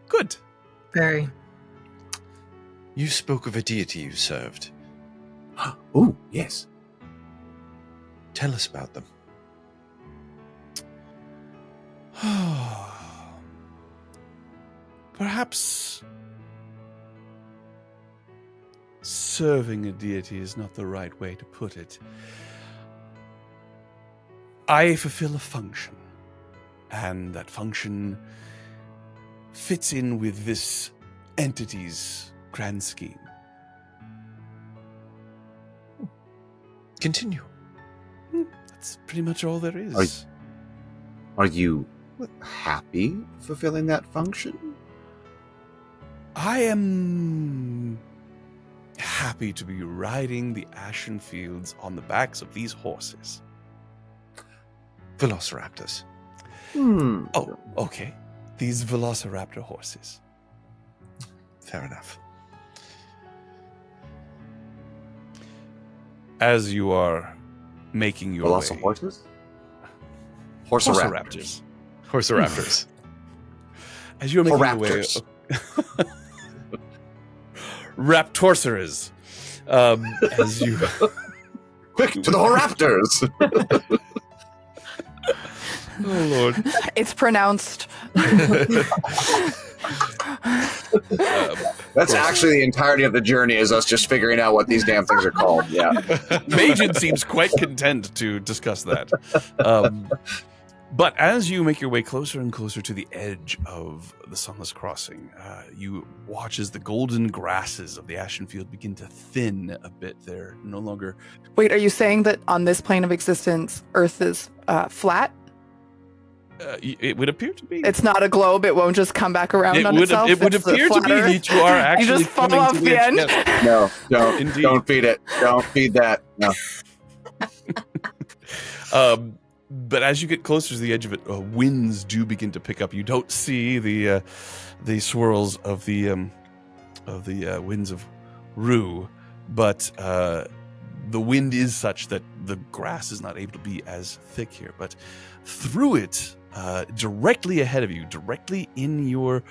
Good. Very. You spoke of a deity you served. Oh, yes. Tell us about them. Perhaps serving a deity is not the right way to put it. I fulfill a function, and that function fits in with this entity's grand scheme. Continue. That's pretty much all there is. Are you happy fulfilling that function? I am happy to be riding the ashen fields on the backs of these horses. Velociraptors. Oh, okay. These velociraptor horses. Fair enough. As you are making your Colossal way... horses? Horsoraptors. Horsoraptors. Horsoraptors. As you're making your way... Horaptors. Raptorcerers. As you... Quick, to the Horaptors! Oh, Lord. It's pronounced. That's actually the entirety of the journey, is us just figuring out what these damn things are called. Yeah. Majin seems quite content to discuss that. But as you make your way closer and closer to the edge of the Sunless Crossing, you watch as the golden grasses of the Ashen Field begin to thin a bit. They're no longer... Wait, are you saying that on this plane of existence, Earth is flat? It would appear to be. It's not a globe. It won't just come back around on itself. It would It's the appear to flat be Earth. that you are actually You just fall coming off to the end. Yes. No, don't. Indeed. Don't feed it. Don't feed that. No. But as you get closer to the edge of it, winds do begin to pick up. You don't see the swirls of the winds of Rue, but the wind is such that the grass is not able to be as thick here. But through it, directly ahead of you, directly in your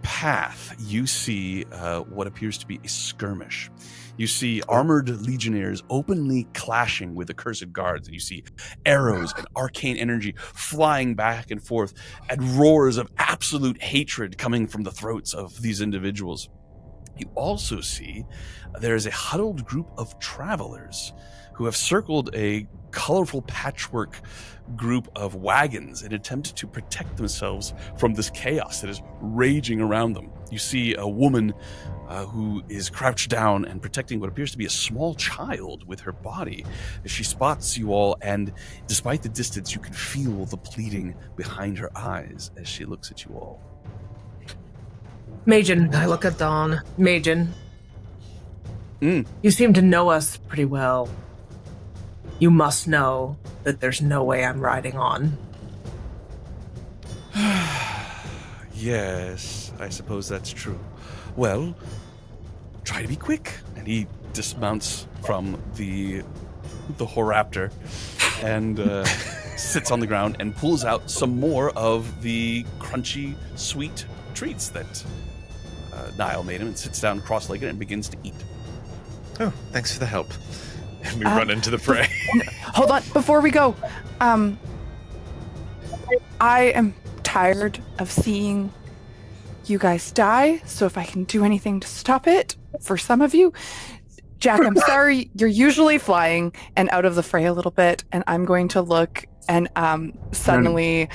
path, you see what appears to be a skirmish. You see armored legionnaires openly clashing with the cursed guards, and you see arrows and arcane energy flying back and forth, and roars of absolute hatred coming from the throats of these individuals. You also see there is a huddled group of travelers who have circled a colorful patchwork group of wagons in an attempt to protect themselves from this chaos that is raging around them. You see a woman who is crouched down and protecting what appears to be a small child with her body. She spots you all, and despite the distance, you can feel the pleading behind her eyes as she looks at you all. Majin, I look at Dawn. Majin, you seem to know us pretty well. You must know that there's no way I'm riding on. Yes, I suppose that's true. Well, try to be quick. And he dismounts from the Horaptor and sits on the ground and pulls out some more of the crunchy, sweet treats that Niall made him, and sits down cross-legged and begins to eat. Oh, thanks for the help. And we run into the fray. Hold on, before we go, I am tired of seeing you guys die, so if I can do anything to stop it, for some of you, Jack, I'm sorry, you're usually flying and out of the fray a little bit, and I'm going to look, and suddenly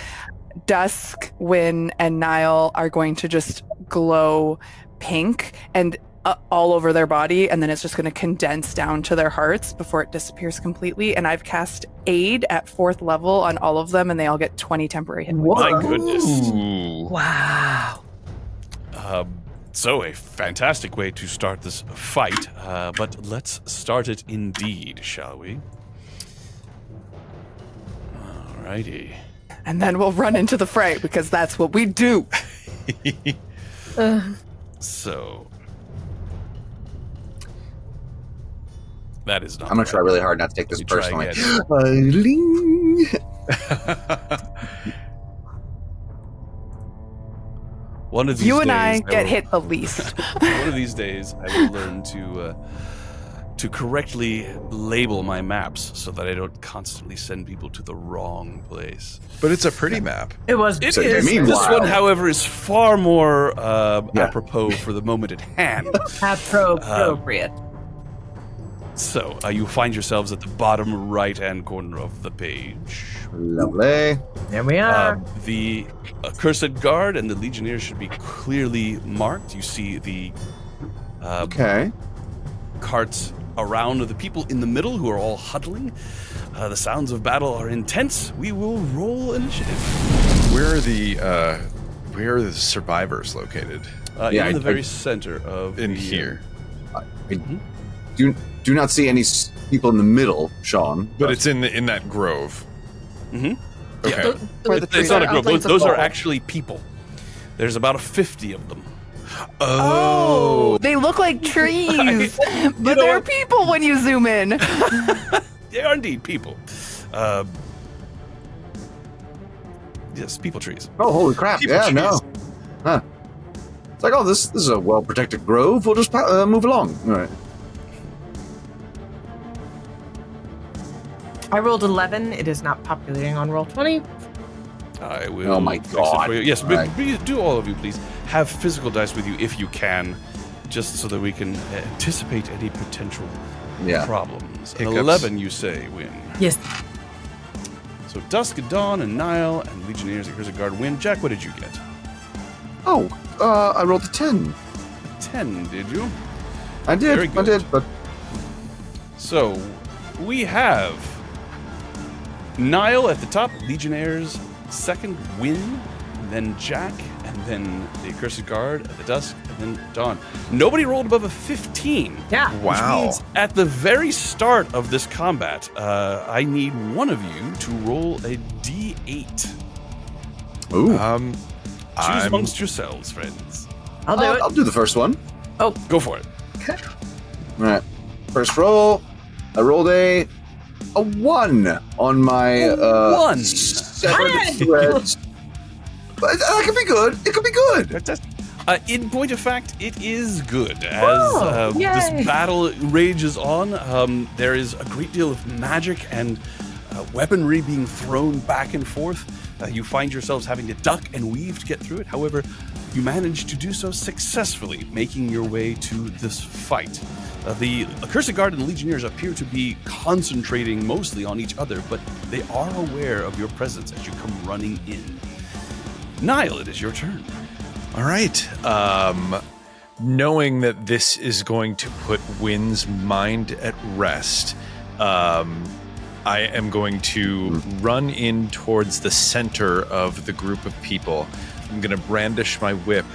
Dusk, Wynn, and Niall are going to just glow pink, and all over their body, and then it's just going to condense down to their hearts before it disappears completely. And I've cast Aid at 4th level on all of them, and they all get 20 temporary hit points. My goodness. Ooh. Wow. So a fantastic way to start this fight, but let's start it indeed, shall we? Alrighty. And then we'll run into the fray, because that's what we do. So... that is not I'm going to try right. really hard not to take this Let me try personally. again. One of these You and days, I get will- hit the least. One of these days, I will learn to correctly label my maps so that I don't constantly send people to the wrong place. But it's a pretty map. It was. It So, is. meanwhile- This one, however, is far more apropos for the moment at hand. Appropriate. So you find yourselves at the bottom right-hand corner of the page. Lovely. There we are. The accursed guard and the legionnaires should be clearly marked. You see the Okay. carts around the people in the middle who are all huddling. The sounds of battle are intense. We will roll initiative. Where are the survivors located? Yeah, in the I- very center of In the, here. Do not see any people in the middle, Sean. But it's in that grove. Okay. Where the It's trees not are. a grove. outlines of Those are gold. actually people. There's about 50 of them. Oh, they look like trees, but know they're what? people when you zoom in. They are indeed people. Yes, people trees. Oh, holy crap! People Yeah, trees. no. Huh. It's like, oh, this is a well-protected grove. We'll just move along. All right. I rolled 11. It is not populating on roll 20. I will. Oh my fix it God. for you. Yes, All right. do all of you please have physical dice with you if you can, just so that we can anticipate any potential Yeah. problems. An Hiccups. 11, you say, win. Yes. So Dusk and Dawn and Nile and Legionnaires and Here's a Guard win. Jack, what did you get? Oh, I rolled a 10. 10, did you? I did. Very I good. did, but So we have Nile at the top, Legionnaires second, Win, and then Jack, and then the Accursed Guard at the Dusk, and then Dawn. Nobody rolled above a 15. Yeah. Which Wow. means at the very start of this combat, I need one of you to roll a d8. ooh, Choose amongst yourselves, friends. I'll do it. I'll do the first one. Go for it. All right. First roll. I rolled a 1 on my One. severed threads. But that could be good. It could be good. In point of fact, it is good. As Oh, yay. this battle rages on, there is a great deal of magic and weaponry being thrown back and forth. You find yourselves having to duck and weave to get through it. However, you manage to do so successfully, making your way to this fight. The Accursed Guard and Legionnaires appear to be concentrating mostly on each other, but they are aware of your presence as you come running in. Nile, it is your turn. All right. Knowing that this is going to put Wynn's mind at rest, I am going to run in towards the center of the group of people. I'm going to brandish my whip.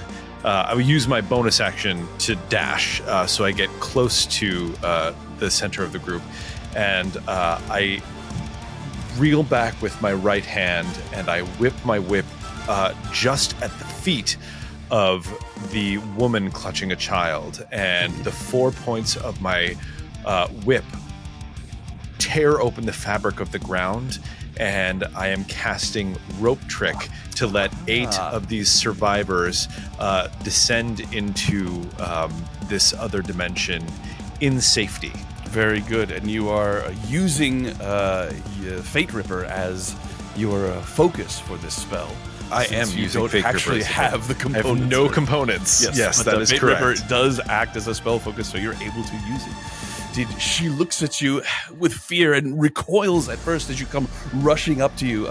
I will use my bonus action to dash, so I get close to the center of the group. And I reel back with my right hand, and I whip my whip just at the feet of the woman clutching a child. And the 4 points of my whip tear open the fabric of the ground, and I am casting Rope Trick to let 8 of these survivors descend into this other dimension in safety. Very good. And you are using Fate Ripper as your focus for this spell. I Since am you using don't Fate actually Ripper. have the I components. have no for it. components. Yes, but that the is Fate correct. Ripper does act as a spell focus, so you're able to use it. She looks at you with fear and recoils at first as you come rushing up to you.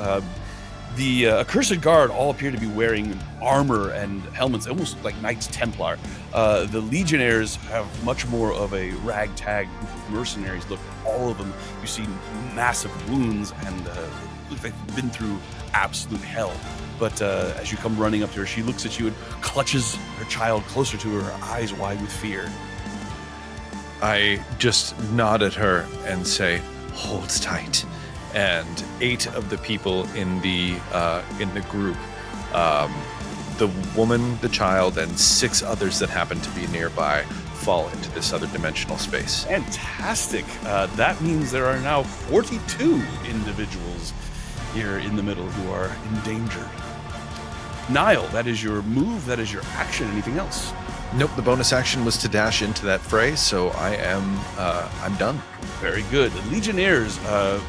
The Accursed Guard all appear to be wearing armor and helmets, almost like Knights Templar. The Legionnaires have much more of a ragtag mercenaries look. All of them, you see massive wounds and look like they've been through absolute hell. But as you come running up to her, she looks at you and clutches her child closer to her, eyes wide with fear. I just nod at her and say, "Hold tight." And 8 of the people in the group, the woman, the child, and 6 others that happen to be nearby, fall into this other dimensional space. Fantastic. That means there are now 42 individuals here in the middle who are endangered. Nile, that is your move, that is your action. Anything else? Nope, the bonus action was to dash into that fray, so I'm done. Very good. The Legionnaires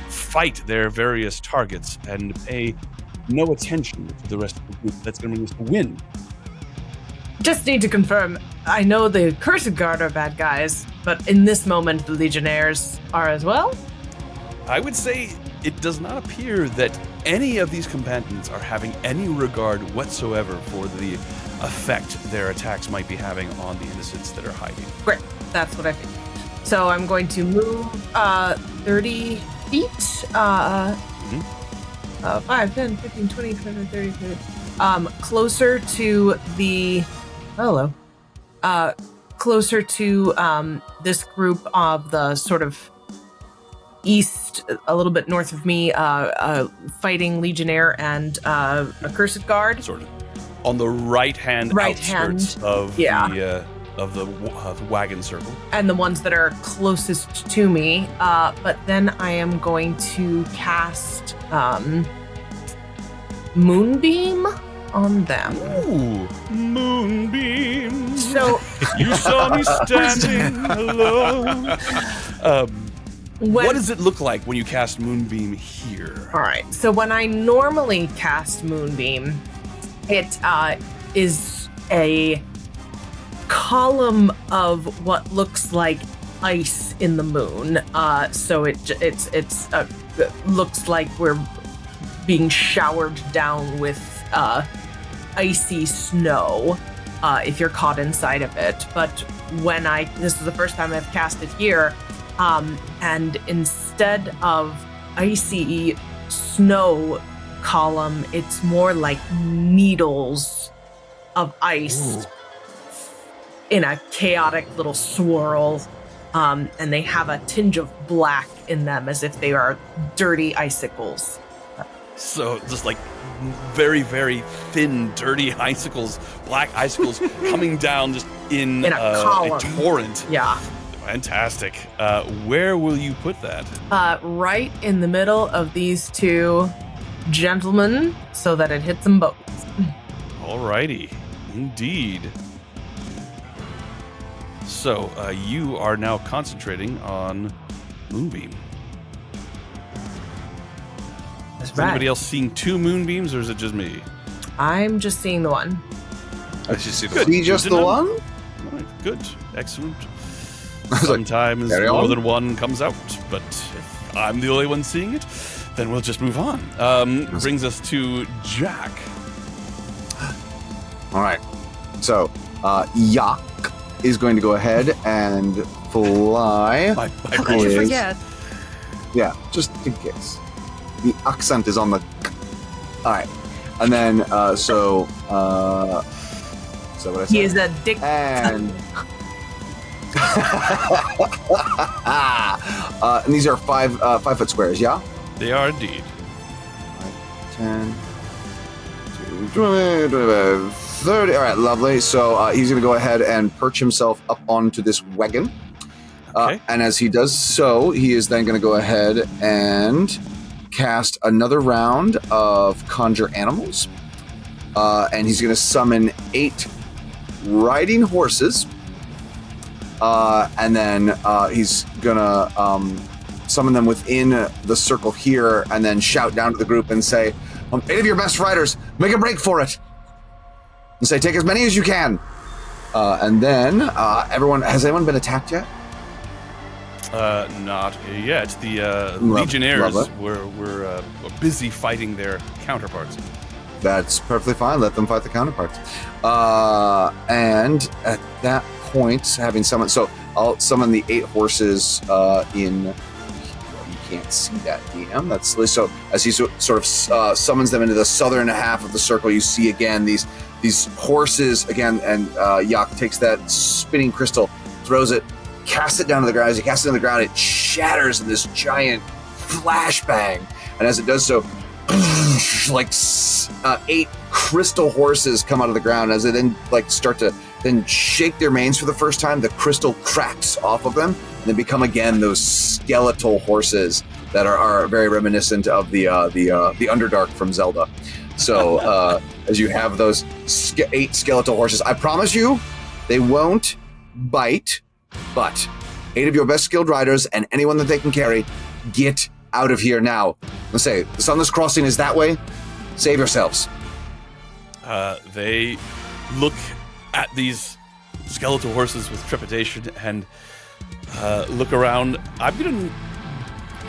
fight their various targets and pay no attention to the rest of the group. That's going to bring us to Win. Just need to confirm. I know the Cursed Guard are bad guys, but in this moment, the Legionnaires are as well? I would say it does not appear that any of these combatants are having any regard whatsoever for the effect their attacks might be having on the innocents that are hiding. Great. That's what I think. So I'm going to move 30 feet. 5, 10, 15, 20, 25, 30, 30. Closer to the... Hello. Closer to this group of the sort of east, a little bit north of me, fighting Legionnaire and a Cursed Guard. Sort of on the right-hand outskirts of the wagon circle. And the ones that are closest to me. But then I am going to cast Moonbeam on them. Ooh, Moonbeam. So you saw me standing alone. What does it look like when you cast Moonbeam here? All right. So when I normally cast Moonbeam, it is a column of what looks like ice in the moon. So it looks like we're being showered down with icy snow if you're caught inside of it. But this is the first time I've cast it here, and instead of icy snow column, it's more like needles of ice in a chaotic little swirl, and they have a tinge of black in them as if they are dirty icicles. So just like very, very thin, dirty icicles, black icicles coming down just in a column. A torrent. Yeah. Fantastic. Where will you put that? Right in the middle of these two gentlemen so that it hits them both. Alrighty. Indeed. So, you are now concentrating on Moonbeam. That's Is anybody else seeing two Moonbeams, or is it just me? I'm just seeing the one. I just see the See just the one? All right, good. Excellent. Sometimes carry more on. than one comes out, but if I'm the only one seeing it, then we'll just move on. Brings us to Jack. All right. So, Yak is going to go ahead and fly. My How could you Yes. forget? Yeah, just in case. The accent is on the. All right, and then so what I said. He is a dick. And and these are 5 foot squares. Yeah. They are indeed. 10, 20, 30. All right, lovely. So he's going to go ahead and perch himself up onto this wagon. Okay. And as he does so, he is then going to go ahead and cast another round of Conjure Animals. And he's going to summon 8 riding horses. And then he's going to summon them within the circle here and then shout down to the group and say, 8 of your best riders, make a break for it. And say, take as many as you can. And then has anyone been attacked yet? Not yet. The Legionnaires were busy fighting their counterparts. That's perfectly fine. Let them fight the counterparts. And at that point, having summoned, so I'll summon the 8 horses in. You can't see that, DM. That's so. As he sort of summons them into the southern half of the circle, you see again these horses again, and Yak takes that spinning crystal, throws it, casts it down to the ground. As he casts it on the ground, it shatters in this giant flashbang, and as it does so, like 8 crystal horses come out of the ground. As they then start to then shake their manes for the first time, the crystal cracks off of them and then become again those skeletal horses that are very reminiscent of the Underdark from Zelda. So as you have those 8 skeletal horses, I promise you they won't bite, but 8 of your best skilled riders and anyone that they can carry, get out of here now. Let's say the Sunless Crossing is that way. Save yourselves. They look at these skeletal horses with trepidation and look around. I'm going to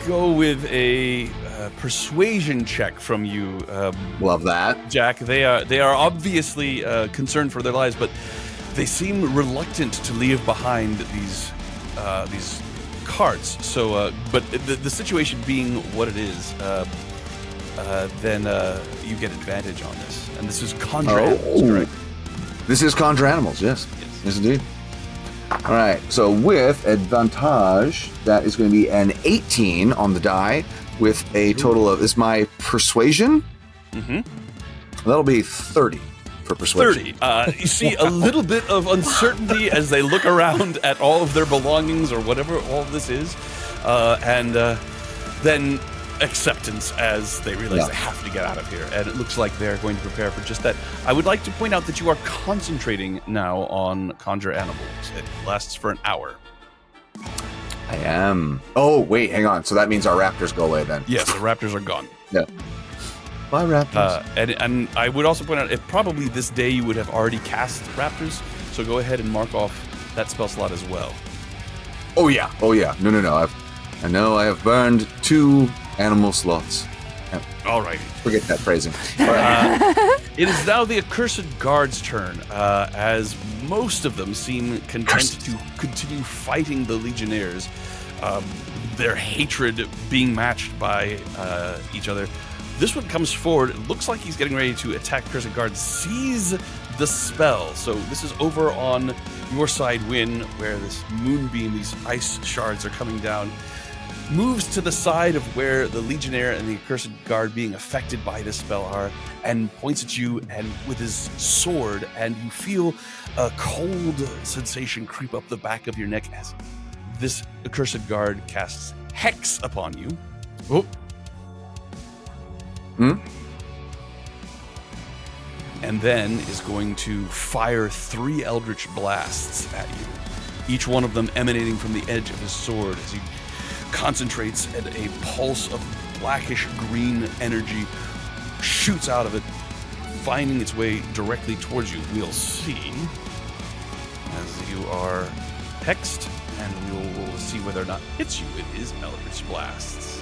go with a persuasion check from you. Love that. Jack. They are obviously concerned for their lives, but they seem reluctant to leave behind these carts. So, but the situation being what it is, then you get advantage on this. And this is Conjure Animals, correct? This is Conjure Animals, yes. Yes, indeed. All right, so with advantage, that is going to be an 18 on the die with a total of, is my persuasion? Mm-hmm. That'll be 30 for persuasion. 30. You see a little bit of uncertainty as they look around at all of their belongings or whatever all of this is, and then acceptance as they realize they have to get out of here. And it looks like they're going to prepare for just that. I would like to point out that you are concentrating now on conjure animals. It lasts for an hour. I am. Oh, wait, hang on. So that means our raptors go away then. Yes, the raptors are gone. Yeah. Bye, raptors. And I would also point out, if probably this day you would have already cast raptors, so go ahead and mark off that spell slot as well. Oh, yeah. No. I know I have burned 2 animal slots. All right. Forget that phrasing. All right. It is now the accursed guard's turn, as most of them seem content to continue fighting the legionnaires, their hatred being matched by each other. This one comes forward. It looks like he's getting ready to attack accursed guard. Sees the spell. So this is over on your side, Win, where this moonbeam, these ice shards are coming down. Moves to the side of where the legionnaire and the accursed guard being affected by this spell are, and points at you and with his sword, and you feel a cold sensation creep up the back of your neck as this accursed guard casts Hex upon you. Oh. And then is going to fire 3 eldritch blasts at you, each one of them emanating from the edge of his sword as he concentrates, and a pulse of blackish green energy shoots out of it, finding its way directly towards you. We'll see as you are hexed, and we'll see whether or not it hits you. It is eldritch blasts.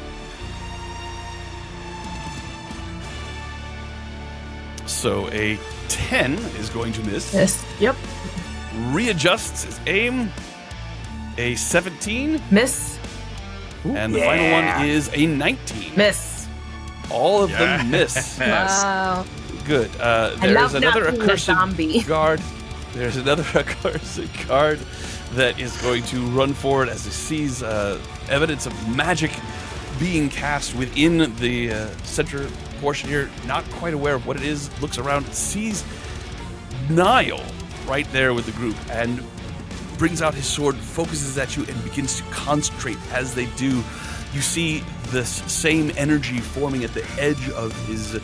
So a 10 is going to miss. Yes. Yep. Readjusts his aim. A 17. Miss. And the final one is a 19. Miss. All of them miss. Wow. Good. There's another accursed guard. There's another accursed guard that is going to run forward as he sees evidence of magic being cast within the center portion here. Not quite aware of what it is. Looks around, sees Niall right there with the group, and brings out his sword, focuses at you, and begins to concentrate. As they do, you see this same energy forming at the edge of his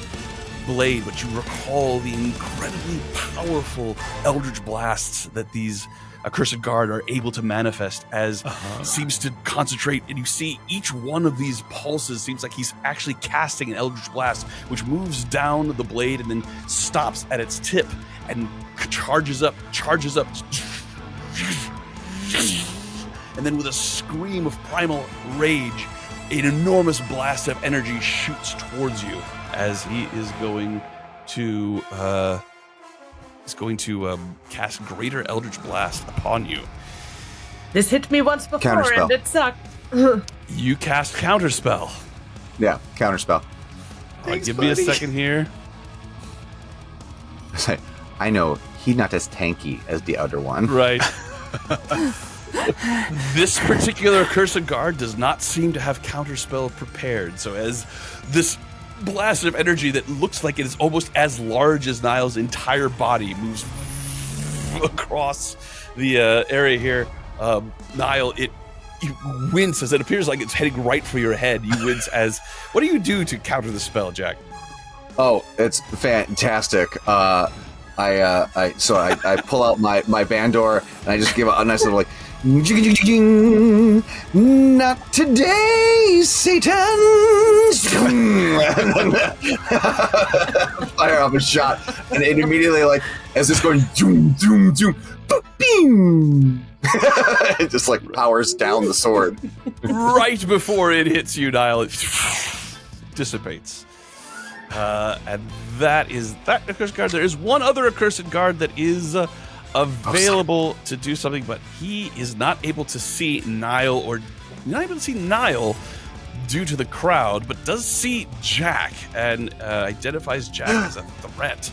blade, but you recall the incredibly powerful eldritch blasts that these accursed guard are able to manifest as seems to concentrate, and you see each one of these pulses seems like he's actually casting an eldritch blast, which moves down the blade and then stops at its tip and charges up. And then with a scream of primal rage, an enormous blast of energy shoots towards you as he is going to cast Greater Eldritch Blast upon you. This hit me once before Counterspell. and it sucked. You cast Counterspell. Yeah, counterspell. Give me a second here. I know, he's not as tanky as the other one. Right. This particular accursed guard does not seem to have counterspell prepared. So as this blast of energy that looks like it is almost as large as Niall's entire body moves across the area here, Niall, you wince as it appears like it's heading right for your head. You wince as... What do you do to counter the spell, Jack? Oh, it's fantastic. I pull out my Bandor and I just give a nice little like, not today, Satan! Fire off a shot, and it immediately, like, as it's going doom, doom, doom, boom, it just like powers down the sword. Right before it hits you, Niall, it dissipates. And that is that accursed guard. There is one other accursed guard that is available to do something, but he is not able to see Niall due to the crowd, but does see Jack and identifies Jack as a threat.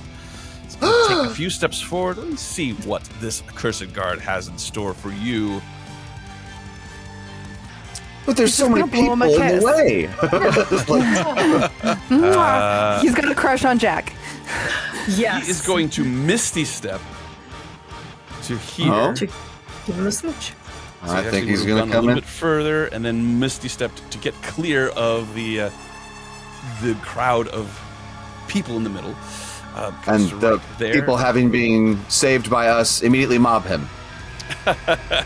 It's going to take a few steps forward. Let me see what this accursed guard has in store for you. But there's so many gonna blow him people a in the way. He's got a crush on Jack. Yes. He is going to Misty Step to here. Oh. To give him a smooch. So I he think actually he's would have going gone to come a little in. bit further, and then Misty stepped to get clear of the crowd of people in the middle. And just the right there. people having been saved by us immediately mob him.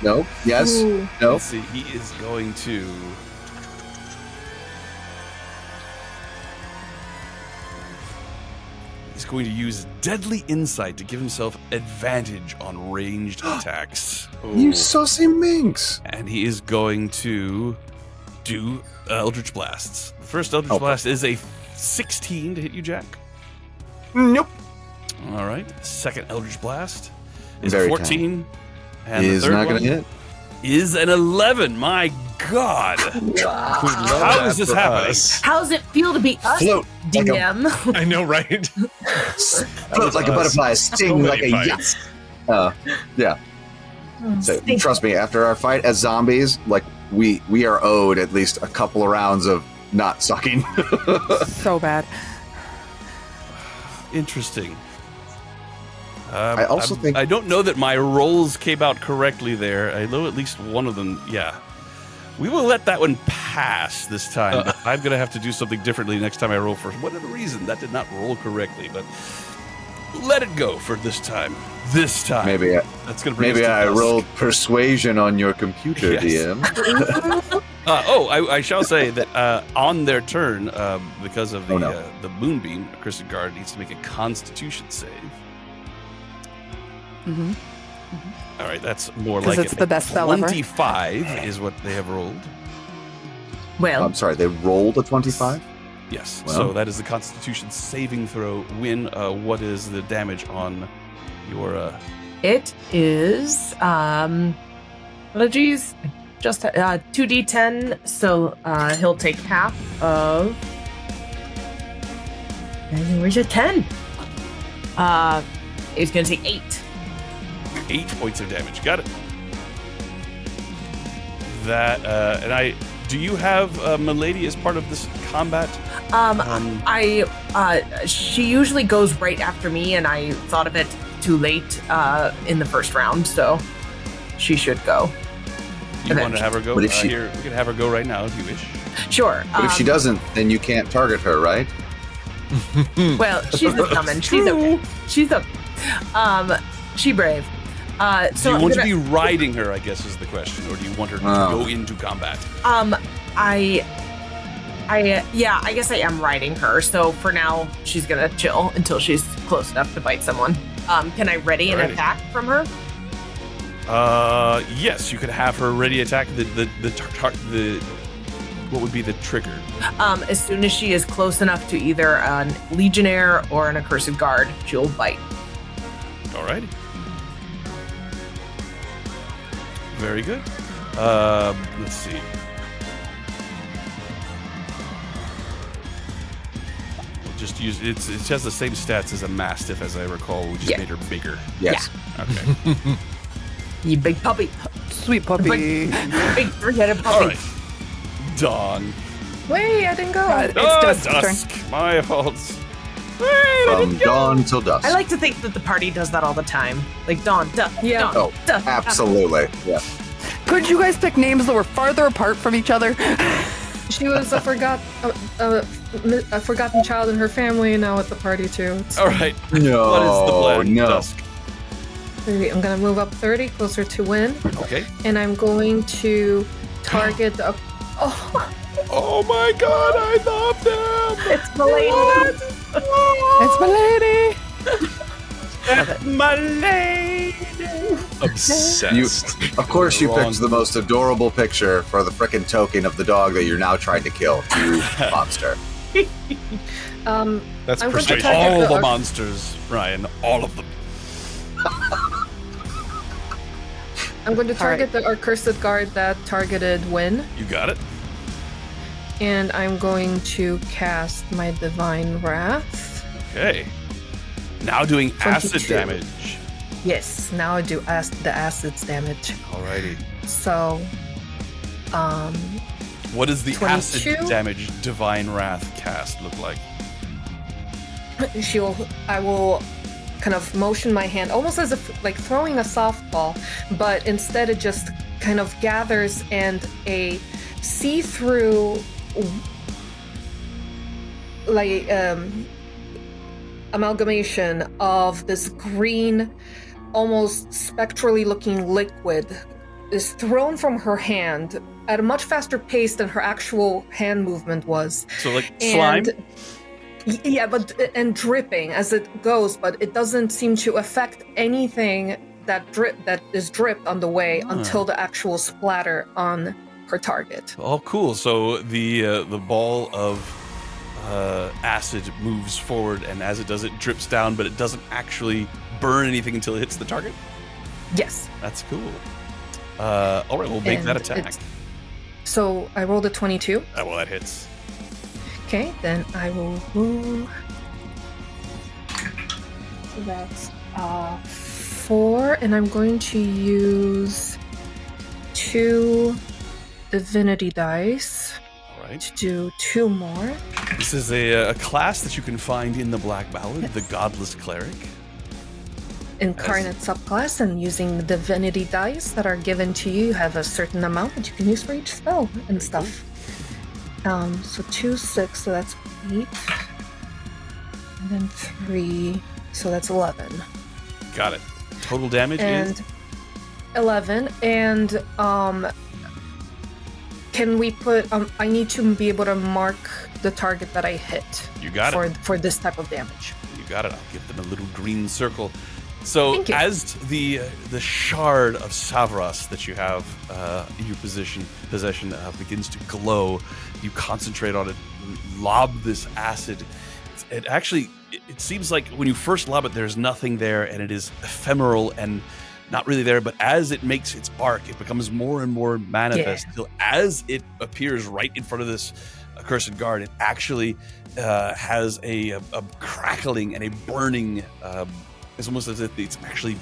No? Yes? Ooh. No? Let's see. He is going to. He's going to use Deadly Insight to give himself advantage on ranged attacks. You saucy minx. And he is going to do Eldritch Blasts. The first Eldritch Oh. Blast is a 16 to hit you, Jack. Nope. All right. Second Eldritch Blast is Very 14. And Is the third not going one to hit. is an 11. My God. How is this happening? How's it feel to be us, Float like a, DM? I know, right? float like a butterfly, sting So like a many yes. Yeah. So, trust me, after our fight as zombies, like we are owed at least a couple of rounds of not sucking. So bad. Interesting. I also think- I don't know that my rolls came out correctly there. I know at least one of them. Yeah. We will let that one pass this time. But I'm going to have to do something differently next time I roll for whatever reason. That did not roll correctly, but let it go for this time. This time. Maybe That's going to bring us maybe to I dusk. rolled persuasion on your computer, Yes. DM. I shall say that on their turn, because of the Oh, no. the moonbeam, a cursed guard needs to make a Constitution save. Mm-hmm. All right, that's more 'Cause like it's the best spell ever. 25 is what they have rolled. Well, I'm sorry, they rolled a 25? Yes, Well. so that is the Constitution saving throw. Win. What is the damage on your? it is apologies, just 2d10. So he'll take half of. And where's your 10? He's gonna take 8. 8 points of damage. Got it. That and do you have Milady as part of this combat? She usually goes right after me, and I thought of it too late in the first round, so she should go. You want to have her go? But if she- Here, we can have her go right now if you wish. Sure. But if she doesn't, then you can't target her, right? Well, she's just coming. She's okay. She's okay. She brave. Do So you I'm want gonna- to be riding her, I guess, is the question, or do you want her to Oh. go into combat? I guess I am riding her. So for now, she's gonna chill until she's close enough to bite someone. Can I ready an Alrighty. attack from her? Yes, you could have her ready attack. The what would be the trigger? As soon as she is close enough to either a legionnaire or an accursed guard, she'll bite. Alrighty. Very good. Let's see. We'll just use it has the same stats as a mastiff, as I recall. We just Yeah. made her bigger. Yes. Okay. You big puppy. Sweet puppy. Big three-headed puppy. All right. Dawn. Wait, I didn't go. It's Dusk's turn. Dusk. My fault. From dawn till dusk. I like to think that the party does that all the time. Like dawn, dusk, Yeah. dawn, Oh, dusk. absolutely. Yeah. Could you guys pick names that were farther apart from each other? She was a forgotten child in her family, and now at the party too. It's All right. No. What is the plan, No. Dusk? 30. I'm gonna move up 30, closer to Win, Okay. and I'm going to target the. Oh my God! I love them. It's Milady. It's my lady. My lady. Obsessed. Of course, you Wrong. picked the most adorable picture for the frickin' token of the dog that you're now trying to kill. You monster. That's I'm going to persuasion. target All the the monsters, Ryan. All of them. I'm going to target the accursed guard that targeted Win, You got it. and I'm going to cast my Divine Wrath. Okay. Now doing acid 22. damage. Yes, now I do the acid's damage. Alrighty. So, What does the 22? acid damage Divine Wrath cast look like? I will kind of motion my hand, almost as if like throwing a softball, but instead it just kind of gathers, and a see-through, like, amalgamation of this green, almost spectrally looking liquid is thrown from her hand at a much faster pace than her actual hand movement was. So like slime? Yeah, and dripping as it goes, but it doesn't seem to affect anything that is dripped on the way until the actual splatter on her target. Oh, cool. So the ball of acid moves forward, and as it does, it drips down, but it doesn't actually burn anything until it hits the target? Yes. That's cool. All right, we'll make that attack. So I rolled a 22. Oh, well, that hits. Okay, then I will roll. So that's 4, and I'm going to use 2 divinity dice All right. to do 2 more. This is a class that you can find in the Black Ballad, the Godless Cleric. Incarnate subclass, and using the divinity dice that are given to you, you have a certain amount that you can use for each spell and stuff. So 2, 6, so that's 8. And then 3, so that's 11. Got it. Total damage is? 11. And can we put... I need to be able to mark the target that I hit. You got it. For this type of damage. You got it. I'll give them a little green circle. So Thank you. as the shard of Savras that you have in your possession begins to glow, you concentrate on it, lob this acid. It seems like when you first lob it, there's nothing there, and it is ephemeral and not really there. But as it makes its arc, it becomes more and more manifest. Until as it appears right in front of this accursed guard, it actually has a crackling and a burning. It's almost as if it's actually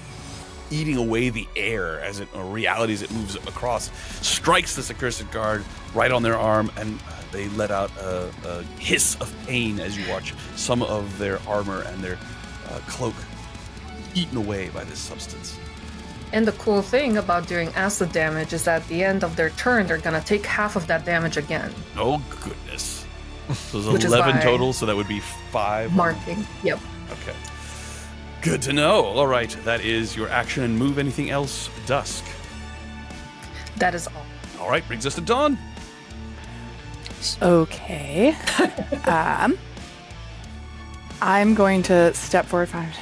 eating away the air as it moves across, strikes this accursed guard right on their arm, and they let out a hiss of pain as you watch some of their armor and their cloak eaten away by this substance. And the cool thing about doing acid damage is at the end of their turn, they're going to take half of that damage again. Oh, goodness. So there's Which is 11 why- total, so that would be 5. Marking. Yep. Okay. Good to know. All right, that is your action and move. Anything else, Dusk? That is all. All right, brings us to Dawn. Okay. I'm going to step forward 5.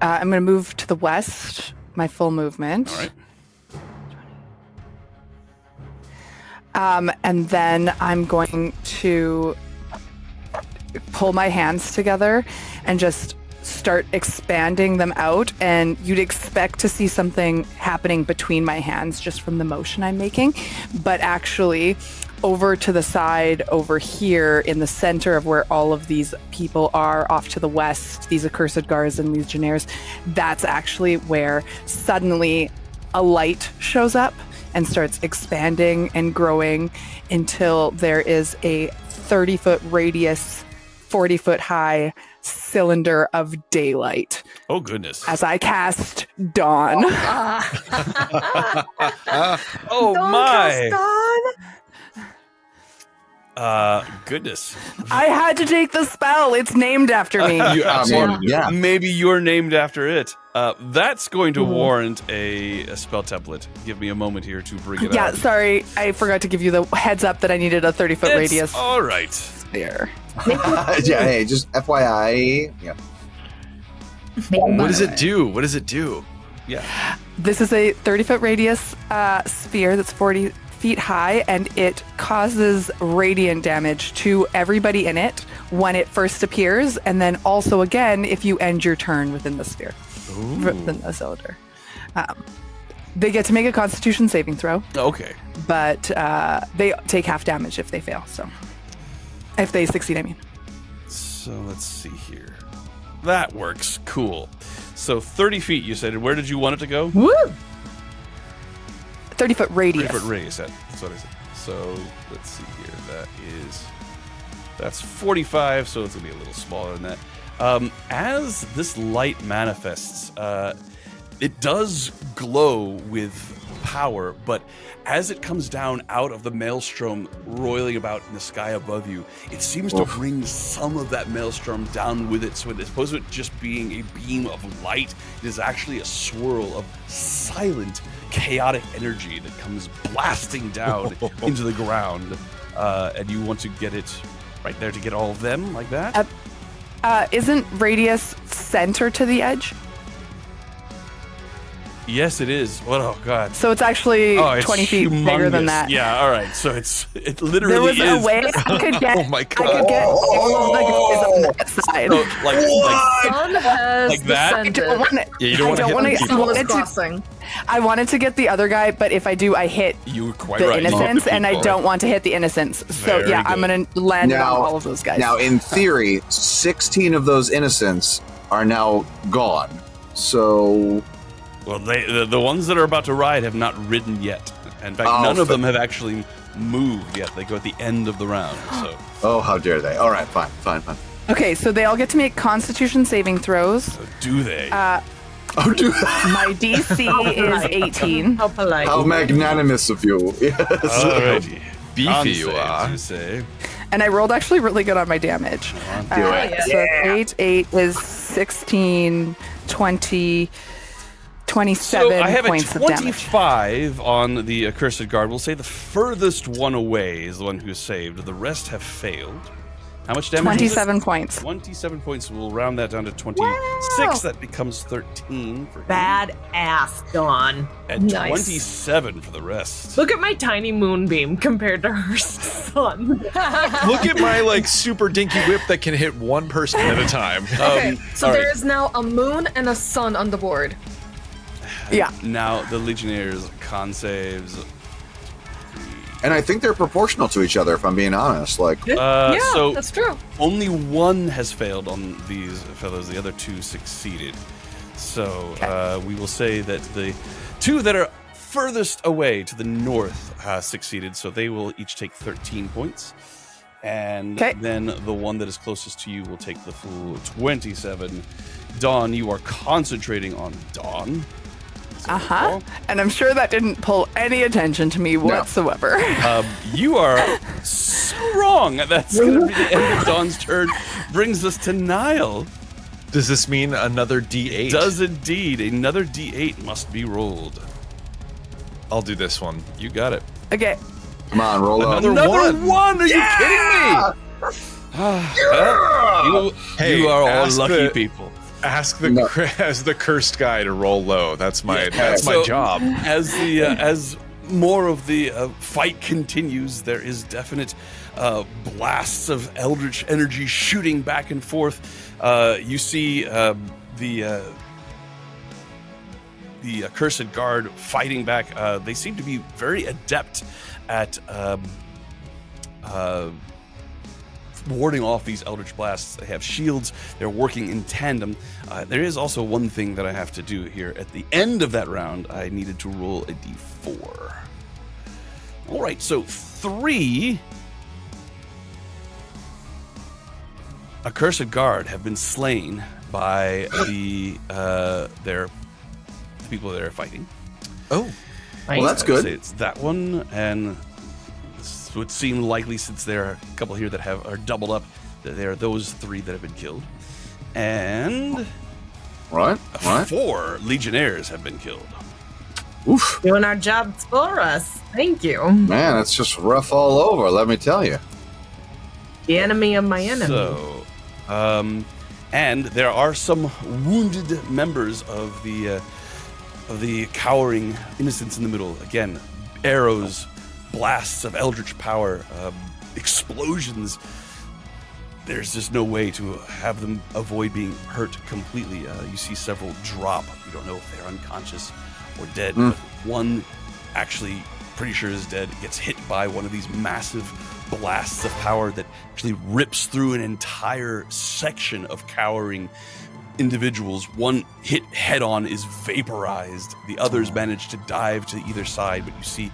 I'm going to move to the west, my full movement. All right. And then I'm going to pull my hands together and just start expanding them out, and you'd expect to see something happening between my hands just from the motion I'm making, but actually over to the side over here in the center of where all of these people are off to the west, these accursed guards and legionnaires, that's actually where suddenly a light shows up and starts expanding and growing until there is a 30-foot radius, 40-foot high cylinder of daylight. Oh, goodness. As I cast Dawn. Oh, Don't my. cast Dawn. Goodness. I had to take the spell. It's named after me. You absolutely yeah. Maybe you're named after it. That's going to warrant a spell template. Give me a moment here to bring it Yeah, out. sorry. I forgot to give you the heads up that I needed a 30-foot It's radius all right. there. Yeah, hey, just FYI. Yeah. What does it do? What does it do? Yeah. This is a 30-foot radius sphere that's 40 feet high, and it causes radiant damage to everybody in it when it first appears, and then also again if you end your turn within the sphere, within the cylinder. They get to make a Constitution saving throw, Okay. but they take half damage if they fail. So, if they succeed, I mean. So let's see here. That works. Cool. So 30 feet, you said. Where did you want it to go? Woo! 30-foot radius. 30-foot radius. That's what I said. So let's see here. That's 45, so it's going to be a little smaller than that. As this light manifests, it does glow with power, but as it comes down out of the maelstrom roiling about in the sky above you, it seems to bring some of that maelstrom down with it. So as opposed to it just being a beam of light, it is actually a swirl of silent, chaotic energy that comes blasting down into the ground. And you want to get it right there to get all of them like that? Isn't radius center to the edge? Yes, it is. What? Oh, God. So it's actually It's 20 feet bigger than humongous. that. Yeah, all right. So it literally There was is. a way I could get, Oh my God. I could get all of the guys on that side. So, like Sun has Like that? I descended. don't want to. Yeah, you don't want to hit I people. wanted to. Crossing. I wanted to get the other guy, but if I do, I hit you were quite the right. innocents, the and I people. don't want to hit the innocents. So Very yeah, I'm good. gonna land Now- on all of those guys. Now, in theory, 16 of those innocents are now gone. So, Well, the ones that are about to ride have not ridden yet. In fact, Oh, none of them have actually moved yet. They go at the end of the round. So how dare they? All right, fine. Okay, so they all get to make Constitution saving throws. do they? Oh, dude, My DC is 18. How polite. how magnanimous of you. Yes. Alrighty. Beefy you Con are. saves, you say. And I rolled actually really good on my damage. Do it. So 8 is 16, 20, 27 So I have a points of damage. 25 on the accursed guard. We'll say the furthest one away is the one who saved. The rest have failed. How much damage? was it? 27 points. 27 points. We'll round that down to 26. Wow. That becomes 13 for him. Bad ass, Dawn. And Nice. 27 for the rest. Look at my tiny moonbeam compared to her sun. Look at my like super dinky whip that can hit one person at a time. Okay, so all there right. is now a moon and a sun on the board. Yeah. Now the Legionnaires' con saves. And I think they're proportional to each other, if I'm being honest. Like, Yeah, so that's true. only one has failed on these fellows. The other two succeeded. So we will say that the two that are furthest away to the north succeeded. So they will each take 13 points. And then the one that is closest to you will take the full 27. Dawn, you are concentrating on Dawn. Uh-huh. And I'm sure that didn't pull any attention to me whatsoever. You are so wrong. That's going to be the end of Dawn's turn. Brings us to Nile. Does this mean another D8? Does indeed. Another D8 must be rolled. I'll do this one. You got it. Okay. come on, roll up. Another one. Are you kidding me? Hey, you are all ask lucky the- people. Ask the No. as the cursed guy to roll low. That's my So, job. As the as more of the fight continues, there is definite blasts of eldritch energy shooting back and forth. You see the accursed guard fighting back. They seem to be very adept at warding off these eldritch blasts. They have shields. They're working in tandem. There is also one thing that I have to do here. At the end of that round, I needed to roll a d4. All right, so 3 accursed guard have been slain by the people that are fighting. Oh, Well, that's I would good. say it's that one, and this would seem likely since there are a couple here that are doubled up. That there are those 3 that have been killed, and Right? 4 legionnaires have been killed. Oof. Doing our jobs for us. Thank you. Man, it's just rough all over, let me tell you. The enemy of my enemy. So, and there are some wounded members of the cowering innocents in the middle. Again, arrows, blasts of eldritch power, explosions. There's just no way to have them avoid being hurt completely. You see several drop. You don't know if they're unconscious or dead, but one actually pretty sure is dead. Gets hit by one of these massive blasts of power that actually rips through an entire section of cowering individuals, one hit head on, is vaporized. The others manage to dive to either side, but you see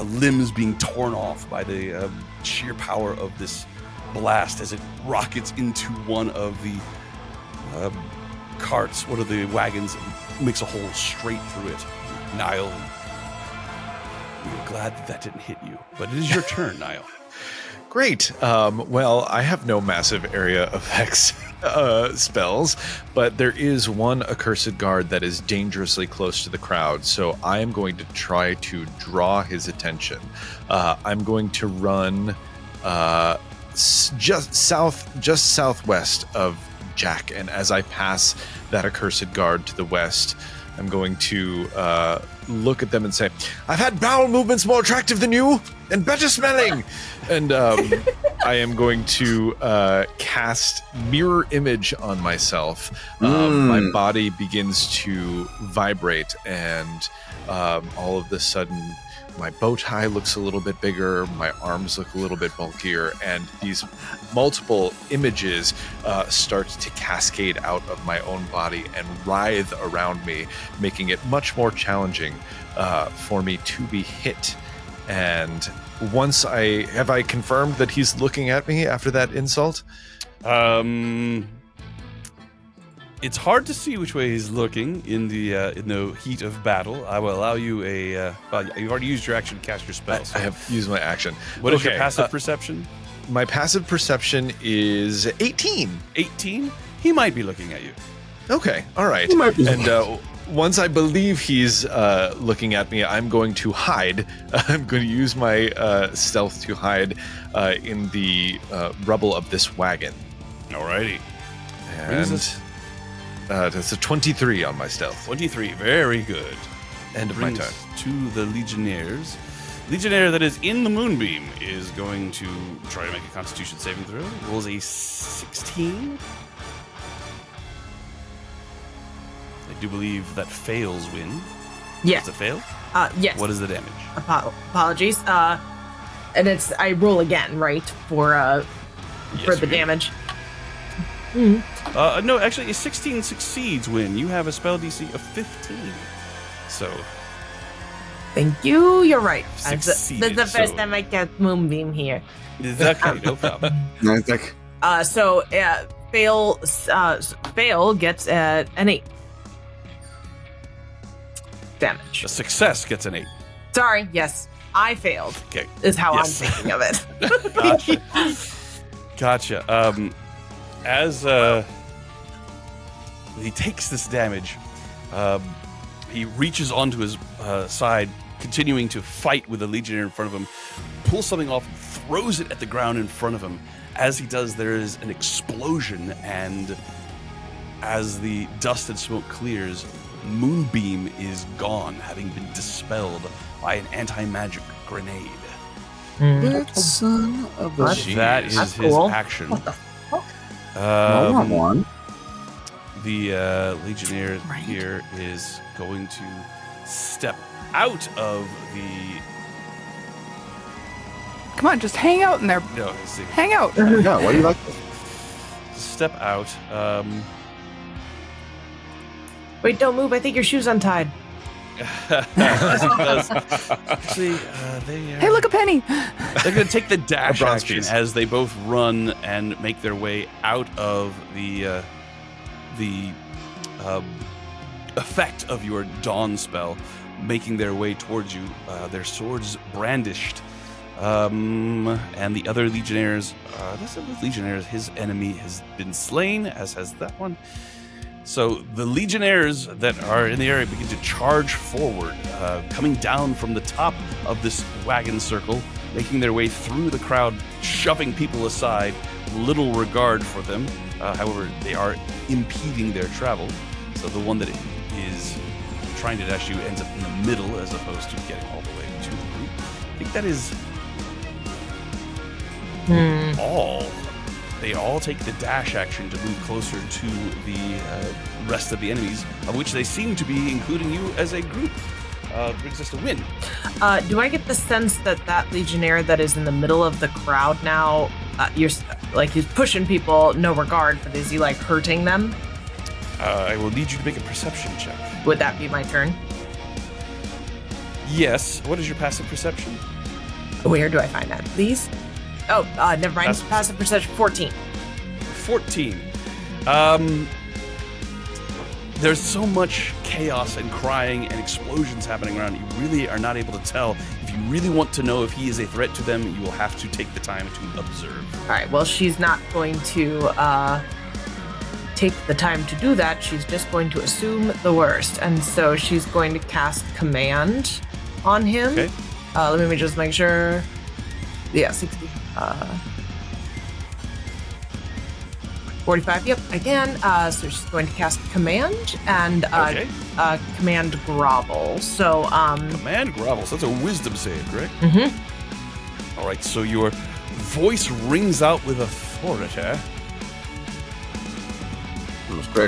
limbs being torn off by the sheer power of this blast as it rockets into one of the carts, one of the wagons, and makes a hole straight through it. Niall, you're glad that didn't hit you, but it is your turn, Niall. Great. Well, I have no massive area effects spells, but there is one accursed guard that is dangerously close to the crowd, so I am going to try to draw his attention. I'm going to run just southwest of Jack, and as I pass that accursed guard to the west, I'm going to look at them and say, I've had bowel movements more attractive than you and better smelling. And I am going to cast mirror image on myself. My body begins to vibrate, and all of a sudden my bow tie looks a little bit bigger, my arms look a little bit bulkier, and these multiple images start to cascade out of my own body and writhe around me, making it much more challenging for me to be hit. And once have I confirmed that he's looking at me after that insult? It's hard to see which way he's looking in the heat of battle. I will allow you you've already used your action to cast your spell. I have used my action. What is your passive perception? My passive perception is 18. 18? He might be looking at you. Okay, all right. And once I believe he's looking at me, I'm going to hide. I'm going to use my stealth to hide in the rubble of this wagon. Alrighty. And that's a 23 on my stealth. 23, very good. End of my turn. To the Legionnaires. Legionnaire that is in the Moonbeam is going to try to make a Constitution saving throw. Rolls a 16. I do believe that fails win. Yeah. Does it fail? Yes. What is the damage? Apologies. And it's I roll again, right? For the damage. No, actually, a 16 succeeds when you have a spell DC of 15. So. Thank you. You're right. That's Succeeded, the first time I get Moonbeam here. Okay, no problem. Fail gets an 8 damage. A success gets an 8. Sorry, yes, I failed. Okay. Is how Yes. I'm thinking of it. Gotcha. As he takes this damage, he reaches onto his side, continuing to fight with the Legionnaire in front of him, pulls something off, throws it at the ground in front of him. As he does, there is an explosion, and as the dust and smoke clears, Moonbeam is gone, having been dispelled by an anti-magic grenade. That son of a That is That's his cool. action. What the fuck? I want one. The Legionnaire here is going to step out of the. Come on, just hang out in there. No, let's see. Hang out. Yeah, what do you like? Step out. Wait, don't move. I think your shoe's untied. As he does. Actually, Hey, look, a penny. they're going to take the dash A bronze action piece. as they both run and make their way out of the effect of your dawn spell, making their way towards you, their swords brandished. And the other legionnaires, his enemy has been slain, as has that one. So the legionnaires that are in the area begin to charge forward, coming down from the top of this wagon circle, making their way through the crowd, shoving people aside, little regard for them. However, they are impeding their travel. So the one that is trying to dash you ends up in the middle as opposed to getting all the way to the group. I think that is all. They all take the dash action to move closer to the rest of the enemies, of which they seem to be including you as a group. Brings us to win. Do I get the sense that that Legionnaire that is in the middle of the crowd now, he's pushing people, no regard, but is he like hurting them? I will need you to make a perception check. Would that be my turn? Yes. What is your passive perception? Where do I find that, please? Oh, never mind. Passive perception 14. 14. There's so much chaos and crying and explosions happening around. You really are not able to tell. If you really want to know if he is a threat to them, you will have to take the time to observe. All right. Well, she's not going to take the time to do that. She's just going to assume the worst, and so she's going to cast command on him. Okay. Let me just make sure. Yeah, 60. 45. Yep. Again. So she's going to cast command and command grovel. So Command grovel. So that's a wisdom save, correct? Mm-hmm. All right. So your voice rings out with authority.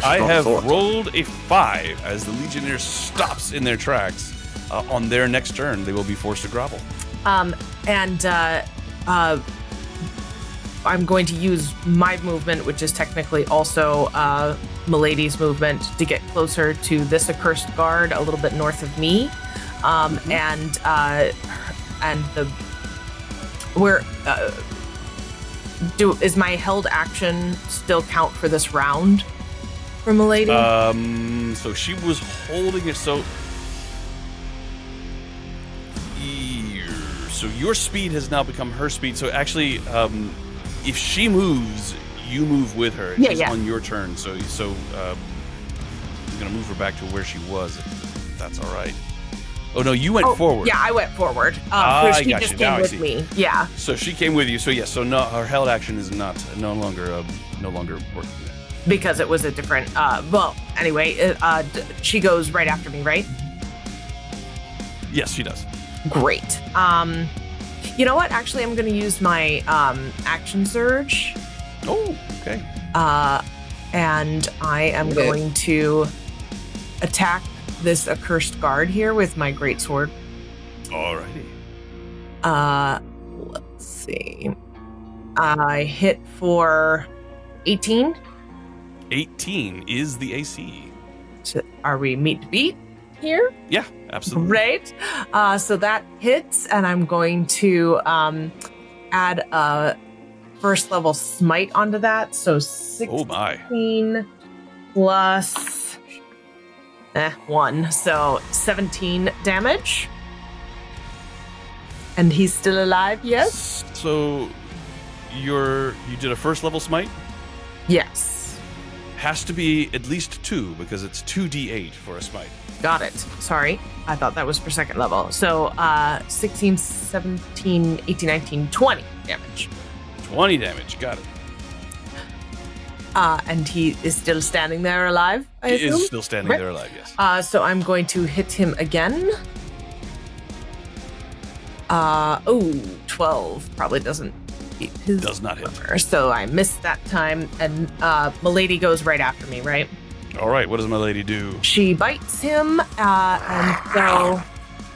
I have rolled a 5 as the Legionnaire stops in their tracks. On their next turn, they will be forced to grovel. I'm going to use my movement, which is technically also Milady's movement, to get closer to this accursed guard a little bit north of me, is my held action still count for this round for Milady? So she was holding it. So your speed has now become her speed. So actually, if she moves, you move with her. It's on your turn. So I'm gonna move her back to where she was, if that's all right. Oh no, you went forward. Yeah, I went forward. She just came with me. Yeah. So she came with you. So yes. So no, her held action is no longer working. Because it was a different. Anyway, she goes right after me, right? Yes, she does. Great. You know what? Actually, I'm going to use my action surge. Oh, okay. And I am going to attack this accursed guard here with my greatsword. Alrighty. Let's see. I hit for 18. 18 is the AC. So are we meet to beat here? Yeah, absolutely. Great. So that hits, and I'm going to add a first level smite onto that. So 16 plus 1. So 17 damage. And he's still alive, yes? So you did a first level smite? Yes. Has to be at least 2 because it's 2d8 for a smite. Got it. Sorry. I thought that was for second level. So 16, 17, 18, 19, 20 damage. 20 damage. Got it. And he is still standing there alive, I assume? He is still standing there alive, yes. So I'm going to hit him again. 12 probably doesn't beat his does not hit. Number. So I missed that time, and Milady goes right after me, right? All right, what does my lady do? She bites him, and so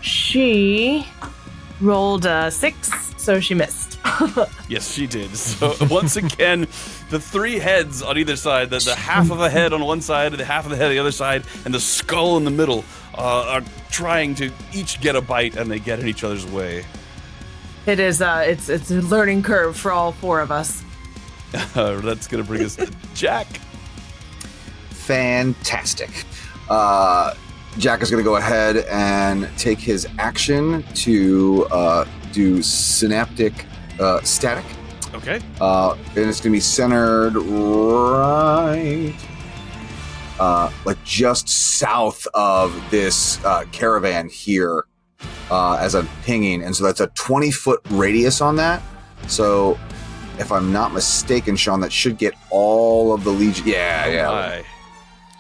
she rolled a 6, so she missed. Yes, she did. So once again, the 3 heads on either side, the half of a head on one side, the half of the head on the other side, and the skull in the middle are trying to each get a bite, and they get in each other's way. It is, it's a learning curve for all 4 of us. That's going to bring us to Jack. Fantastic. Jack is going to go ahead and take his action to do synaptic static. Okay. And it's going to be centered right, like just south of this caravan here, as I'm pinging. And so that's a 20-foot radius on that. So if I'm not mistaken, Sean, that should get all of the Legion. Yeah.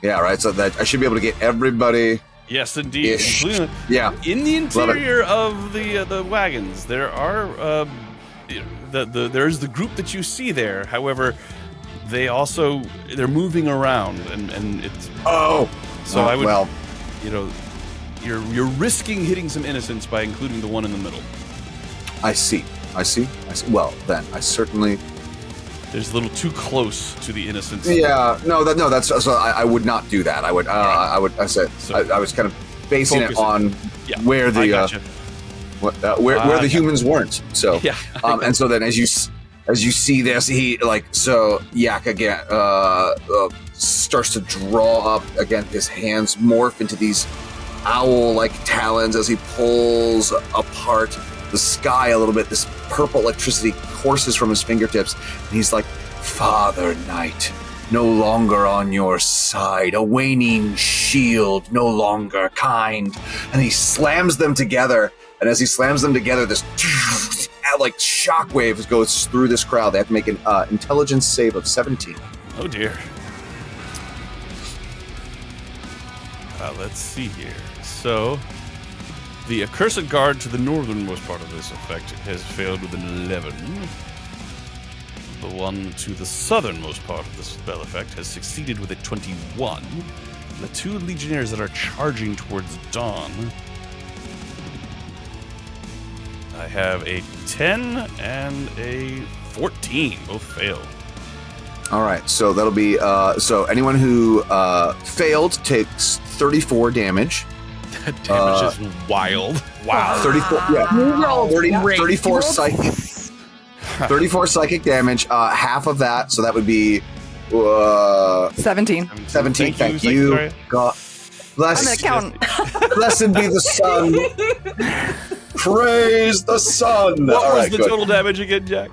Yeah, right. So that I should be able to get everybody. Yes, indeed. Yeah. In the interior of the wagons, there are there's the group that you see there. However, they're moving around, and it's So I would you're risking hitting some innocents by including the one in the middle. I see. Well, then I certainly There's a little too close to the innocent. Yeah, that's so I would not do that. I would I was kind of basing it on where the where the humans weren't. So and so then as you see this, he Yak again starts to draw up again. His hands morph into these owl-like talons as he pulls apart the sky a little bit. This purple electricity courses from his fingertips, and he's like, "Father Knight, no longer on your side, a waning shield, no longer kind." And he slams them together, and as he slams them together, this like shockwave goes through this crowd. They have to make an intelligence save of 17. Oh dear. Let's see here. So, the accursed guard to the northernmost part of this effect has failed with an 11. The one to the southernmost part of the spell effect has succeeded with a 21. And the two legionnaires that are charging towards Dawn, I have a 10 and a 14. Both fail. All right, so that'll be so anyone who failed takes 34 damage. That damage is wild. Wow. 34. Yeah. 34 psychic. 34 psychic damage. Half of that, so that would be 17. 17. Thank you. God bless. I'm an accountant. Blessed be the sun. Praise the sun. What was the total damage again, Jack?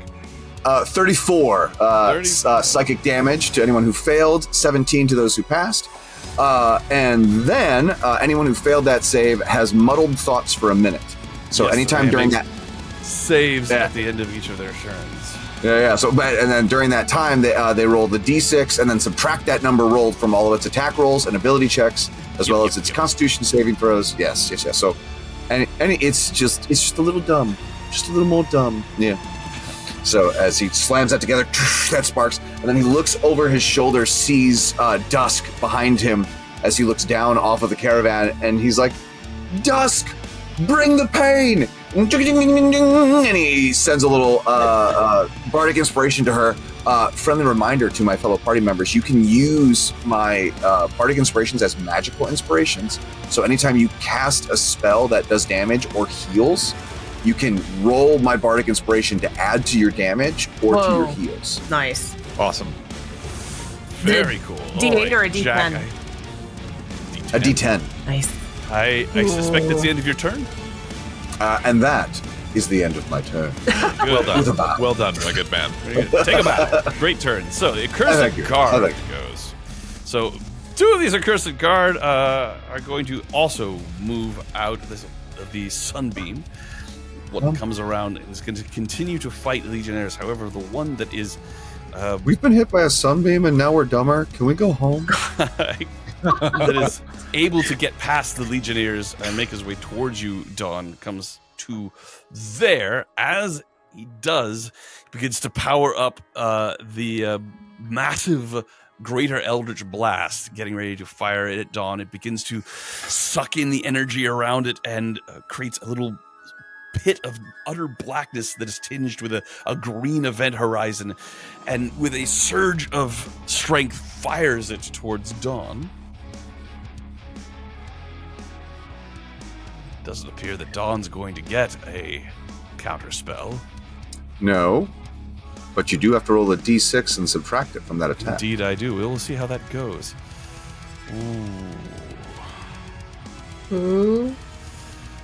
34 psychic damage to anyone who failed, 17 to those who passed. And then anyone who failed that save has muddled thoughts for a minute. So anytime during that saves at the end of each of their turns. Yeah. So, and then during that time, they roll the d6 and then subtract that number rolled from all of its attack rolls and ability checks, as well as its Constitution saving throws. Yes. So, and it's just a little dumb, just a little more dumb. Yeah. So as he slams that together, that sparks, and then he looks over his shoulder, sees Dusk behind him as he looks down off of the caravan, and he's like, "Dusk, bring the pain!" And he sends a little bardic inspiration to her. Friendly reminder to my fellow party members, you can use my bardic inspirations as magical inspirations. So anytime you cast a spell that does damage or heals, you can roll my bardic inspiration to add to your damage or to your heals. Nice. Awesome. Very cool. D8 or a D10? Jack, A D10. Nice. I suspect it's the end of your turn. And that is the end of my turn. Well done. With a bow. Well done, my good man. Take a bow. Great turn. So the accursed guard goes. So 2 of these accursed guard are going to also move out of the sunbeam. What comes around is going to continue to fight legionnaires. However, the one that is we've been hit by a sunbeam and now we're dumber. Can we go home? that is able to get past the legionnaires and make his way towards you, Dawn, comes to there. As he does, he begins to power up the massive greater eldritch blast, getting ready to fire it at Dawn. It begins to suck in the energy around it and creates a little pit of utter blackness that is tinged with a green event horizon, and with a surge of strength fires it towards Dawn. Doesn't appear that Dawn's going to get a counter spell. No, but you do have to roll a d6 and subtract it from that attack. Indeed I do. We'll see how that goes. Ooh.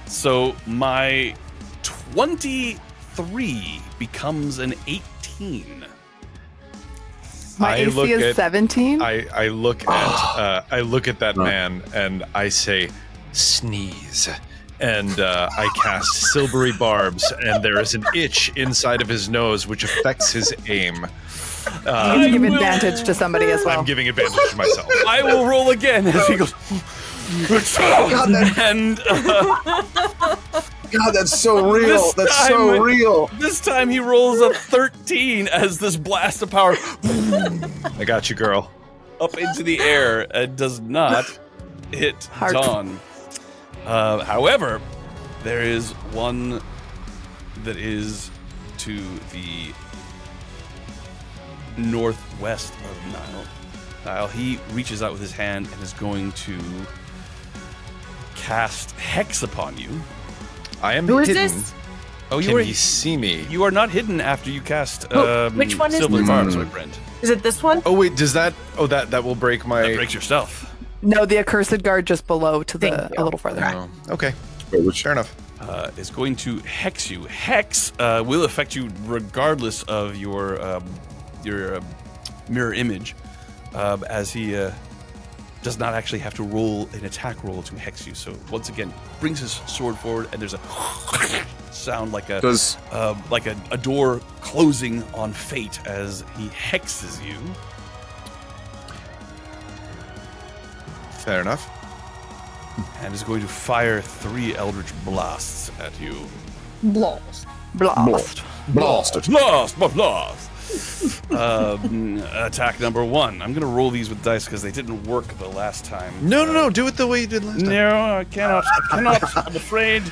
So my 23 becomes an 18. My AC is 17. I look at that man and I say, "Sneeze." And I cast Silvery Barbs, and there is an itch inside of his nose, which affects his aim. You can give advantage to somebody as well. I'm giving advantage to myself. I will roll again as he goes. God, that's so real. That's so real. This time he rolls a 13 as this blast of power I got you, girl. up into the air and does not hit Heart. Dawn. However, there is one that is to the northwest of Nile. He reaches out with his hand and is going to cast Hex upon you. I am Who is hidden. this? Oh, Can he see me? You are not hidden after you cast Which one is Silver this? Farms, my friend. Is it this one? Oh wait, does that? Oh, that will break my. That breaks your stealth. No, the accursed guard just below to Thank the you. a little further. Oh, okay, fair enough. Is going to hex you. Hex will affect you regardless of your mirror image, as he does not actually have to roll an attack roll to hex you. So once again, brings his sword forward, and there's a sound like a door closing on fate as he hexes you. Fair enough. And is going to fire 3 Eldritch Blasts at you. Blast. Blast. Blasted. Blast! Attack number 1. I'm going to roll these with dice because they didn't work the last time. No. Do it the way you did last time. No, I cannot. I'm afraid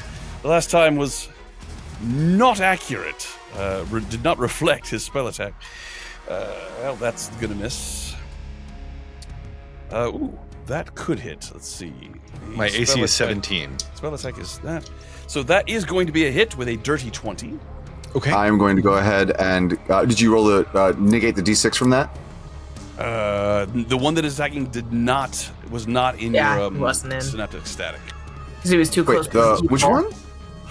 the last time was not accurate. Did not reflect his spell attack. Well, that's going to miss. Ooh, that could hit. Let's see. My AC Spell is attack- 17. Spell attack is that. So that is going to be a hit with a dirty 20. Okay. I'm going to go ahead and did you roll the negate the d6 from that? The one that is attacking was not in Yeah, your he wasn't in. synaptic static. Because he was too close. Wait, to the which keyboard. one?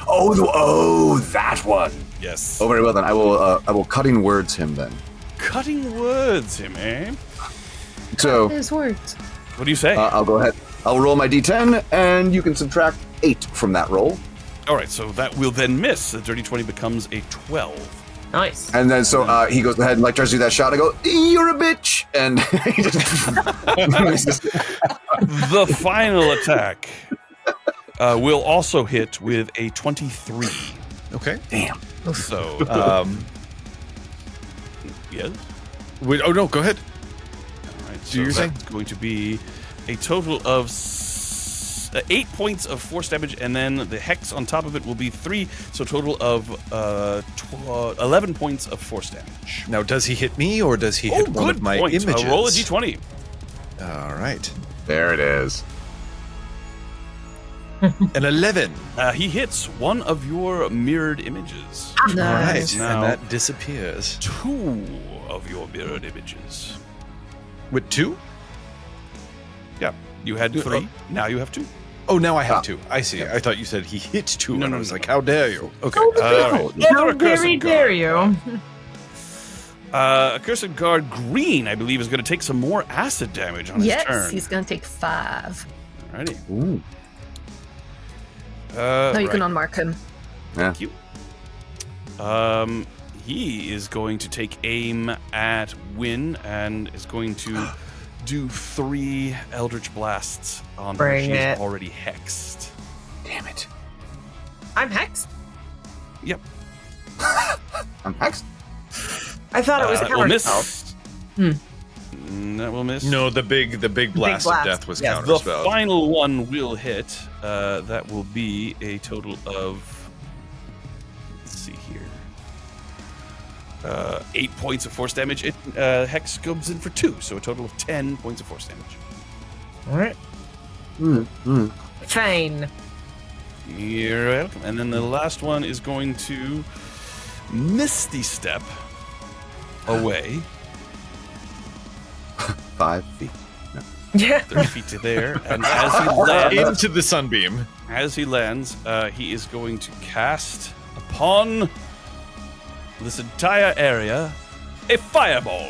Oh, that one. Yes. Oh, very well then. I will cutting words him then. Cutting words, him, eh? So His words. What do you say? I'll go ahead. I'll roll my d10, and you can subtract 8 from that roll. All right, so that will then miss. The dirty 20 becomes a 12. Nice. And then he goes ahead and tries to do that shot. I go, "You're a bitch," and he just The final attack will also hit with a 23. Okay. damn. So, yes. Wait, oh no, go ahead. All right, Do your so thing. that's going to be a total of 8 points of force damage, and then the hex on top of it will be 3, so a total of 11 points of force damage. Now, does he hit me or does he hit one of my point. images? Roll a d20. All right. There it is. An 11. He hits one of your mirrored images. All right. Now- And that disappears. 2 of your mirrored images. With 2? Yeah, you had 3. Now you have 2. Oh, now I have 2. I see. I thought you said he hit 2. No, and no, I was no, like, no. how dare you? Okay. All right. How Another very accursed dare guard. you? Accursed Guard Green, I believe, is going to take some more acid damage on his Yes, turn. he's gonna take 5. Alrighty. Ooh. Now you can Right. unmark him. Thank you. He is going to take aim at Win and is going to do 3 Eldritch Blasts on her. Bring She's it. already hexed. Damn it. I'm hexed. Yep. I'm hexed. I thought it was That will counterspell. miss. That will miss. No, the big blast of blast. death was Yes. The counterspelled. final one will hit. That will be a total of. Let's see here. 8 points of force damage. It Hex comes in for 2, so a total of 10 points of force damage. All right. Fine. You're welcome. And then the last one is going to Misty Step away 5 feet. Yeah. 30 feet to there, and as he lands, Into the sunbeam. he is going to cast upon this entire area a fireball.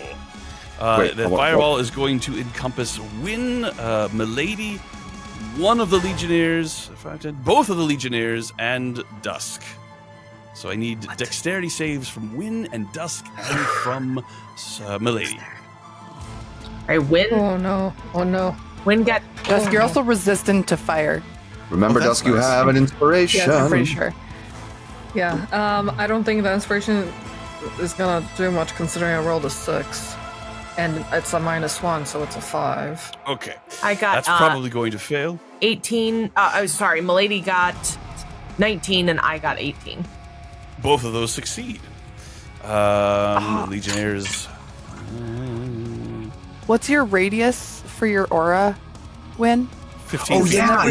The fireball is going to encompass Win, Milady, one of the Legionnaires, both of the Legionnaires, and Dusk. So I need dexterity saves from Win and Dusk and from Milady. All right, Win. Oh no. Oh no. Win got. Dusk, you're also resistant to fire. Remember, Oh, that's Dusk, you nice. have an inspiration. Yes, I'm pretty sure. Yeah, I don't think the inspiration is gonna do much considering I rolled a 6. And it's a -1, so it's a 5. Okay, I got that's probably going to fail. 18. Oh, sorry. Milady got 19, and I got 18. Both of those succeed. Legionnaires What's your radius for your aura, Win? 15. Oh, yeah.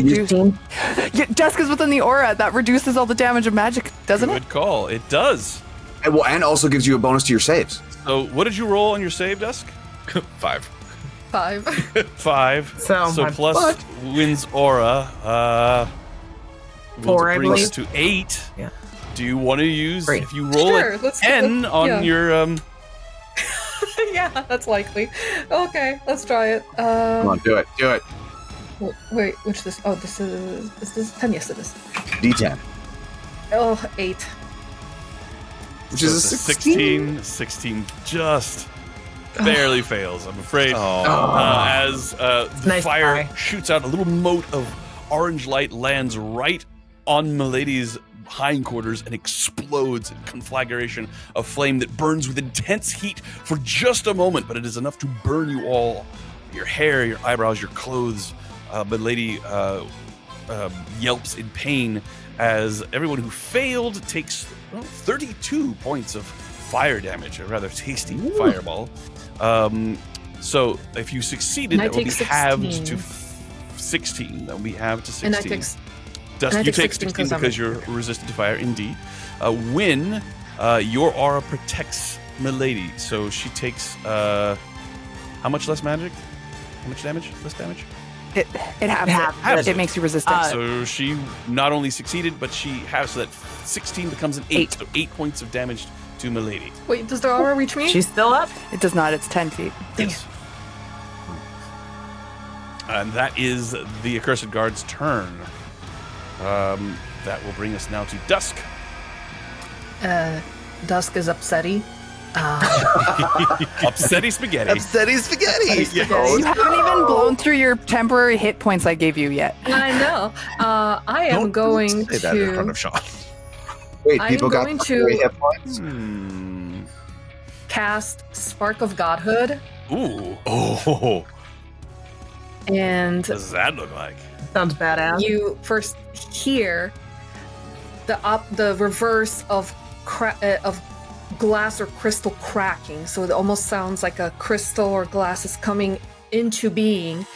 Yeah, Dusk is within the aura. That reduces all the damage of magic, doesn't it? Good call. It does. And also gives you a bonus to your saves. So, what did you roll on your save, Dusk? 5. 5. 5. So my plus Win's aura. 4, I brings believe. to 8. Yeah. Do you want to use, 3. if you roll Sure, a let's- 10 on yeah. your, Yeah, that's likely. Okay, let's try it. Come on, do it. Wait, which this? Oh, this is 10. Yes, it is. D10. Oh, 8. Which so is a it's 16. 16 just barely fails, I'm afraid. Oh. As the Nice fire try. shoots out, a little mote of orange light lands right on Milady's hindquarters and explodes in conflagration of flame that burns with intense heat for just a moment, but it is enough to burn you all. Your hair, your eyebrows, your clothes. Milady yelps in pain as everyone who failed takes 32 points of fire damage, a rather tasty fireball. So if you succeeded, And I that will be take halved 16. to 16. That will be halved to 16. And I take. Dust, and I you take take 16 16 'cause because you're resistant to fire, indeed. Win, your aura protects Milady, so she takes how much less magic? How much damage? Less damage? It halves Halves it. it. It makes you resistant. So she not only succeeded, but she has, so that 16 becomes an 8. 8. So 8 points of damage to Milady. Wait, does the aura reach me? She's still up. It does not. It's 10 feet. Yes. And that is the Accursed Guard's turn. That will bring us now to Dusk. Dusk is upsetty. Upsetty spaghetti. Upsetty spaghetti. You haven't even blown through your temporary hit points I gave you yet. I know. I am going Don't say that in front to of Sean. Wait, I'm people got going 3 to- hit points? cast Spark of Godhood, Ooh. Oh. and What does that look like? Sounds badass. you first hear the reverse of glass or crystal cracking. So it almost sounds like a crystal or glass is coming into being,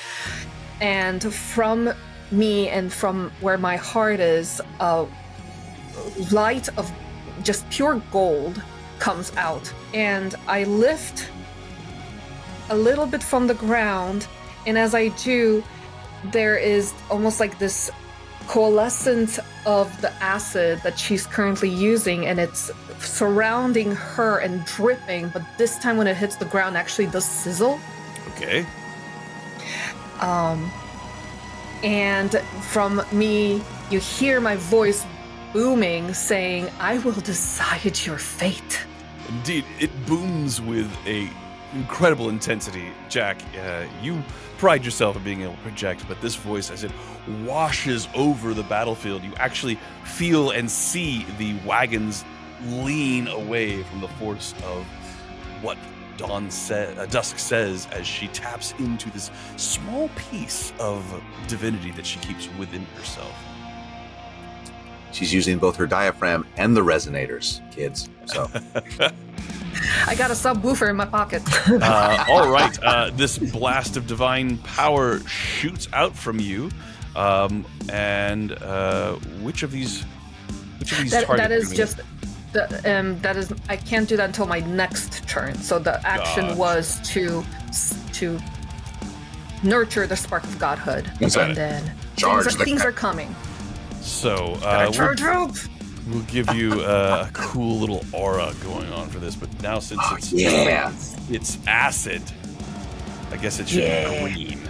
and from me and from where my heart is, a light of just pure gold comes out, and I lift a little bit from the ground, and as I do, there is almost like this coalescence of the acid that she's currently using, and it's surrounding her and dripping, but this time when it hits the ground, it actually does sizzle. Okay. And from me, you hear my voice booming, saying, "I will decide your fate." Indeed, it booms with a incredible intensity. Jack, you pride yourself in being able to project, but this voice, as it washes over the battlefield, you actually feel and see the wagons lean away from the force of what Dusk says as she taps into this small piece of divinity that she keeps within herself. She's using both her diaphragm and the resonators, kids. So I got a subwoofer in my pocket. All right, this blast of divine power shoots out from you, and which of these that targets? is just that is I can't do that until my next turn. So the action Gotcha. was to nurture the spark of godhood, Okay. and then Charge the things are coming. So Charge up! we'll give you a cool little aura going on for this, but now since it's acid, I guess it should be green.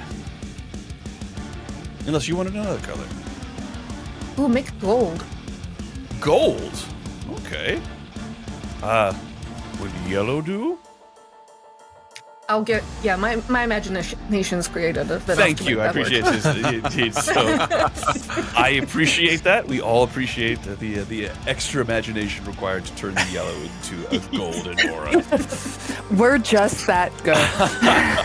Unless you want another color. Ooh, make gold. Gold. Okay. Would yellow do? I'll get my imagination's creative. Thank you. I appreciate this. So, I appreciate that. We all appreciate the extra imagination required to turn the yellow into a golden aura. We're just that good.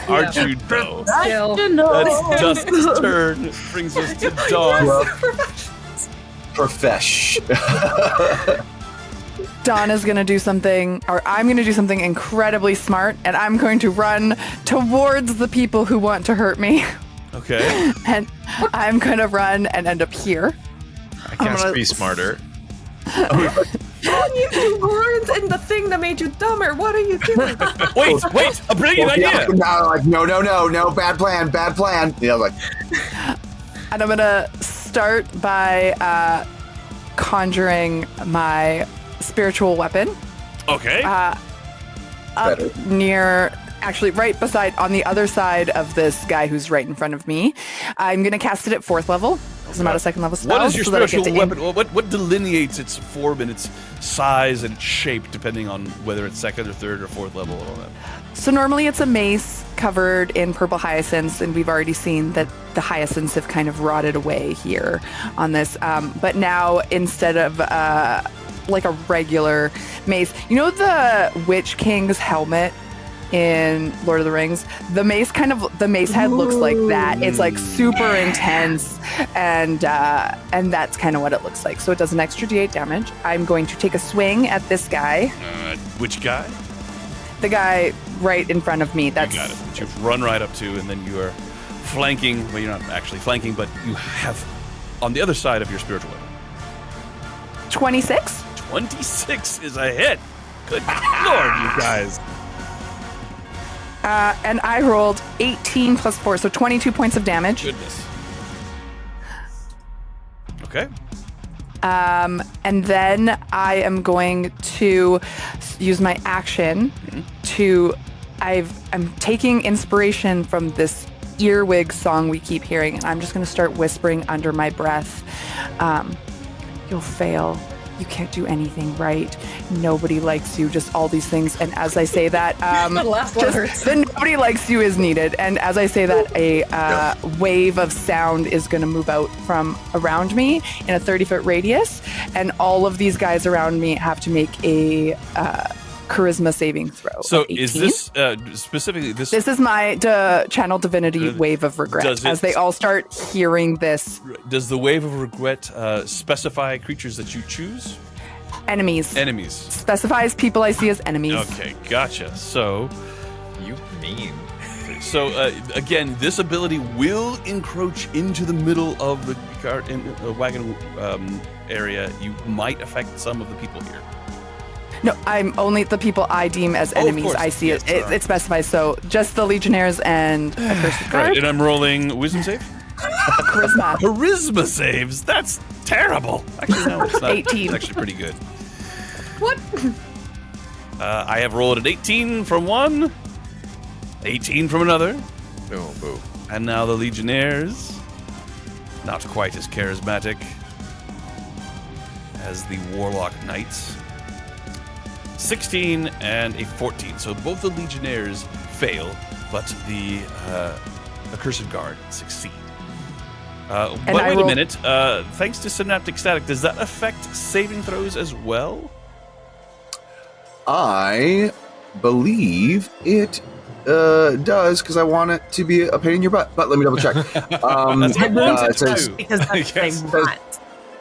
Aren't you though? Skill. That's Dusk's turn. Brings us to Dawn. profesh. Don is going to do something, or I'm going to do something incredibly smart, and I'm going to run towards the people who want to hurt me. Okay. And I'm going to run and end up here. I can't be smarter. You two weren't in the thing that made you dumber. What are you doing? Wait, a brilliant idea. No, bad plan. Yeah, like. And I'm going to start by conjuring my spiritual weapon. Okay. Up near, actually right beside, on the other side of this guy who's right in front of me. I'm going to cast it at 4th level. It's not a 2nd level spell. What is your so that I get spiritual to weapon? What delineates its form and its size and its shape, depending on whether it's 2nd or 3rd or 4th level and all that? So normally it's a mace covered in purple hyacinths, and we've already seen that the hyacinths have kind of rotted away here on this. But now, instead of like a regular mace, you know the Witch King's helmet in Lord of the Rings? The mace head looks like that. It's like super intense, and that's kind of what it looks like. So it does an extra d8 damage. I'm going to take a swing at this guy. Which guy? The guy right in front of me. That's You got it. Which you've run right up to, and then you are flanking. Well, you're not actually flanking, but you have on the other side of your spiritual weapon. 26. 26 is a hit. Good lord, you guys. And I rolled 18 plus 4, so 22 points of damage. Goodness. Okay. And then I am going to use my action to. I'm taking inspiration from this earwig song we keep hearing, and I'm just going to start whispering under my breath. You'll fail. You can't do anything right. Nobody likes you. Just all these things. And as I say that, the nobody likes you is needed. And as I say that, a wave of sound is going to move out from around me in a 30-foot radius. And all of these guys around me have to make a charisma saving throw. So is this specifically this? This is my channel divinity wave of regret. As they all start hearing this. Does the wave of regret specify creatures that you choose? Enemies. Specifies people I see as enemies. Okay, gotcha. So you mean. So again, this ability will encroach into the middle of the cart in the wagon area. You might affect some of the people here. No, I'm only the people I deem as enemies. I see it specifies. So just the Legionnaires and a cursed guard. Right, and I'm rolling wisdom save. Charisma. Charisma saves. That's terrible. Actually, no, it's not. 18. It's actually pretty good. What? I have rolled an 18 from one, 18 from another. Oh, boo. And now the Legionnaires, not quite as charismatic as the Warlock Knights. 16 and a 14. So both the Legionnaires fail, but the Accursed Guard succeed. But wait a minute. Thanks to Synaptic Static, does that affect saving throws as well? I believe it does, because I want it to be a pain in your butt. But let me double check. It says, because that's what they want.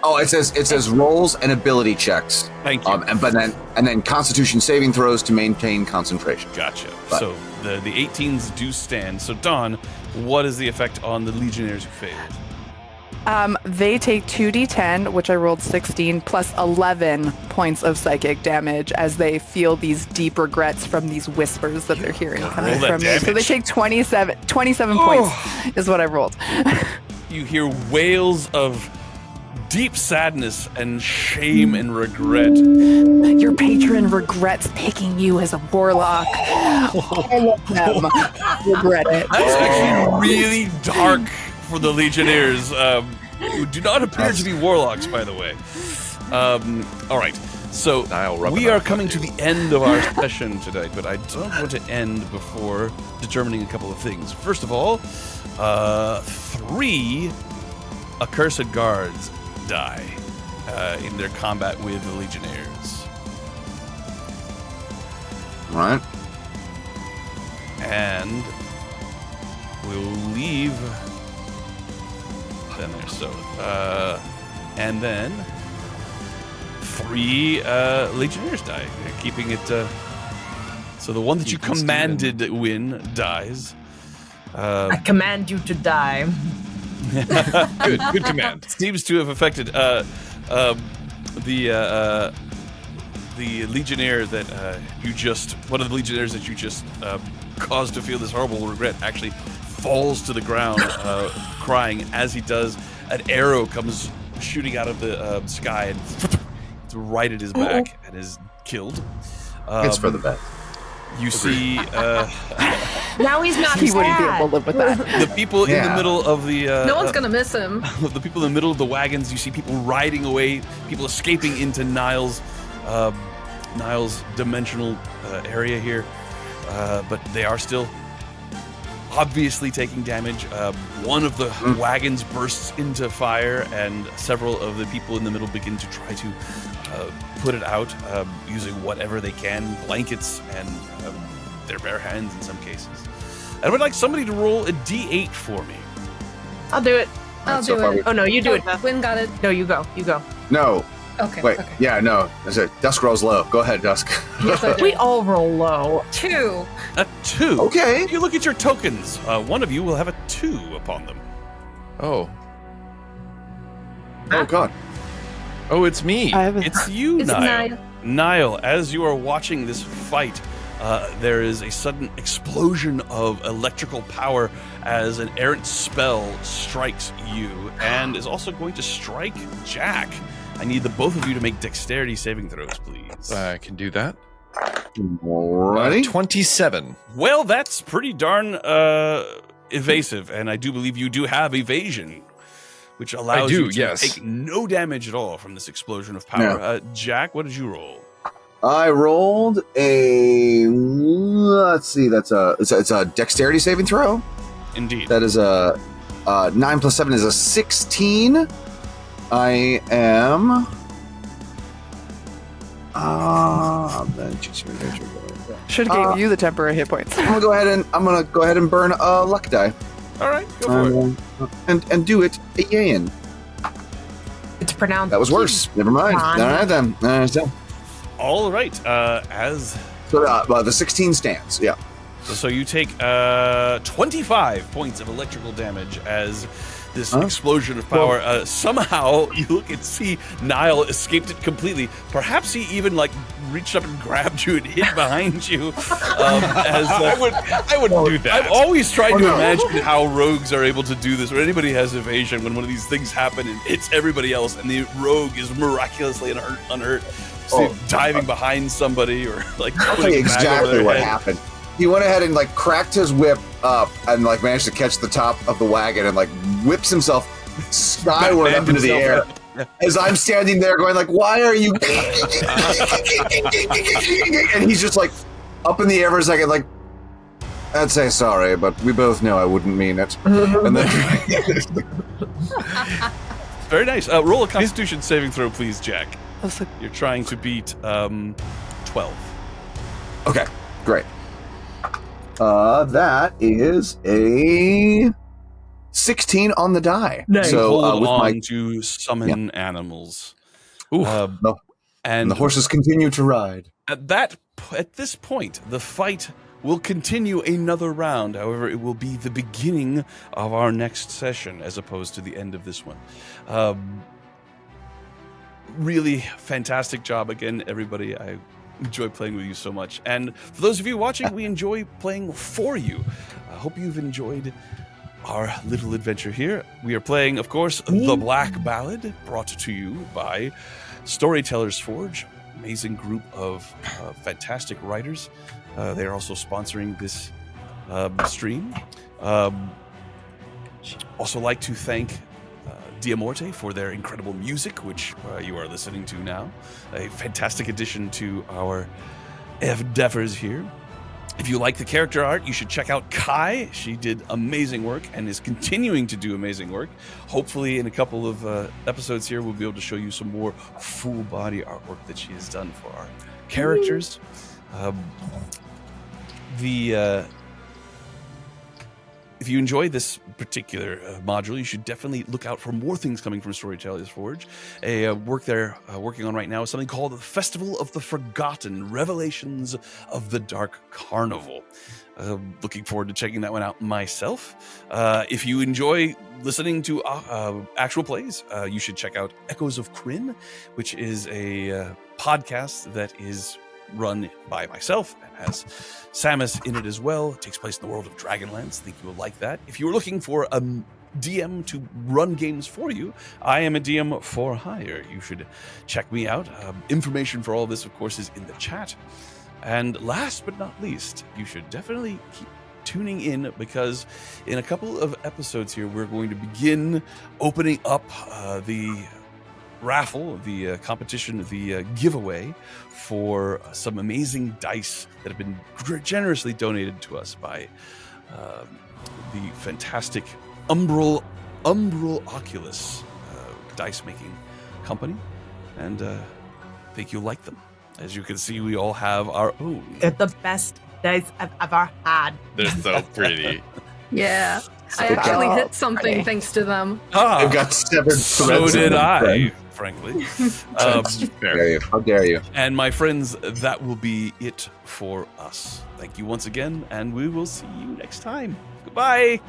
Oh, it says rolls and ability checks. Thank you. And then Constitution saving throws to maintain concentration. Gotcha. So the 18s do stand. So Dawn, what is the effect on the Legionnaires who failed? They take 2d10, which I rolled 16, plus 11 points of psychic damage as they feel these deep regrets from these whispers that they're hearing coming from me. So they take 27 points is what I rolled. You hear wails of deep sadness and shame and regret. Your patron regrets picking you as a warlock. All of them regret it. That's actually really dark for the Legionnaires, who do not appear to be warlocks, by the way. All right, so we are coming to the end of our session tonight, but I don't want to end before determining a couple of things. First of all, 3 Accursed Guards die in their combat with the Legionnaires. All right. And we'll leave them there. So, and then 3 Legionnaires die, keeping it. So the one that you commanded win dies. I command you to die. Good command. Seems to have affected the Legionnaire that one of the Legionnaires that you just caused to feel this horrible regret actually falls to the ground, crying. As he does, an arrow comes shooting out of the sky and it's right at his back and is killed. It's for the best. You see, Now he's not He wouldn't be sad. able to live with that. the people in the middle of the No one's gonna miss him. the people in the middle of the wagons. You see people riding away, people escaping into Niall's dimensional area here, but they are still obviously taking damage. One of the wagons bursts into fire, and several of the people in the middle begin to try to put it out using whatever they can, blankets and their bare hands in some cases. I would like somebody to roll a d8 for me. I'll do it. I'll So do far it. Oh no, you do it. Beth. Win got it. No, you go. You go. No. Okay. Wait. Okay. Yeah, no. That's it. Dusk rolls low. Go ahead, Dusk. Yes, I did. We all roll low. 2. A 2. Okay. If you look at your tokens, one of you will have a 2 upon them. Oh. Oh, God. Oh, it's me. I have a It's you, Is it Niall. Niall? Niall, as you are watching this fight, there is a sudden explosion of electrical power as an errant spell strikes you and is also going to strike Jack. I need the both of you to make dexterity saving throws, please. I can do that. Alrighty. 27. Well, that's pretty darn evasive, and I do believe you do have evasion, which allows you to yes. take no damage at all from this explosion of power. Yeah. Jack, what did you roll? I rolled a. Let's see. It's a dexterity saving throw. Indeed. That is a 9 plus 7 is a 16. I am. Should have gave you the temporary hit points. I'm gonna go ahead and burn a luck die. All right, go for it. And do it again. It's pronounced. That was worse. Never mind. Fine. All right then. All right. So the 16 stands. Yeah. So you take 25 points of electrical damage as this explosion of power. Somehow you look and see Niall escaped it completely. Perhaps he even reached up and grabbed you and hid behind you. I wouldn't do that. I've always tried to imagine how rogues are able to do this, or anybody has evasion when one of these things happen and hits everybody else, and the rogue is miraculously unhurt. So diving behind somebody or I'll tell you putting a bag over exactly their what head. happened. He went ahead and cracked his whip up and managed to catch the top of the wagon and whips himself skyward up into the air. As I'm standing there going why are you? And he's just up in the air for a second I'd say sorry, but we both know I wouldn't mean it. And then Very nice. Roll a Constitution saving throw, please, Jack. I was like, You're trying to beat 12. okay, great. That is a 16 on the die. Nice. So Hold with on to summon animals. And the horses continue to ride. At this point, the fight will continue another round. However, it will be the beginning of our next session as opposed to the end of this one. Really fantastic job again, everybody. I enjoy playing with you so much. And for those of you watching, we enjoy playing for you. I hope you've enjoyed our little adventure here. We are playing, of course, The Black Ballad, brought to you by Storytellers Forge, amazing group of fantastic writers. They are also sponsoring this stream. Also like to thank Diamorte for their incredible music, which you are listening to now. A fantastic addition to our endeavors here. If you like the character art, you should check out Kai. She did amazing work and is continuing to do amazing work. Hopefully in a couple of episodes here, we'll be able to show you some more full body artwork that she has done for our characters. if you enjoy this particular module, you should definitely look out for more things coming from Storytellers Forge. A work they're working on right now is something called the Festival of the Forgotten, Revelations of the Dark Carnival. Looking forward to checking that one out myself. If you enjoy listening to actual plays, you should check out Echoes of Kryn, which is a podcast that is run by myself and has Samus in it as well. It takes place in the world of Dragonlance. I think you will like that. If you are looking for a DM to run games for you, I am a DM for hire. You should check me out. Information for all this, of course, is in the chat. And last but not least, you should definitely keep tuning in, because in a couple of episodes here, we're going to begin opening up the raffle, the competition, the giveaway for some amazing dice that have been generously donated to us by the fantastic Umbral Oculus dice making company. And I think you'll like them. As you can see, we all have our own. They're the best dice I've ever had. They're so pretty. Yeah. I Good actually job. hit something Pretty. thanks to them. I've got severed So threads. did in I, them. frankly. How dare you? How dare you? And my friends, that will be it for us. Thank you once again, and we will see you next time. Goodbye.